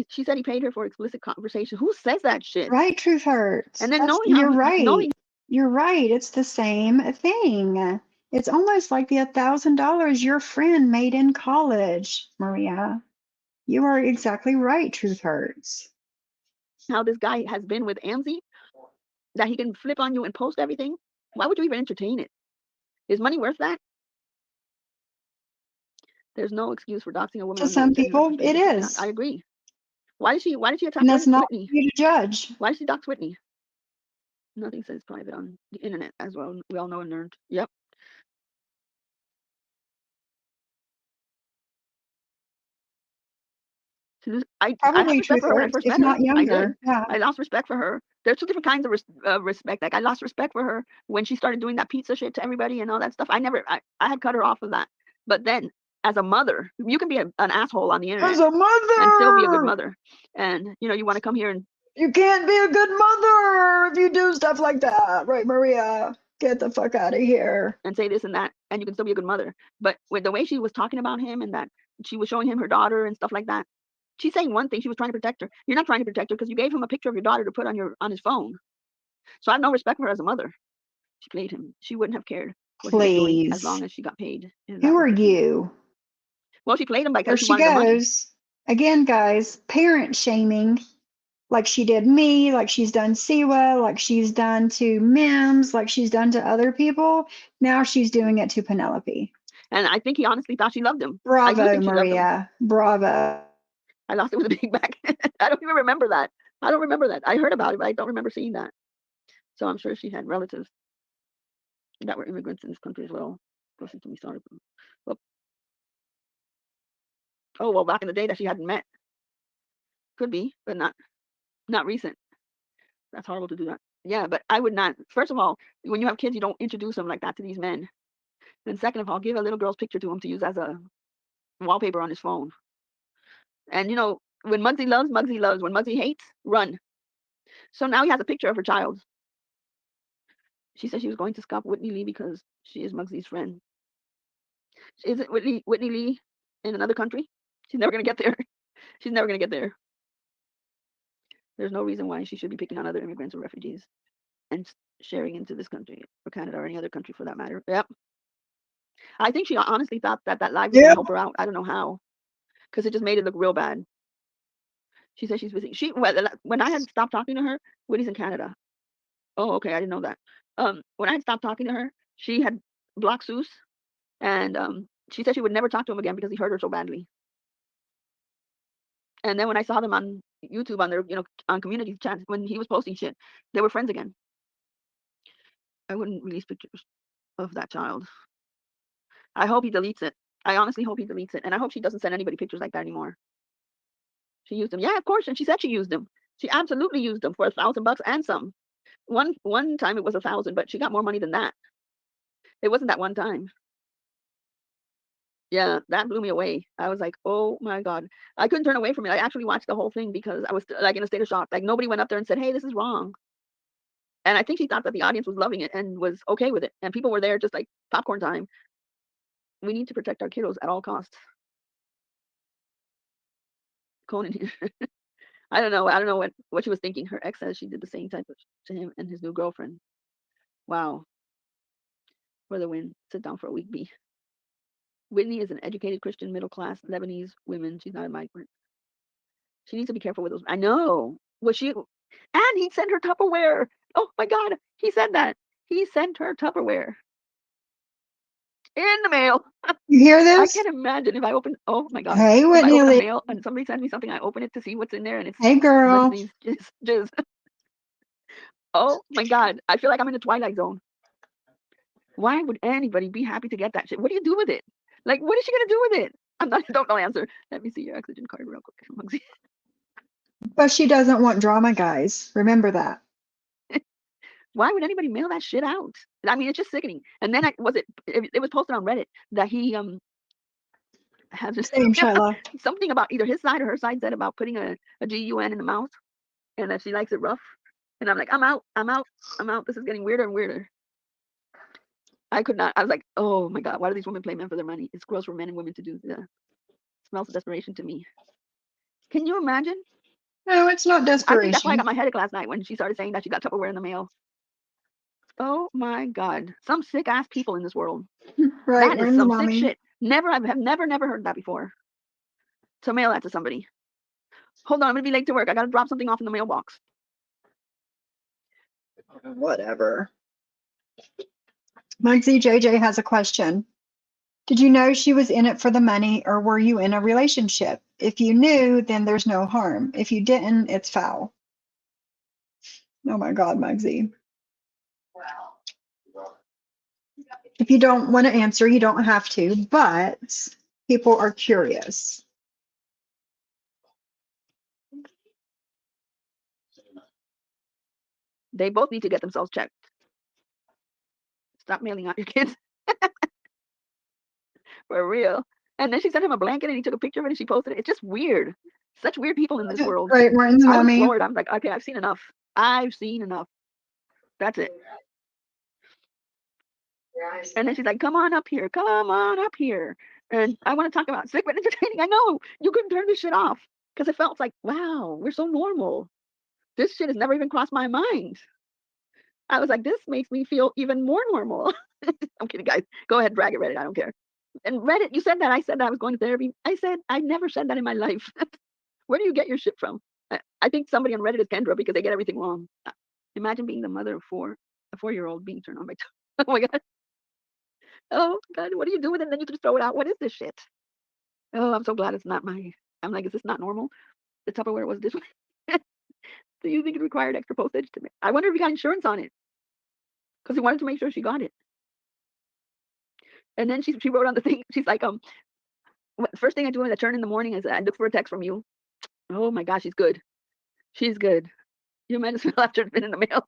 She said he paid her for explicit conversation. Who says that shit? Right, Truth Hurts. And then You're right. knowing You're right. It's the same thing. It's almost like the $1,000 your friend made in college, Maria. You are exactly right, Truth Hurts. how this guy has been with Amzi, that he can flip on you and post everything. Why would you even entertain it? Is money worth that? There's no excuse for doxing a woman. To some people, it is. I agree. Why did she attack And that's not for Whitney? you to judge. Why did she dox Whitney? Nothing says private on the internet as well. We all know and learned. Yep. I have Probably respect Truth for her when I Hurts, first if met her. not I did. younger. Yeah. I lost respect for her. There's two different kinds of respect. Like I lost respect for her when she started doing that pizza shit to everybody and all that stuff. I had cut her off of that. But then as a mother, you can be an asshole on the internet As a mother! and still be a good mother. And you want to come here and You can't be a good mother if you do stuff like that. Right, Maria? Get the fuck out of here. and say this and that, and you can still be a good mother. But with the way she was talking about him and that she was showing him her daughter and stuff like that, she's saying one thing, she was trying to protect her. You're not trying to protect her because you gave him a picture of your daughter to put on his phone. So I have no respect for her as a mother. She played him. She wouldn't have cared what he was doing as long as she got paid. Who are you? Well, she played him There because she she wanted the money. goes. Again, guys, parent shaming like she did me, like she's done Siwa, like she's done to Mims, like she's done to other people. Now she's doing it to Penelope. And I think he honestly thought she loved him. Bravo, Maria. Bravo. I lost it with a big bag. I don't even remember that. I don't remember that. I heard about it, but I don't remember seeing that. So I'm sure she had relatives that were immigrants in this country as well. Listen to me, sorry. Oh, well, back in the day that she hadn't met. Could be, but not recent. That's horrible to do that. Yeah, but I would not. First of all, when you have kids, you don't introduce them like that to these men. And second of all, give a little girl's picture to him to use as a wallpaper on his phone. And when Muggsy loves, Muggsy loves. When Muggsy hates, run. So now he has a picture of her child. She said she was going to stop Whitney Lee because she is Muggsy's friend. Isn't Whitney Lee in another country? She's never going to get there. She's never going to get there. There's no reason why she should be picking on other immigrants or refugees and sharing into this country or Canada or any other country for that matter. Yep. I think she honestly thought that live was going to help her out. I don't know how, because it just made it look real bad. She said she's visiting. When I had stopped talking to her, Whitney's in Canada. Oh, okay, I didn't know that. When I had stopped talking to her, she had blocked Seuss, and she said she would never talk to him again because he hurt her so badly. And then when I saw them on YouTube on their, on community chats, when he was posting shit, they were friends again. I wouldn't release pictures of that child. I hope he deletes it. I honestly hope he deletes it. And I hope she doesn't send anybody pictures like that anymore. She used them. Yeah, of course. And she said she used them. She absolutely used them for $1,000 and some. One time it was 1,000, but she got more money than that. It wasn't that one time. Yeah, that blew me away. I was like, oh my God. I couldn't turn away from it. I actually watched the whole thing because I was like in a state of shock. Like nobody went up there and said, hey, this is wrong. And I think she thought that the audience was loving it and was okay with it. And people were there just like popcorn time. We need to protect our kiddos at all costs. Conan here. I don't know what she was thinking. Her ex says she did the same type to him and his new girlfriend. Wow. For the win. Sit down for a week, B. Whitney is an educated Christian middle class Lebanese woman. She's not a migrant. She needs to be careful with those. I know. And he sent her Tupperware. Oh my God. He said that. He sent her Tupperware. In the mail. You hear this? I can't imagine if I open. Oh my God. Hey, Whitney if I open Lee. the mail and somebody sends me something, I open it to see what's in there, and it's Hey, girl. jizz. Oh my God. I feel like I'm in the Twilight Zone. Why would anybody be happy to get that shit? What do you do with it? Like, what is she gonna do with it? Don't know answer. Let me see your oxygen card real quick. But she doesn't want drama, guys. Remember that. Why would anybody mail that shit out? I mean, it's just sickening. And then it was posted on Reddit that he Has just Same, Shyla. something about either his side or her side said about putting a GUN in the mouth, and that she likes it rough. And I'm like, I'm out. This is getting weirder and weirder. I could not. I was like, oh my God, why do these women play men for their money? It's gross for men and women to do that. Smells of desperation to me. Can you imagine? No, it's not I think that's why I desperation. got my headache last night when she started saying that she got Tupperware in the mail. Oh my God, some sick ass people in this world. Right, That is Martin's some sick mommy. shit. I've never heard that before. To mail that to somebody. Hold on, I'm gonna be late to work. I gotta drop something off in the mailbox. Whatever. Mugsy JJ has a question. Did you know she was in it for the money, or were you in a relationship? If you knew, then there's no harm. If you didn't, it's foul. Oh my God, Mugsy. If you don't want to answer, you don't have to, but people are curious. They both need to get themselves checked. Stop mailing out your kids. For real. And then she sent him a blanket and he took a picture of it and she posted it. It's just weird. Such weird people in this world. Right, Martin's I was mommy. floored. I'm like, okay, I've seen enough. That's it. And then she's like, come on up here. And I want to talk about sick but entertaining. I know you couldn't turn this shit off because it felt like, wow, we're so normal. This shit has never even crossed my mind. I was like, this makes me feel even more normal. I'm kidding, guys. Go ahead, drag it, Reddit. I don't care. And Reddit, you said that. I said that I was going to therapy. I said I never said that in my life. Where do you get your shit from? I think somebody on Reddit is Kendra because they get everything wrong. Imagine being the mother of a 4-year-old being turned on by oh my God. Oh God, what do you do with it? And then you just throw it out. What is this shit? Oh, I'm so glad it's not I'm like, is this not normal? The Tupperware was this way. Do you think it required extra postage to me? I wonder if he got insurance on it. Because he wanted to make sure she got it. And then she wrote on the thing, she's like, first thing I do when I turn in the morning is I look for a text from you. Oh my gosh, she's good. She's good. You might as well after it's been in the mail.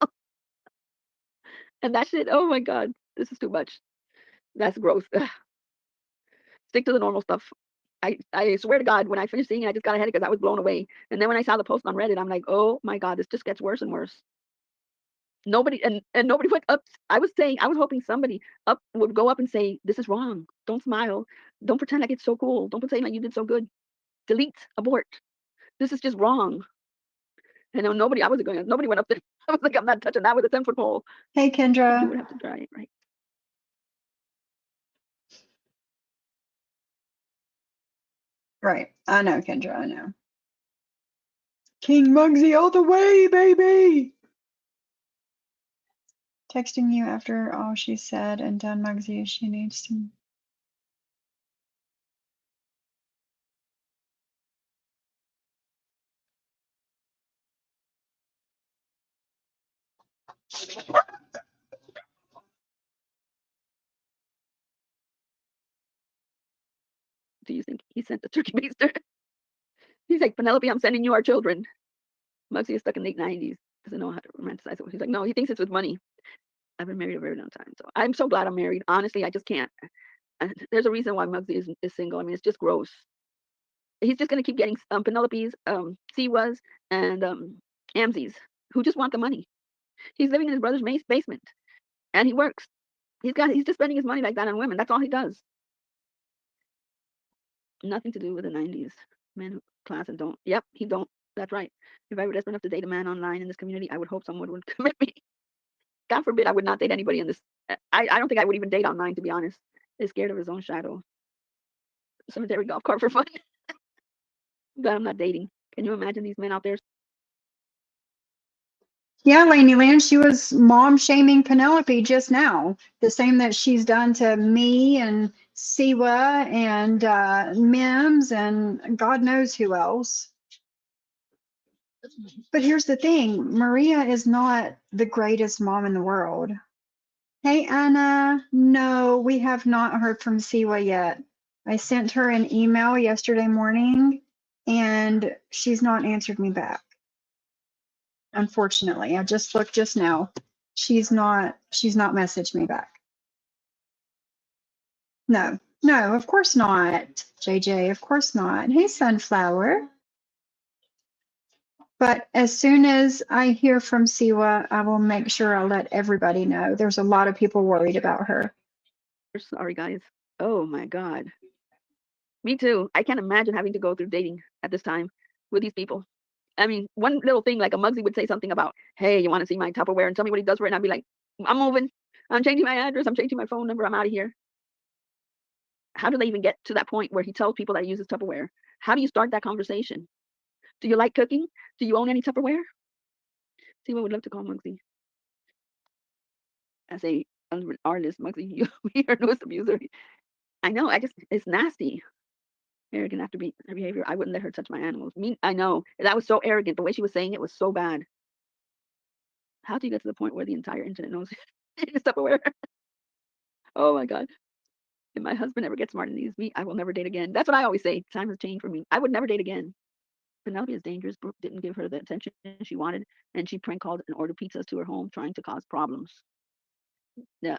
And that shit, oh my God, this is too much. That's gross. Ugh. Stick to the normal stuff. I swear to God, when I finished seeing it, I just got a headache because I was blown away. And then when I saw the post on Reddit, I'm like, oh my God, this just gets worse and worse. Nobody and nobody went up. I was hoping somebody up would go up and say, this is wrong. Don't smile. Don't pretend like it's so cool. Don't pretend like you did so good. Delete, abort. This is just wrong. And nobody went up there. I was like, I'm not touching that with a 10-foot pole. Hey, Kendra. You would have to dry it, right? Right. I know, Kendra. I know. King Mugsy all the way, baby. Texting you after all she said and done, Mugsy. She needs to. Do you think he sent the turkey baster? He's like, Penelope, I'm sending you our children. Mugsy is stuck in the 90s. Doesn't know how to romanticize it. He's like, no, he thinks it's with money. I've been married a very long time. So I'm so glad I'm married. Honestly, I just can't. There's a reason why Mugsy is single. I mean, it's just gross. He's just going to keep getting Penelope's, Siwa's, and Amzi's, who just want the money. He's living in his brother's basement, and he works. He's just spending his money like that on women. That's all he does. Nothing to do with the 90s. Men class and don't. Yep, he don't. That's right. If I were desperate enough to date a man online in this community, I would hope someone would commit me. God forbid I would not date anybody in this. I don't think I would even date online, to be honest. He's scared of his own shadow. Cemetery golf cart for fun. But I'm not dating. Can you imagine these men out there? Yeah, Lainey Land, she was mom shaming Penelope just now. The same that she's done to me and Siwa and Mims and God knows who else. But here's the thing, Maria is not the greatest mom in the world. Hey, Anna. No, we have not heard from Siwa yet. I sent her an email yesterday morning and she's not answered me back. Unfortunately, I just looked just now. She's not messaged me back. No, No, of course not, JJ. Of course not. Hey, Sunflower. But as soon as I hear from Siwa, I will make sure I'll let everybody know. There's a lot of people worried about her. Sorry, guys. Oh my God. Me too. I can't imagine having to go through dating at this time with these people. I mean, one little thing like a Muggsy would say something about, hey, you want to see my Tupperware and tell me what he does for it? And I'd be like, I'm moving. I'm changing my address. I'm changing my phone number. I'm out of here. How do they even get to that point where he tells people that he uses Tupperware? How do you start that conversation? Do you like cooking? Do you own any Tupperware? See, what would love to call Muggsy. As a artist, Muggsy, you be your newest abuser. I know. It's nasty. Arrogant after her behavior. I wouldn't let her touch my animals. I know that was so arrogant. The way she was saying it was so bad. How do you get to the point where the entire internet knows it's Tupperware? Oh my God. If my husband ever gets smarter than these me, I will never date again. That's what I always say. Time has changed for me. I would never date again. Penelope is dangerous. Brooke didn't give her the attention she wanted, and she prank called and ordered pizzas to her home, trying to cause problems. Yeah,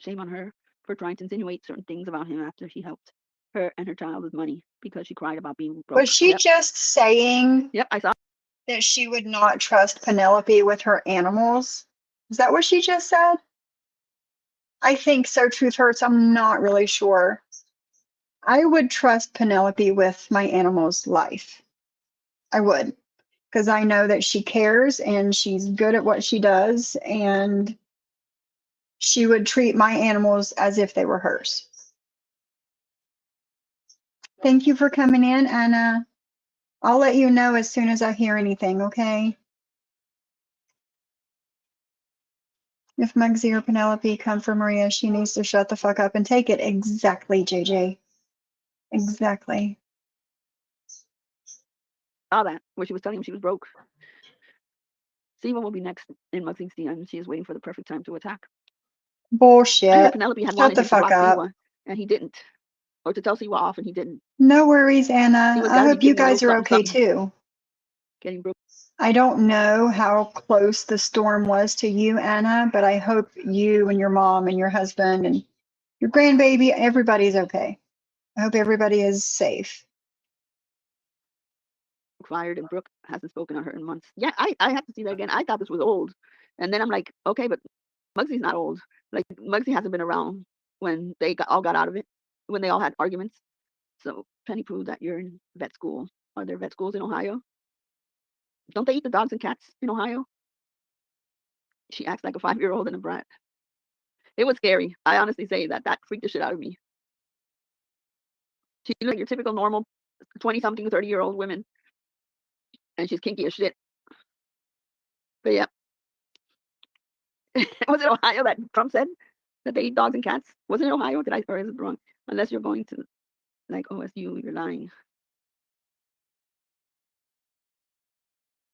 shame on her for trying to insinuate certain things about him after he helped her and her child with money because she cried about being broke. Was she just saying Yep, I saw. that she would not trust Penelope with her animals? Is that what she just said? I think so. Truth hurts. I'm not really sure. I would trust Penelope with my animal's life. I would, because I know that she cares and she's good at what she does, and she would treat my animals as if they were hers. Thank you for coming in, Anna. I'll let you know as soon as I hear anything, okay? If Muggsy or Penelope come for Maria, she needs to shut the fuck up and take it. Exactly, JJ. Exactly. Saw that where she was telling him she was broke. See what will be next in Muggsy's DM. She is waiting for the perfect time to attack. I heard Bullshit. Penelope had Shut wanted the him to fuck block up. Siwa, and he didn't, or to tell Siwa off, and he didn't. No worries, Anna. Siwa's I got to be hope you giving a little guys are something, okay something. too. Getting broke. I don't know how close the storm was to you, Anna, but I hope you and your mom and your husband and your grandbaby, everybody's okay. I hope everybody is safe. Fired, and Brooke hasn't spoken on her in months. Yeah, I have to see that again. I thought this was old, and then I'm like, okay, but Muggsy's not old. Like Muggsy hasn't been around when they all got out of it, when they all had arguments. So Penny proved that you're in vet school. Are there vet schools in Ohio? Don't they eat the dogs and cats in Ohio? She acts like a 5-year-old and a brat. It was scary. I honestly say that freaked the shit out of me. She's like your typical normal 20-something, 30-year-old women, and she's kinky as shit. But yeah, was it Ohio that Trump said that they eat dogs and cats? Wasn't it Ohio? Or is it wrong? Unless you're going to like OSU, you're lying.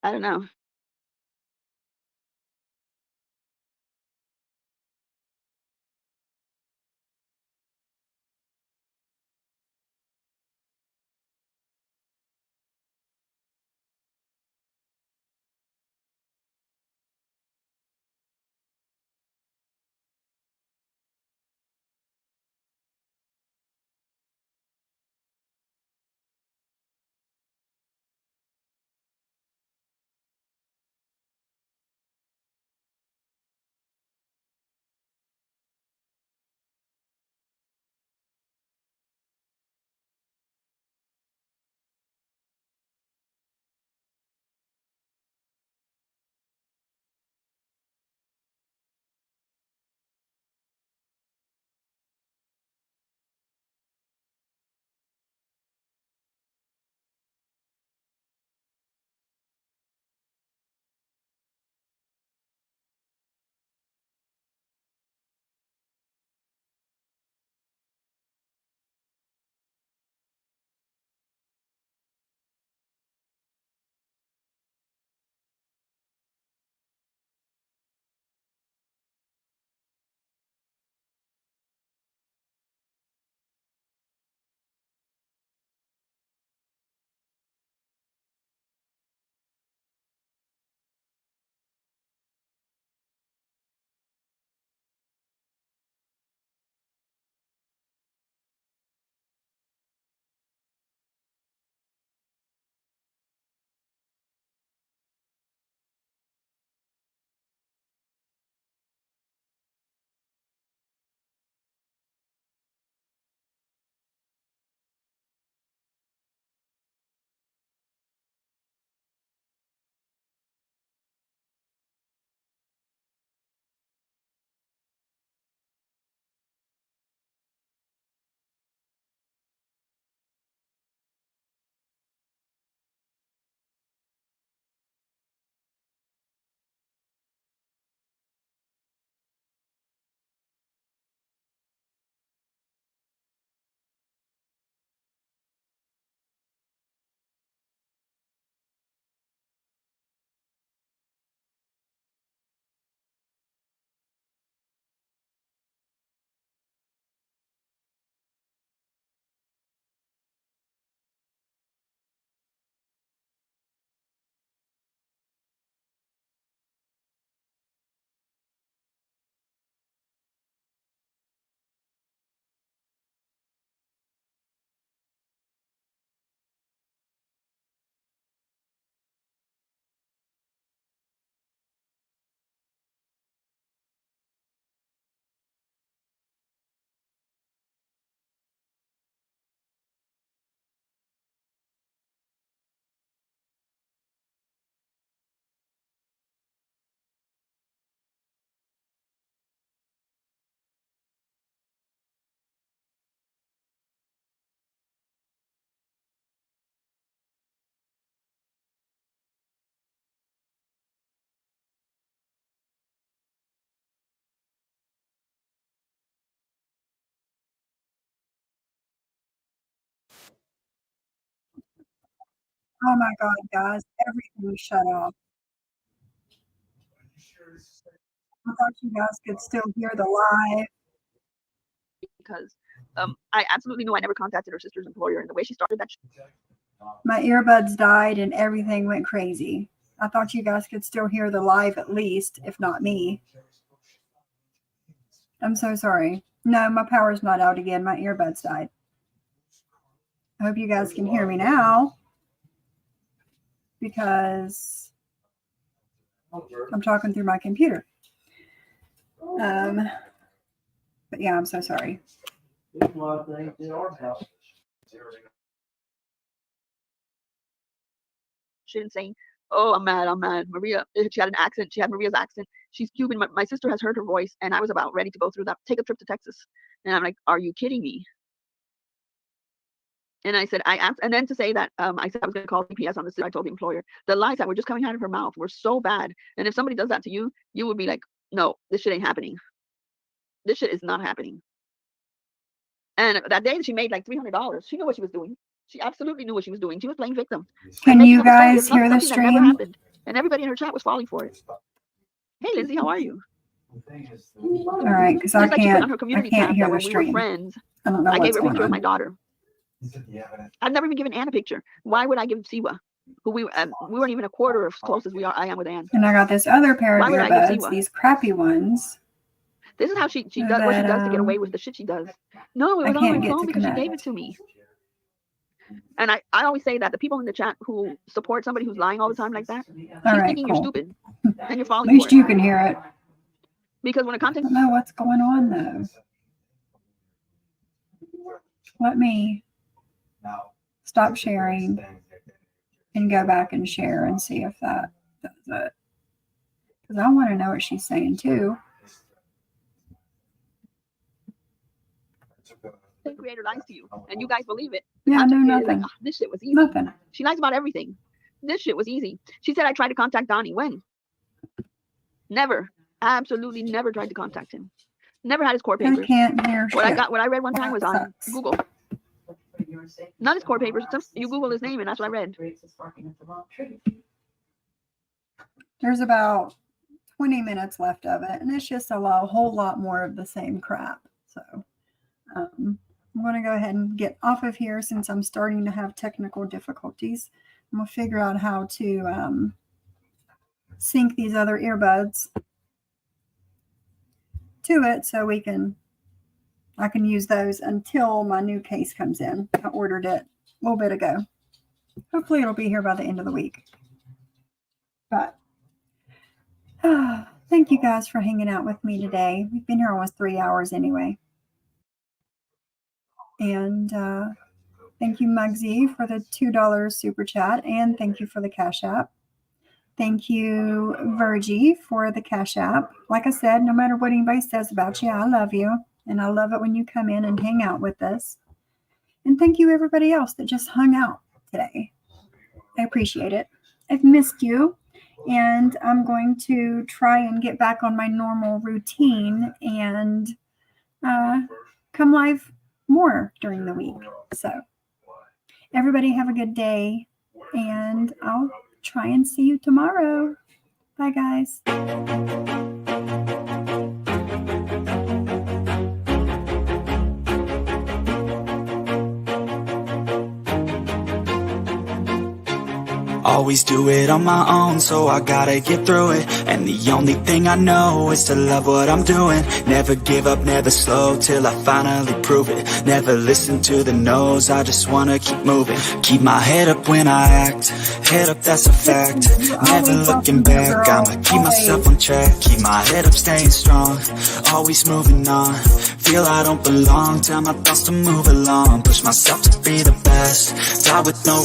I don't know. Oh my God, guys, everything shut off. I thought you guys could still hear the live. because I absolutely knew I never contacted her sister's employer, and the way she started that. My earbuds died and everything went crazy. I thought you guys could still hear the live at least, if not me. I'm so sorry. No, my power's not out again. My earbuds died. I hope you guys can hear me now because I'm talking through my computer. But yeah, I'm so sorry. She didn't say, "Oh, I'm mad. Maria," she had an accent. She had Maria's accent. She's Cuban. My sister has heard her voice, and I was about ready to go through that, take a trip to Texas. And I'm like, "Are you kidding me?" And I said, I asked, and then to say that, I said I was going to call CPS on this. I told the employer the lies that were just coming out of her mouth were so bad. And if somebody does that to you, you would be like, "No, this shit ain't happening. This shit is not happening." And that day she made like $300. She knew what she was doing. She absolutely knew what she was doing. She was playing victim. Can And you guys something hear the that never stream? happened. And everybody in her chat was falling for it. Hey, Lindsay, how are you? All right, because I Just like she put on can't her community hear tab that the when we were stream. friends, I don't know I gave what's her a going picture of my on. daughter. I've never even given Ann a picture. Why would I give Siwa, who we weren't even a quarter as close as I am with Ann. And I got this other pair of Why would I give earbuds, Siwa? these crappy ones. This is how she does what she does to get away with the shit she does. No, it I was on can't my get phone to because she gave connect. it to me. And I always say that the people in the chat who support somebody who's lying all the time like that, All she's right, thinking you're cool. stupid and you're At falling least for it. you can hear it. Because when a I content don't know what's going on though. Let me stop sharing and go back and share and see if that does it. Because I want to know what she's saying too. content creator lies to you and you guys believe it. Yeah, no, Content creator is like, nothing. "Ah, this shit was easy." Nothing. She lies about everything. This shit was easy. She said I tried to contact Donnie. When? Never. Absolutely never tried to contact him. Never had his court I papers. can't hear What shit. I read one time That was on sucks. Google. Not his court papers. You Google his name and that's what I read. There's about 20 minutes left of it, and it's just a whole lot more of the same crap. So I'm going to go ahead and get off of here since I'm starting to have technical difficulties. I'm going to figure out how to sync these other earbuds to it so I can use those until my new case comes in. I ordered it a little bit ago. Hopefully it'll be here by the end of the week. But thank you guys for hanging out with me today. We've been here almost 3 hours anyway. And thank you, Muggsy, for the $2 super chat. And thank you for the Cash App. Thank you, Virgie, for the Cash App. Like I said, no matter what anybody says about you, I love you. And I love it when you come in and hang out with us. And thank you, everybody else that just hung out today. I appreciate it. I've missed you. And I'm going to try and get back on my normal routine and come live more during the week. So everybody have a good day. And I'll try and see you tomorrow. Bye, guys. Always do it on my own, so I gotta get through it. And the only thing I know is to love what I'm doing. Never give up, never slow, till I finally prove it. Never listen to the no's, I just wanna keep moving. Keep my head up when I act, head up, that's a fact. Never looking back, I'ma keep myself on track. Keep my head up, staying strong, always moving on. Feel I don't belong, tell my thoughts to move along. Push myself to be the best, die with no